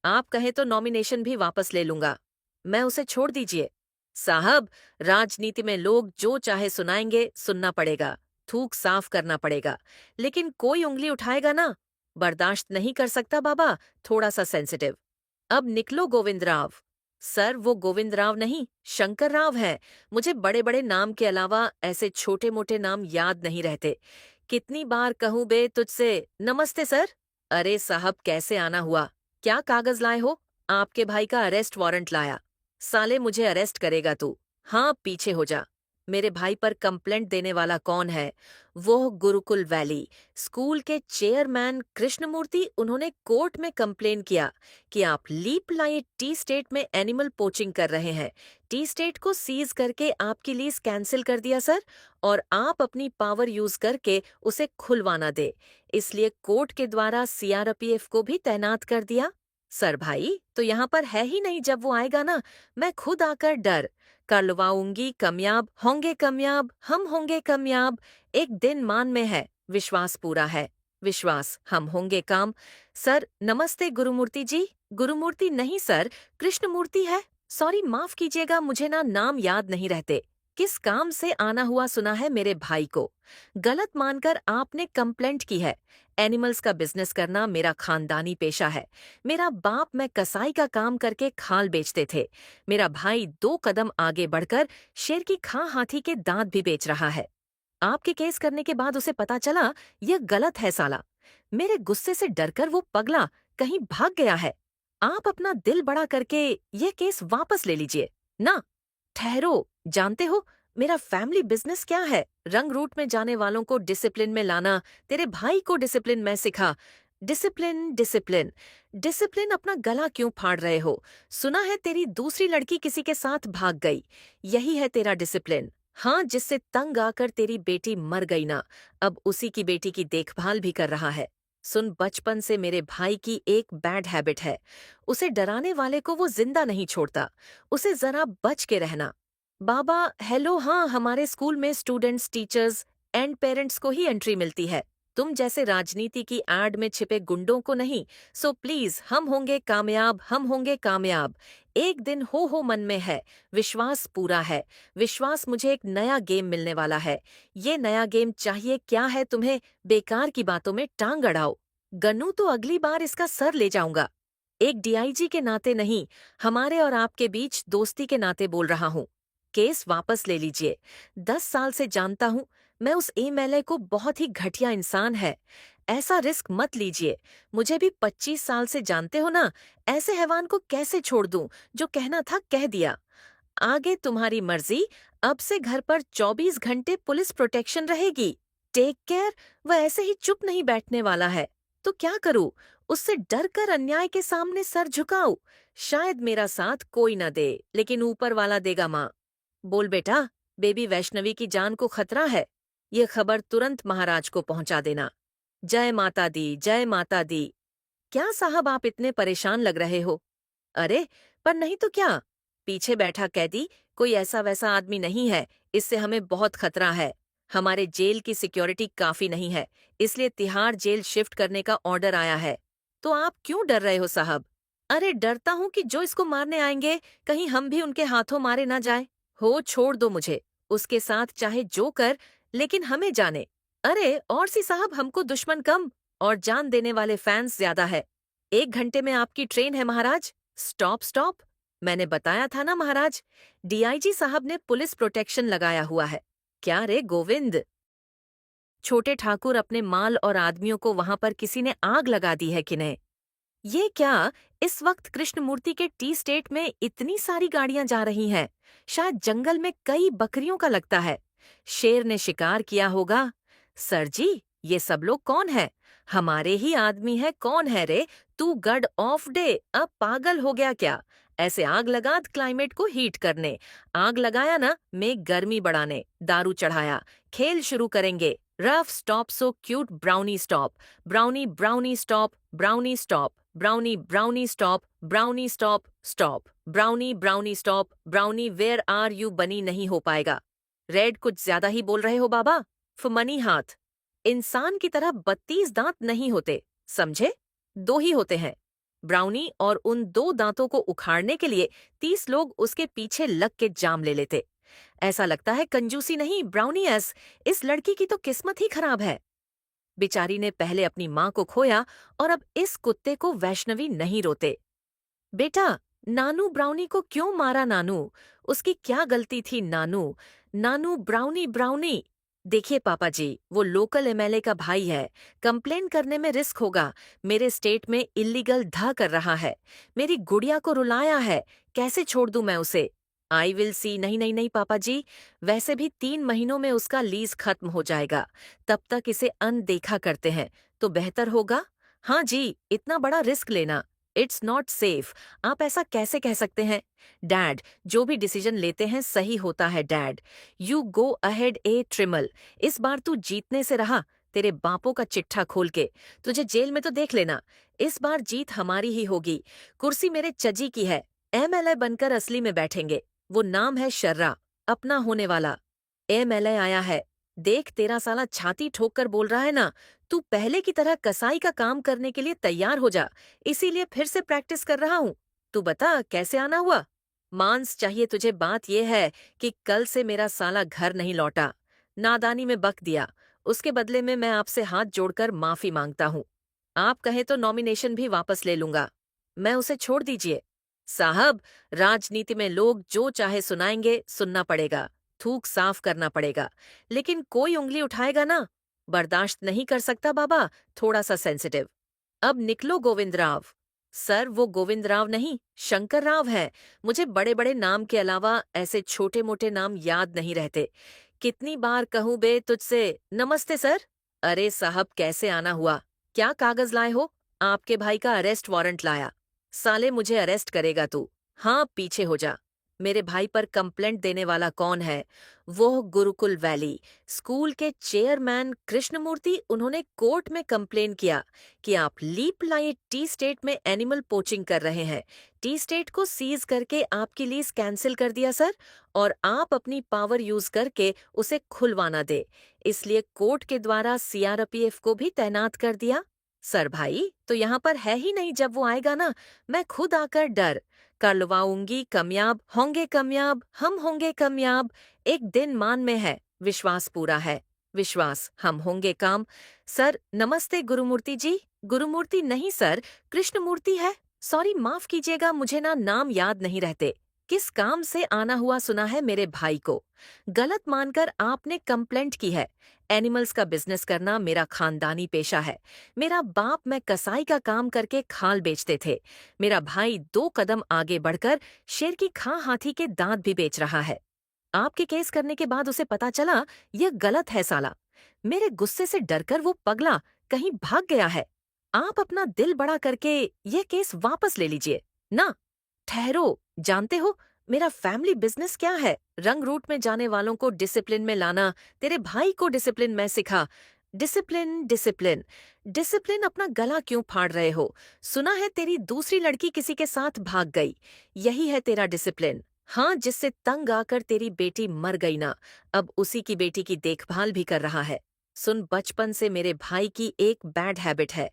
आप कहें तो नॉमिनेशन भी वापस ले लूंगा। मैं उसे छोड़ दीजिए। साहब, राजनीति में लोग जो चाहे सुनाएंगे, सुनना पड़ेगा। थूक साफ करना पड़ेगा। लेकिन कोई उंगली उठाएगा ना, बर्दाश्त नहीं कर सकता बाबा। थोड़ा सा सेंसिटिव। अब निकलो गोविंद राव। सर, वो गोविंद राव नहीं, शंकर राव है। मुझे बड़े बड़े नाम के अलावा ऐसे छोटे मोटे नाम याद नहीं रहते। कितनी बार कहूं बे तुझसे? नमस्ते सर। अरे साहब, कैसे आना हुआ? क्या कागज लाए हो? आपके भाई का अरेस्ट वारंट लाया। साले, मुझे अरेस्ट करेगा तू? हाँ, पीछे हो जा। मेरे भाई पर कंप्लेंट देने वाला कौन है? वो गुरुकुल वैली स्कूल के चेयरमैन कृष्णमूर्ति। उन्होंने कोर्ट में कंप्लेन किया कि आप लीप लाइट टी स्टेट में एनिमल पोचिंग कर रहे हैं। टी स्टेट को सीज करके आपकी लीज कैंसिल कर दिया सर, और आप अपनी पावर यूज करके उसे खुलवाना दे, इसलिए कोर्ट के द्वारा सीआरपीएफ को भी तैनात कर दिया। सर भाई तो यहाँ पर है ही नहीं। जब वो आएगा ना, मैं खुद आकर डर करवाऊंगी। कामयाब होंगे, कामयाब हम होंगे, कामयाब। एक दिन मान में है, विश्वास पूरा है। विश्वास हम होंगे काम। सर नमस्ते गुरुमूर्ति जी। गुरुमूर्ति नहीं सर, कृष्णमूर्ति है। सॉरी, माफ कीजिएगा, मुझे ना नाम याद नहीं रहते। किस काम से आना हुआ सुना है मेरे भाई को? गलत मानकर आपने कंप्लेंट की है। एनिमल्स का बिजनेस करना मेरा खानदानी पेशा है। मेरा बाप मैं कसाई का काम करके खाल बेचते थे। मेरा भाई 2 कदम आगे बढ़कर शेर की खां हाथी के दांत भी बेच रहा है। आपके केस करने के बाद उसे पता चला यह गलत है साला। मेरे गुस्से से डरकर वो पगला कहीं भाग गया है। आप अपना दिल बड़ा करके यह केस वापस ले लीजिए ना। ठहरो, जानते हो मेरा फैमिली बिजनेस क्या है? रंग रूट में जाने वालों को डिसिप्लिन में लाना। तेरे भाई को डिसिप्लिन में सिखा। डिसिप्लिन डिसिप्लिन डिसिप्लिन, अपना गला क्यों फाड़ रहे हो? सुना है तेरी दूसरी लड़की किसी के साथ भाग गई। यही है तेरा डिसिप्लिन? हाँ, जिससे तंग आकर तेरी बेटी मर गई ना, अब उसी की बेटी की देखभाल भी कर रहा है। सुन, बचपन से मेरे भाई की एक बैड हैबिट है। उसे डराने वाले को वो जिंदा नहीं छोड़ता। उसे जरा बच के रहना। बाबा हेलो, हाँ हमारे स्कूल में स्टूडेंट्स, टीचर्स एंड पेरेंट्स को ही एंट्री मिलती है, तुम जैसे राजनीति की एड में छिपे गुंडों को नहीं। सो प्लीज, हम होंगे कामयाब, हम होंगे कामयाब। एक दिन हो मन में है, विश्वास पूरा है। विश्वास, मुझे एक नया गेम मिलने वाला है। ये नया गेम चाहिए क्या है तुम्हें? बेकार की बातों में टांग अड़ाओ। गन्नू तो अगली बार इसका सर ले जाऊंगा। एक डीआईजी के नाते नहीं, हमारे और आपके बीच दोस्ती के नाते बोल रहा हूँ। केस वापस ले लीजिए। 10 साल से जानता हूँ, मैं उस एमएलए को बहुत ही घटिया इंसान है। ऐसा रिस्क मत लीजिए। मुझे भी 25 साल से जानते हो ना, ऐसे हैवान को कैसे छोड़ दूं? जो कहना था कह दिया। आगे तुम्हारी मर्जी। अब से घर पर 24 घंटे पुलिस प्रोटेक्शन रहेगी। Take care. वह ऐसे ही चुप नहीं बैठने वाला है। तो क्या करूं? उससे डर कर अन्याय के सामने सर झुकाऊं? शायद मेरा साथ कोई न दे, लेकिन ऊपर वाला देगा माँ। बोल बेटा, बेबी वैष्णवी की जान को खतरा है। ये खबर तुरंत महाराज को पहुंचा देना। जय माता दी, जय माता दी। क्या साहब, आप इतने परेशान लग रहे हो? अरे, पर नहीं तो क्या। पीछे बैठा कैदी कोई ऐसा वैसा आदमी नहीं है। इससे हमें बहुत खतरा है। हमारे जेल की सिक्योरिटी काफी नहीं है, इसलिए तिहाड़ जेल शिफ्ट करने का ऑर्डर आया है। तो आप क्यों डर रहे हो साहब? अरे, डरता हूँ कि जो इसको मारने आएंगे, कहीं हम भी उनके हाथों मारे ना जाए। हो, छोड़ दो मुझे। उसके साथ चाहे जो कर, लेकिन हमें जाने। अरे और सी साहब, हमको दुश्मन कम और जान देने वाले फैंस ज्यादा है। 1 घंटे में आपकी ट्रेन है महाराज। Stop stop. मैंने बताया था ना महाराज, डीआईजी साहब ने पुलिस प्रोटेक्शन लगाया हुआ है। क्या रे गोविंद? छोटे ठाकुर, अपने माल और आदमियों को वहां पर किसी ने आग लगा दी है कि नहीं? ये क्या, इस वक्त कृष्णमूर्ति के टी स्टेट में इतनी सारी गाड़ियां जा रही हैं? शायद जंगल में कई बकरियों का लगता है। शेर ने शिकार किया होगा। सर जी, ये सब लोग कौन है? हमारे ही आदमी है। कौन है रे? तू गड ऑफ डे, अब पागल हो गया क्या? ऐसे आग लगा क्लाइमेट को हीट करने। आग लगाया ना, में गर्मी बढ़ाने। दारू चढ़ाया। खेल शुरू करेंगे। Ruff stop so cute brownie stop. Brownie brownie stop. Brownie stop. Brownie brownie stop. Brownie stop stop. Brownie brownie stop. Brownie where are you बनी नहीं हो पाएगा। रेड, कुछ ज्यादा ही बोल रहे हो बाबा। फमनी हाथ। इंसान की तरह 32 दांत नहीं होते, समझे? 2 ही होते हैं। ब्राउनी और उन 2 दांतों को उखाड़ने के लिए 30 लोग उसके पीछे लग के जाम ले लेते। ऐसा लगता है कंजूसी नहीं, ब्राउनी एस। इस लड़की की तो किस्मत ही खराब है। बेचारी ने पहले अपनी माँ को खोया और अब इस कुत्ते को। वैष्णवी नहीं रोते। बेटा, नानू ब्राउनी को क्यों मारा नानू? उसकी क्या गलती थी नानू? नानू ब्राउनी ब्राउनी। देखिए पापा जी, वो लोकल एमएलए का भाई है। कंप्लेन करने में रिस्क होगा। मेरे स्टेट में इल्लीगल धा कर रहा है। मेरी गुड़िया को रुलाया है। कैसे छोड़ दूं मैं उसे? I will see. नहीं नहीं नहीं पापा जी, वैसे भी 3 महीनों में उसका लीज खत्म हो जाएगा। तब तक इसे अनदेखा करते हैं तो बेहतर होगा। हाँ जी, इतना बड़ा रिस्क लेना, इट्स नॉट सेफ। आप ऐसा कैसे कह सकते हैं? डैड, जो भी डिसीजन लेते हैं सही होता है डैड। यू गो अहेड ए ट्रिमल। इस बार तू जीतने से रहा। तेरे बापों का चिट्ठा खोल के तुझे जेल में तो देख लेना। इस बार जीत हमारी ही होगी। कुर्सी मेरे चजी की है। एमएलए बनकर असली में बैठेंगे। वो नाम है शर्रा, अपना होने वाला। एमएलए आया है। देख, तेरा साला छाती ठोक कर बोल रहा है ना। तू पहले की तरह कसाई का काम करने के लिए तैयार हो जा। इसीलिए फिर से प्रैक्टिस कर रहा हूँ। तू बता कैसे आना हुआ? मांस चाहिए तुझे। बात यह है कि कल से मेरा साला घर नहीं लौटा। नादानी में बक दिया। उसके बदले में मैं आपसे हाथ जोड़कर माफी मांगता हूँ। आप कहें तो नॉमिनेशन भी वापस ले लूंगा। मैं उसे छोड़ दीजिए। साहब, राजनीति में लोग जो चाहे सुनाएंगे, सुनना पड़ेगा। थूक साफ करना पड़ेगा। लेकिन कोई उंगली उठाएगा ना, बर्दाश्त नहीं कर सकता बाबा। थोड़ा सा सेंसिटिव। अब निकलो गोविंद राव। सर, वो गोविंद राव नहीं, शंकर राव है। मुझे बड़े बड़े नाम के अलावा ऐसे छोटे मोटे नाम याद नहीं रहते। कितनी बार कहूं बे तुझसे? नमस्ते सर। अरे साहब, कैसे आना हुआ? क्या कागज लाए हो? आपके भाई का अरेस्ट वारंट लाया। साले, मुझे अरेस्ट करेगा तू? हाँ, पीछे हो जा। मेरे भाई पर कंप्लेंट देने वाला कौन है? वो गुरुकुल वैली स्कूल के चेयरमैन कृष्णमूर्ति। उन्होंने कोर्ट में कंप्लेन किया कि आप लीप लाइट टी स्टेट में एनिमल पोचिंग कर रहे हैं। टी स्टेट को सीज करके आपकी लीज कैंसिल कर दिया सर, और आप अपनी पावर यूज करके उसे खुलवाना दे, इसलिए कोर्ट के द्वारा सीआरपीएफ को भी तैनात कर दिया। सर भाई तो यहाँ पर है ही नहीं, जब वो आएगा ना मैं खुद आकर डर करवाऊंगी कामयाब, हम होंगे कामयाब। एक दिन मान में है, विश्वास पूरा है, विश्वास हम होंगे काम। सर नमस्ते गुरुमूर्ति जी। गुरुमूर्ति नहीं सर, कृष्णमूर्ति है। सॉरी माफ कीजिएगा, मुझे ना नाम याद नहीं रहते। किस काम से आना हुआ सुना है मेरे भाई को? गलत मानकर आपने कंप्लेंट की है। एनिमल्स का बिजनेस करना मेरा खानदानी पेशा है। मेरा बाप मैं कसाई का काम करके खाल बेचते थे। मेरा भाई 2 कदम आगे बढ़कर शेर की खां हाथी के दांत भी बेच रहा है। आपके केस करने के बाद उसे पता चला यह गलत है साला। मेरे गुस्से से डरकर वो पगला कहीं भाग गया है। आप अपना दिल बड़ा करके यह केस वापस ले लीजिए ना। ठहरो, जानते हो मेरा फैमिली बिजनेस क्या है? रंग रूट में जाने वालों को डिसिप्लिन में लाना। तेरे भाई को डिसिप्लिन में सिखा। डिसिप्लिन डिसिप्लिन डिसिप्लिन, अपना गला क्यों फाड़ रहे हो? सुना है तेरी दूसरी लड़की किसी के साथ भाग गई, यही है तेरा डिसिप्लिन? हाँ, जिससे तंग आकर तेरी बेटी मर गई ना, अब उसी की बेटी की देखभाल भी कर रहा है। सुन, बचपन से मेरे भाई की एक बैड हैबिट है,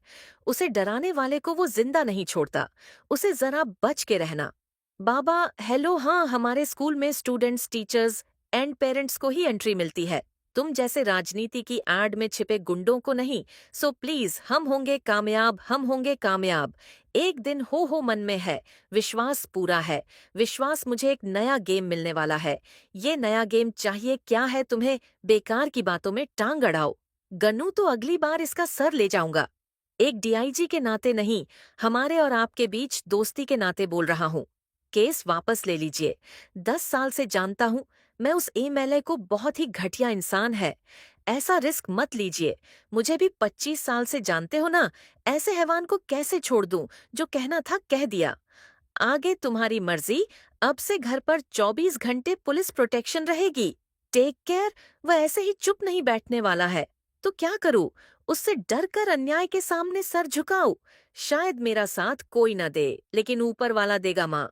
उसे डराने वाले को वो जिंदा नहीं छोड़ता। उसे जरा बच के रहना। बाबा हेलो, हाँ हमारे स्कूल में स्टूडेंट्स, टीचर्स एंड पेरेंट्स को ही एंट्री मिलती है, तुम जैसे राजनीति की एड में छिपे गुंडों को नहीं। सो प्लीज, हम होंगे कामयाब, हम होंगे कामयाब। एक दिन हो मन में है, विश्वास पूरा है, विश्वास मुझे एक नया गेम मिलने वाला है। ये नया गेम चाहिए क्या है तुम्हें? बेकार की बातों में टांग अड़ाओ। गन्नू तो अगली बार इसका सर ले जाऊंगा। एक डीआईजी के नाते नहीं, हमारे और आपके बीच दोस्ती के नाते बोल रहा हूँ। केस वापस ले लीजिए। 10 साल से जानता हूँ मैं उस एमएलए को, बहुत ही घटिया इंसान है। ऐसा रिस्क मत लीजिए। मुझे भी 25 साल से जानते हो ना, ऐसे हैवान को कैसे छोड़ दूं? जो कहना था कह दिया। आगे तुम्हारी मर्जी। अब से घर पर 24 घंटे पुलिस प्रोटेक्शन रहेगी। Take care. वह ऐसे ही चुप नहीं बैठने वाला है, तो क्या करूं? उससे डर कर अन्याय के सामने सर झुकाऊं? शायद मेरा साथ कोई न दे, लेकिन ऊपर वाला देगा माँ।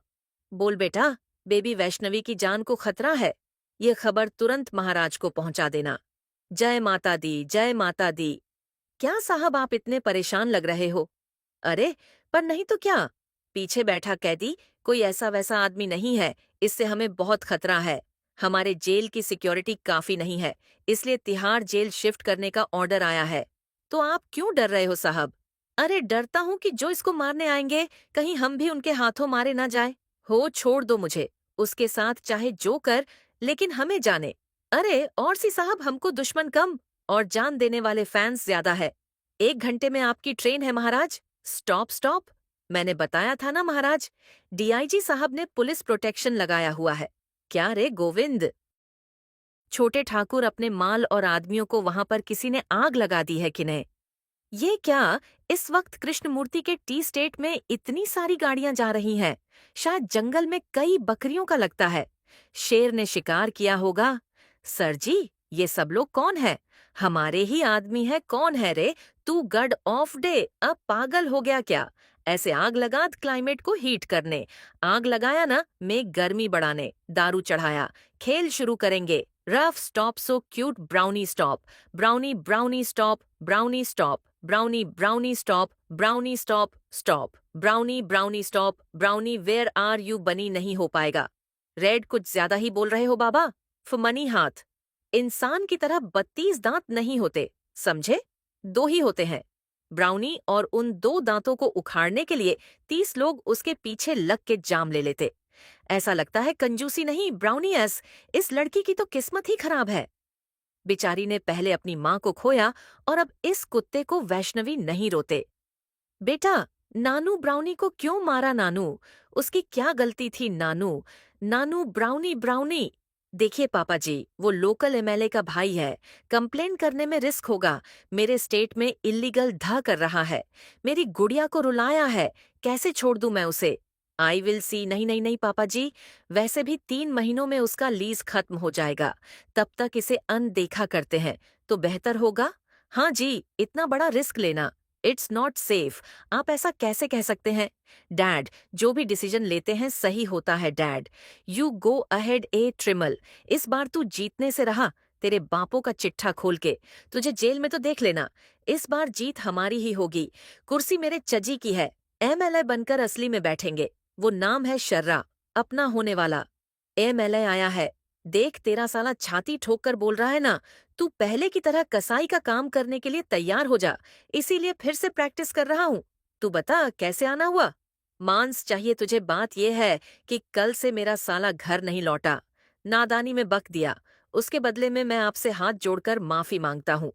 बोल बेटा, बेबी वैष्णवी की जान को खतरा है। ये खबर तुरंत महाराज को पहुंचा देना। जय माता दी, जय माता दी। क्या साहब आप इतने परेशान लग रहे हो? अरे, पर नहीं तो क्या, पीछे बैठा कैदी कोई ऐसा वैसा आदमी नहीं है, इससे हमें बहुत खतरा है। हमारे जेल की सिक्योरिटी काफी नहीं है, इसलिए तिहाड़ जेल शिफ्ट करने का ऑर्डर आया है। तो आप क्यों डर रहे हो साहब? अरे डरता हूँ कि जो इसको मारने आएंगे, कहीं हम भी उनके हाथों मारे ना जाए। हो छोड़ दो मुझे, उसके साथ चाहे जो कर, लेकिन हमें जाने। अरे और सी साहब, हमको दुश्मन कम और जान देने वाले फैंस ज्यादा है। 1 घंटे में आपकी ट्रेन है महाराज। स्टॉप स्टॉप, मैंने बताया था ना महाराज, डीआईजी साहब ने पुलिस प्रोटेक्शन लगाया हुआ है। क्या रे गोविंद? छोटे ठाकुर, अपने माल और आदमियों को वहां पर किसी ने आग लगा दी है कि नहीं? ये क्या, इस वक्त कृष्णमूर्ति के टी स्टेट में इतनी सारी गाड़ियां जा रही हैं? शायद जंगल में कई बकरियों का लगता है। शेर ने शिकार किया होगा। सर जी, ये सब लोग कौन है? हमारे ही आदमी है। कौन है रे? तू गड ऑफ डे, अब पागल हो गया क्या? ऐसे आग लगा क्लाइमेट को हीट करने। आग लगाया ना में गर्मी बढ़ाने, दारू चढ़ाया, खेल शुरू करेंगे। Ruff stop so cute brownie stop, brownie brownie stop, brownie stop, brownie brownie stop, brownie stop stop, brownie brownie stop, brownie where are you बनी नहीं हो पाएगा। रेड कुछ ज्यादा ही बोल रहे हो बाबा। फमनी हाथ। इंसान की तरह 32 दांत नहीं होते, समझे? 2 ही होते हैं। ब्राउनी और उन 2 दांतों को उखाड़ने के लिए 30 लोग उसके पीछे लग के जाम ले लेते। ऐसा लगता है कंजूसी नहीं ब्राउनी एस, इस लड़की की तो किस्मत ही खराब है। बेचारी ने पहले अपनी माँ को खोया और अब इस कुत्ते को वैष्णवी नहीं रोते। बेटा, नानू ब्राउनी को क्यों मारा नानू? उसकी क्या गलती थी नानू? नानू ब्राउनी ब्राउनी। देखिए पापा जी, वो लोकल एमएलए का भाई है, कंप्लेन करने में रिस्क होगा। मेरे स्टेट में इल्लीगल धा कर रहा है, मेरी गुड़िया को रुलाया है, कैसे छोड़ दूं मैं उसे? I will see. नहीं नहीं नहीं पापा जी, वैसे भी 3 महीनों में उसका लीज खत्म हो जाएगा। तब तक इसे अनदेखा करते हैं तो बेहतर होगा। हाँ जी, इतना बड़ा रिस्क लेना इट्स नॉट सेफ। आप ऐसा कैसे कह सकते हैं? डैड, जो भी डिसीजन लेते हैं सही होता है डैड। यू गो अहेड ए ट्रिमल। इस बार तू जीतने से रहा, तेरे बापों का चिट्ठा खोल के। तुझे जेल में तो देख लेना। इस बार जीत हमारी ही होगी। कुर्सी मेरे चजी की है। एमएलए बनकर असली में बैठेंगे। वो नाम है शर्रा, अपना होने वाला। एमएलए आया है। देख तेरा साला छाती ठोक कर बोल रहा है ना, तू पहले की तरह कसाई का काम करने के लिए तैयार हो जा। इसीलिए फिर से प्रैक्टिस कर रहा हूँ। तू बता कैसे आना हुआ? मांस चाहिए तुझे। बात यह है कि कल से मेरा साला घर नहीं लौटा। नादानी में बक दिया। उसके बदले में मैं आपसे हाथ जोड़कर माफी मांगता हूँ।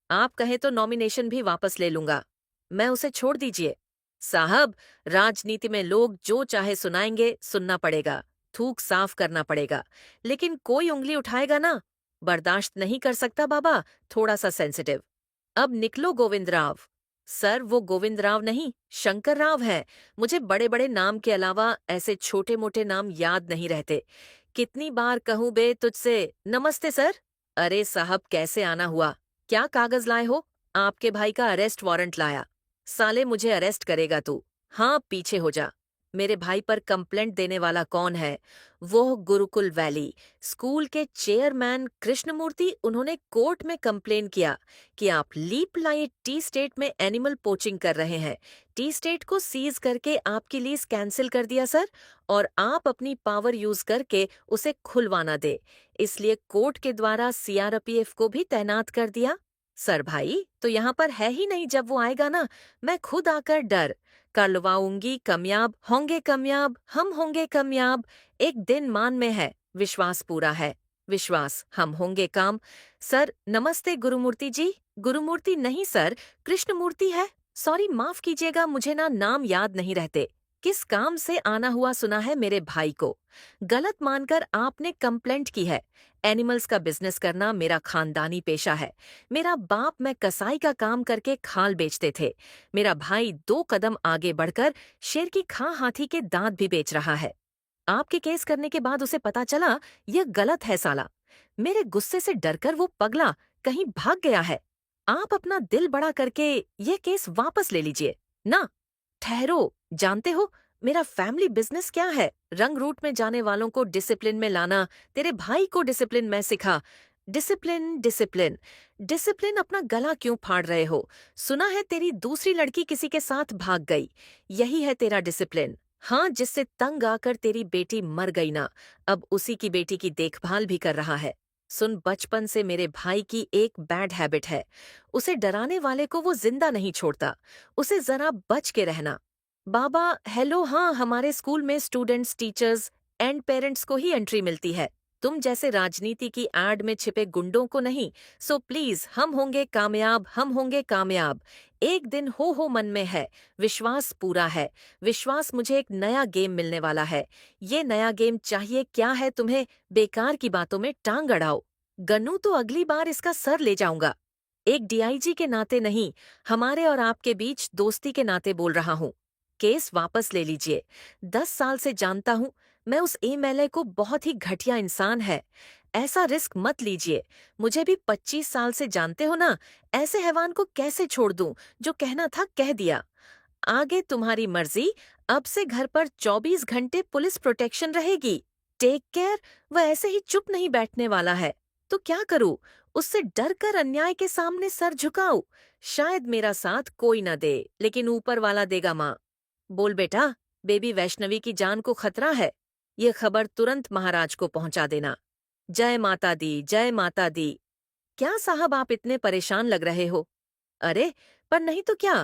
आप कहें तो नॉमिनेशन भी वापस ले लूंगा। मैं उसे छोड़ दीजिए। साहब, राजनीति में लोग जो चाहे सुनाएंगे, सुनना पड़ेगा। थूक साफ करना पड़ेगा। लेकिन कोई उंगली उठाएगा ना, बर्दाश्त नहीं कर सकता बाबा। थोड़ा सा सेंसिटिव। अब निकलो गोविंद राव। सर, वो गोविंद राव नहीं, शंकर राव है। मुझे बड़े बड़े नाम के अलावा ऐसे छोटे मोटे नाम याद नहीं रहते। कितनी बार कहूं बे तुझसे? नमस्ते सर। अरे साहब, कैसे आना हुआ? क्या कागज लाए हो? आपके भाई का अरेस्ट वारंट लाया। साले, मुझे अरेस्ट करेगा तू? हाँ, पीछे हो जा। मेरे भाई पर कंप्लेंट देने वाला कौन है? वो गुरुकुल वैली स्कूल के चेयरमैन कृष्णमूर्ति। उन्होंने कोर्ट में कंप्लेन किया कि आप लीप लाइट टी स्टेट में एनिमल पोचिंग कर रहे हैं। टी स्टेट को सीज करके आपकी लीज कैंसिल कर दिया सर, और आप अपनी पावर यूज करके उसे खुलवाना दे, इसलिए कोर्ट के द्वारा सीआरपीएफ को भी तैनात कर दिया। सर भाई तो यहाँ पर है ही नहीं। जब वो आएगा ना, मैं खुद आकर डर करवाऊंगी। कामयाब होंगे, कामयाब हम होंगे, कामयाब। एक दिन मान में है, विश्वास पूरा है। विश्वास हम होंगे काम। सर नमस्ते गुरुमूर्ति जी। गुरुमूर्ति नहीं सर, कृष्णमूर्ति है। सॉरी, माफ कीजिएगा, मुझे ना नाम याद नहीं रहते। किस काम से आना हुआ सुना है मेरे भाई को? गलत मानकर आपने कंप्लेंट की है। एनिमल्स का बिजनेस करना मेरा खानदानी पेशा है। मेरा बाप मैं कसाई का काम करके खाल बेचते थे। मेरा भाई 2 कदम आगे बढ़कर शेर की खां हाथी के दांत भी बेच रहा है। आपके केस करने के बाद उसे पता चला यह गलत है साला। मेरे गुस्से से डरकर वो पगला कहीं भाग गया है। आप अपना दिल बड़ा करके यह केस वापस ले लीजिए ना। ठहरो, जानते हो मेरा फैमिली बिजनेस क्या है? रंग रूट में जाने वालों को डिसिप्लिन में लाना। तेरे भाई को डिसिप्लिन में सिखा। डिसिप्लिन डिसिप्लिन डिसिप्लिन, अपना गला क्यों फाड़ रहे हो? सुना है तेरी दूसरी लड़की किसी के साथ भाग गई। यही है तेरा डिसिप्लिन? हाँ, जिससे तंग आकर तेरी बेटी मर गई ना, अब उसी की बेटी की देखभाल भी कर रहा है। सुन, बचपन से मेरे भाई की एक बैड हैबिट है। उसे डराने वाले को वो जिंदा नहीं छोड़ता। उसे जरा बच के रहना। बाबा हेलो। हाँ, हमारे स्कूल में स्टूडेंट्स, टीचर्स एंड पेरेंट्स को ही एंट्री मिलती है, तुम जैसे राजनीति की एड में छिपे गुंडों को नहीं। सो प्लीज, हम होंगे कामयाब, हम होंगे कामयाब। एक दिन हो मन में है। विश्वास पूरा है। विश्वास, मुझे एक नया गेम मिलने वाला है। ये नया गेम चाहिए क्या है तुम्हें? बेकार की बातों में टांग अड़ाओ। गन्नू तो अगली बार इसका सर ले जाऊंगा। एक डीआईजी के नाते नहीं, हमारे और आपके बीच दोस्ती के नाते बोल रहा हूँ। केस वापस ले लीजिए। 10 साल से जानता हूँ मैं उस एमएलए को, बहुत ही घटिया इंसान है। ऐसा रिस्क मत लीजिए। मुझे भी 25 साल से जानते हो ना, ऐसे हैवान को कैसे छोड़ दूं? जो कहना था कह दिया। आगे तुम्हारी मर्जी। अब से घर पर 24 घंटे पुलिस प्रोटेक्शन रहेगी। Take care. वह ऐसे ही चुप नहीं बैठने वाला है। तो क्या करूं? उससे डर कर अन्याय के सामने सर झुकाऊं? शायद मेरा साथ कोई न दे, लेकिन ऊपर वाला देगा माँ। बोल बेटा, बेबी वैष्णवी की जान को खतरा है। ये खबर तुरंत महाराज को पहुंचा देना। जय माता दी, जय माता दी। क्या साहब, आप इतने परेशान लग रहे हो? अरे, पर नहीं तो क्या?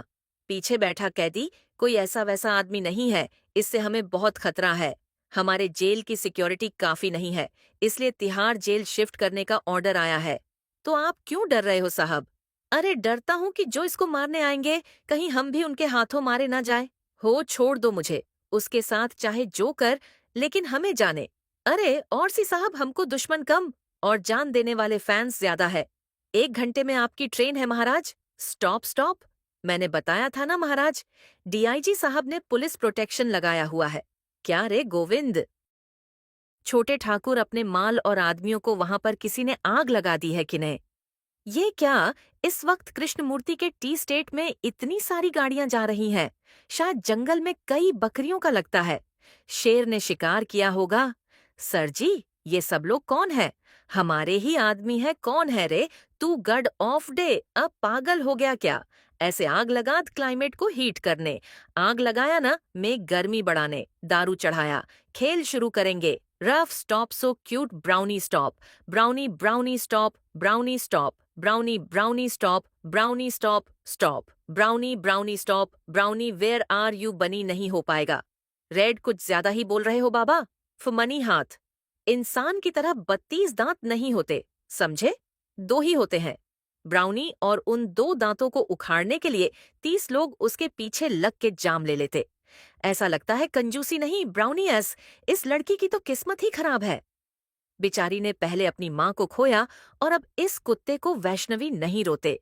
पीछे बैठा कैदी कोई ऐसा वैसा आदमी नहीं है। इससे हमें बहुत खतरा है। हमारे जेल की सिक्योरिटी काफी नहीं है, इसलिए तिहाड़ जेल शिफ्ट करने का ऑर्डर आया है। तो आप क्यों डर रहे हो साहब? अरे, डरता हूँ कि जो इसको मारने आएंगे, कहीं हम भी उनके हाथों मारे ना जाए। हो, छोड़ दो मुझे। उसके साथ चाहे जो कर, लेकिन हमें जाने। अरे और सी साहब, हमको दुश्मन कम और जान देने वाले फैंस ज्यादा है। 1 घंटे में आपकी ट्रेन है महाराज। Stop stop. मैंने बताया था ना महाराज, डीआईजी साहब ने पुलिस प्रोटेक्शन लगाया हुआ है। क्या रे गोविंद? छोटे ठाकुर अपने माल और आदमियों को वहां पर किसी ने आग लगा दी है कि नहीं? ये क्या इस वक्त कृष्णमूर्ति के टी स्टेट में इतनी सारी गाड़ियां जा रही हैं? शायद जंगल में कई बकरियों का लगता है। शेर ने शिकार किया होगा। सर जी, ये सब लोग कौन है? हमारे ही आदमी है। कौन है रे? तू गड ऑफ डे, अब पागल हो गया क्या? ऐसे आग लगा क्लाइमेट को हीट करने। आग लगाया ना में गर्मी बढ़ाने। दारू चढ़ाया। खेल शुरू करेंगे। Ruff stop so cute brownie stop. Brownie brownie stop. Brownie stop. Brownie brownie stop. Brownie stop stop. Brownie brownie stop. Brownie where are you बनी नहीं हो पाएगा। रेड कुछ ज्यादा ही बोल रहे हो बाबा। फुमनी हाथ। इंसान की तरह 32 दांत नहीं होते, समझे? 2 ही होते हैं। ब्राउनी और उन 2 दांतों को उखाड़ने के लिए 30 लोग उसके पीछे लग के जाम ले लेते। ऐसा लगता है कंजूसी नहीं ब्राउनी एस, इस लड़की की तो किस्मत ही खराब है। बेचारी ने पहले अपनी माँ को खोया और अब इस कुत्ते को वैष्णवी नहीं रोते।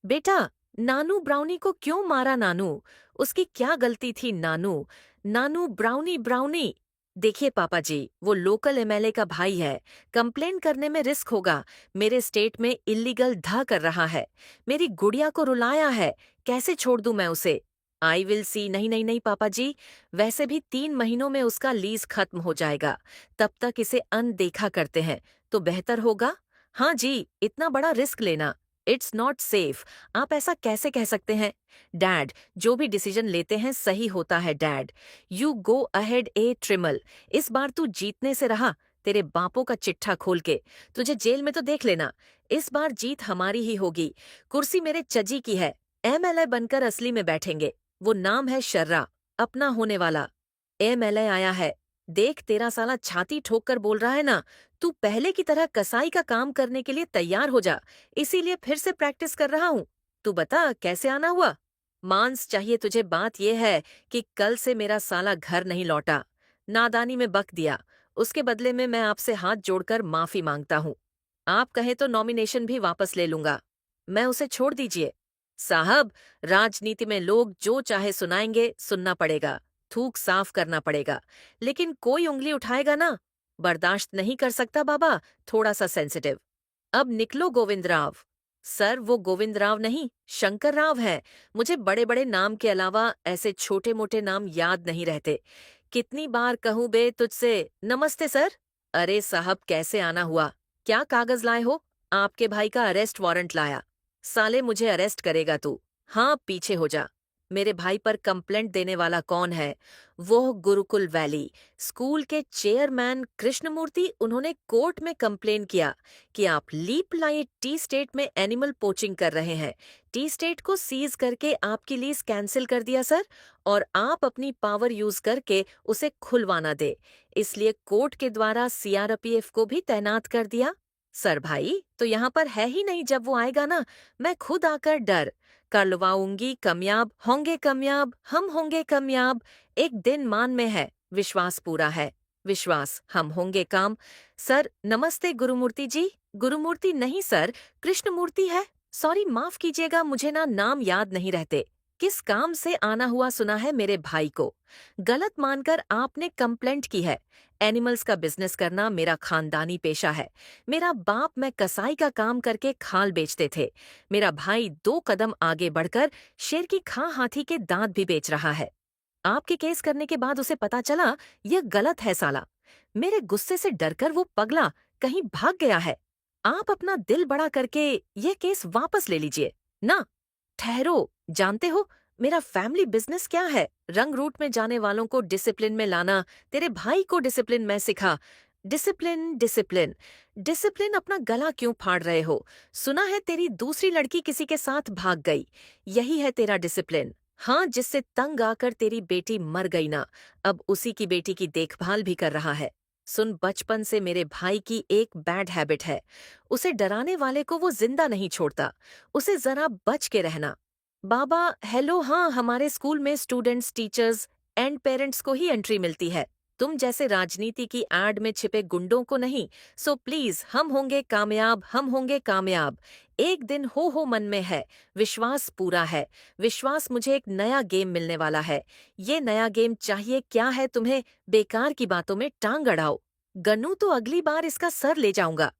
बेटा, नानू ब्राउनी को क्यों मारा नानू? उसकी क्या गलती थी नानू? नानू ब्राउनी ब्राउनी। देखिए पापा जी, वो लोकल एमएलए का भाई है। कंप्लेन करने में रिस्क होगा। मेरे स्टेट में इल्लीगल धा कर रहा है। मेरी गुड़िया को रुलाया है। कैसे छोड़ दूं मैं उसे? I will see. नहीं नहीं नहीं पापा जी, वैसे भी 3 महीनों में उसका लीज खत्म हो जाएगा। तब तक इसे अनदेखा करते हैं तो बेहतर होगा। हाँ जी, इतना बड़ा रिस्क लेना इट्स नॉट सेफ। आप ऐसा कैसे कह सकते हैं? डैड, जो भी डिसीजन लेते हैं सही होता है डैड। यू गो अहेड ए ट्रिमल। इस बार तू जीतने से रहा। तेरे बापों का चिट्ठा खोल के तुझे जेल में तो देख लेना। इस बार जीत हमारी ही होगी। कुर्सी मेरे चजी की है। एमएलए बनकर असली में बैठेंगे। वो नाम है शर्रा, अपना होने वाला। एमएलए आया है। देख, तेरा साला छाती ठोक कर बोल रहा है ना, तू पहले की तरह कसाई का काम करने के लिए तैयार हो जा। इसीलिए फिर से प्रैक्टिस कर रहा हूँ। तू बता कैसे आना हुआ? मांस चाहिए तुझे। बात यह है कि कल से मेरा साला घर नहीं लौटा। नादानी में बक दिया। उसके बदले में मैं आपसे हाथ जोड़कर माफी मांगता हूँ। आप कहें तो नॉमिनेशन भी वापस ले लूंगा। मैं उसे छोड़ दीजिए। साहब, राजनीति में लोग जो चाहे सुनाएंगे, सुनना पड़ेगा। थूक साफ करना पड़ेगा। लेकिन कोई उंगली उठाएगा ना, बर्दाश्त नहीं कर सकता बाबा। थोड़ा सा सेंसिटिव। अब निकलो गोविंद राव। सर, वो गोविंद राव नहीं, शंकर राव है। मुझे बड़े बड़े नाम के अलावा ऐसे छोटे मोटे नाम याद नहीं रहते। कितनी बार कहूं बे तुझसे? नमस्ते सर। अरे साहब, कैसे आना हुआ? क्या कागज लाए हो? आपके भाई का अरेस्ट वारंट लाया। साले, मुझे अरेस्ट करेगा तू? हाँ, पीछे हो जा। मेरे भाई पर कंप्लेंट देने वाला कौन है? वो गुरुकुल वैली स्कूल के चेयरमैन कृष्णमूर्ति। उन्होंने कोर्ट में कंप्लेन किया कि आप लीप लाइट टी स्टेट में एनिमल पोचिंग कर रहे हैं। टी स्टेट को सीज करके आपकी लीज कैंसिल कर दिया सर, और आप अपनी पावर यूज करके उसे खुलवाना दे, इसलिए कोर्ट के द्वारा सीआरपीएफ को भी तैनात कर दिया। सर भाई तो यहाँ पर है ही नहीं। जब वो आएगा ना, मैं खुद आकर डर करवाऊंगी। कामयाब होंगे, कामयाब हम होंगे, कामयाब। एक दिन मान में है, विश्वास पूरा है। विश्वास हम होंगे काम। सर नमस्ते गुरुमूर्ति जी। गुरुमूर्ति नहीं सर, कृष्णमूर्ति है। सॉरी, माफ कीजिएगा, मुझे ना नाम याद नहीं रहते। किस काम से आना हुआ सुना है मेरे भाई को? गलत मानकर आपने कंप्लेंट की है। एनिमल्स का बिजनेस करना मेरा खानदानी पेशा है। मेरा बाप मैं कसाई का काम करके खाल बेचते थे। मेरा भाई 2 कदम आगे बढ़कर शेर की खां हाथी के दांत भी बेच रहा है। आपके केस करने के बाद उसे पता चला यह गलत है साला। मेरे गुस्से से डरकर वो पगला कहीं भाग गया है। आप अपना दिल बड़ा करके ये केस वापस ले लीजिए ना। ठहरो, जानते हो मेरा फैमिली बिजनेस क्या है? रंग रूट में जाने वालों को डिसिप्लिन में लाना। तेरे भाई को डिसिप्लिन में सिखा। डिसिप्लिन डिसिप्लिन डिसिप्लिन, अपना गला क्यों फाड़ रहे हो? सुना है तेरी दूसरी लड़की किसी के साथ भाग गई। यही है तेरा डिसिप्लिन? हाँ, जिससे तंग आकर तेरी बेटी मर गई ना, अब उसी की बेटी की देखभाल भी कर रहा है। सुन, बचपन से मेरे भाई की एक बैड हैबिट है। उसे डराने वाले को वो जिंदा नहीं छोड़ता। उसे जरा बच के रहना। बाबा हेलो। हाँ, हमारे स्कूल में स्टूडेंट्स, टीचर्स एंड पेरेंट्स को ही एंट्री मिलती है, तुम जैसे राजनीति की एड में छिपे गुंडों को नहीं। सो प्लीज, हम होंगे कामयाब, हम होंगे कामयाब। एक दिन हो मन में है, विश्वास पूरा है, विश्वास मुझे एक नया गेम मिलने वाला है। ये नया गेम चाहिए क्या है तुम्हें, बेकार की बातों में टांग अड़ाओ। गन्नू तो अगली बार इसका सर ले जाऊंगा।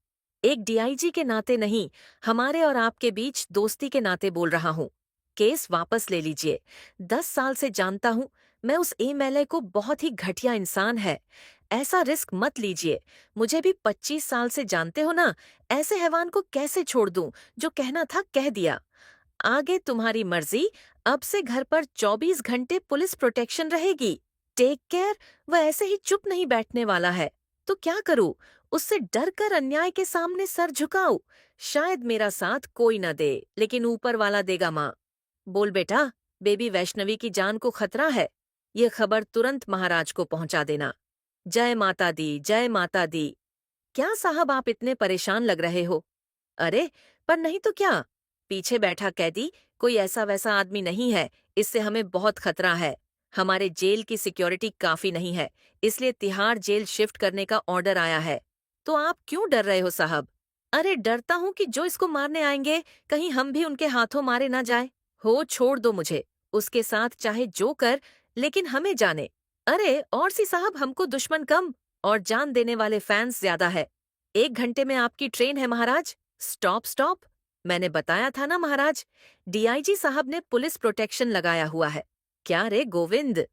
एक डीआईजी के नाते नहीं, हमारे और आपके बीच दोस्ती के नाते बोल रहा हूँ। केस वापस ले लीजिए। 10 साल से जानता हूँ मैं उस एमएलए को, बहुत ही घटिया इंसान है। ऐसा रिस्क मत लीजिए। मुझे भी 25 साल से जानते हो ना, ऐसे हैवान को कैसे छोड़ दूं, जो कहना था कह दिया। आगे तुम्हारी मर्जी। अब से घर पर 24 घंटे पुलिस प्रोटेक्शन रहेगी। Take care. वह ऐसे ही चुप नहीं बैठने वाला है। तो क्या करूं? उससे डर कर अन्याय के सामने सर झुकाऊं? शायद मेरा साथ कोई न दे, लेकिन ऊपर वाला देगा माँ। बोल बेटा, बेबी वैष्णवी की जान को खतरा है। ये खबर तुरंत महाराज को पहुंचा देना। जय माता दी, जय माता दी। क्या साहब आप इतने परेशान लग रहे हो? अरे, पर नहीं तो क्या? पीछे बैठा कैदी कोई ऐसा वैसा आदमी नहीं है, इससे हमें बहुत खतरा है। हमारे जेल की सिक्योरिटी काफी नहीं है, इसलिए तिहाड़ जेल शिफ्ट करने का ऑर्डर आया है। तो आप क्यों डर रहे हो साहब? अरे डरता हूँ कि जो इसको मारने आएंगे, कहीं हम भी उनके हाथों मारे ना जाए। हो छोड़ दो मुझे, उसके साथ चाहे जो कर, लेकिन हमें जाने। अरे और सी साहब, हमको दुश्मन कम और जान देने वाले फैंस ज्यादा है। 1 घंटे में आपकी ट्रेन है महाराज। Stop stop. मैंने बताया था ना महाराज, डीआईजी साहब ने पुलिस प्रोटेक्शन लगाया हुआ है। क्या रे गोविंद,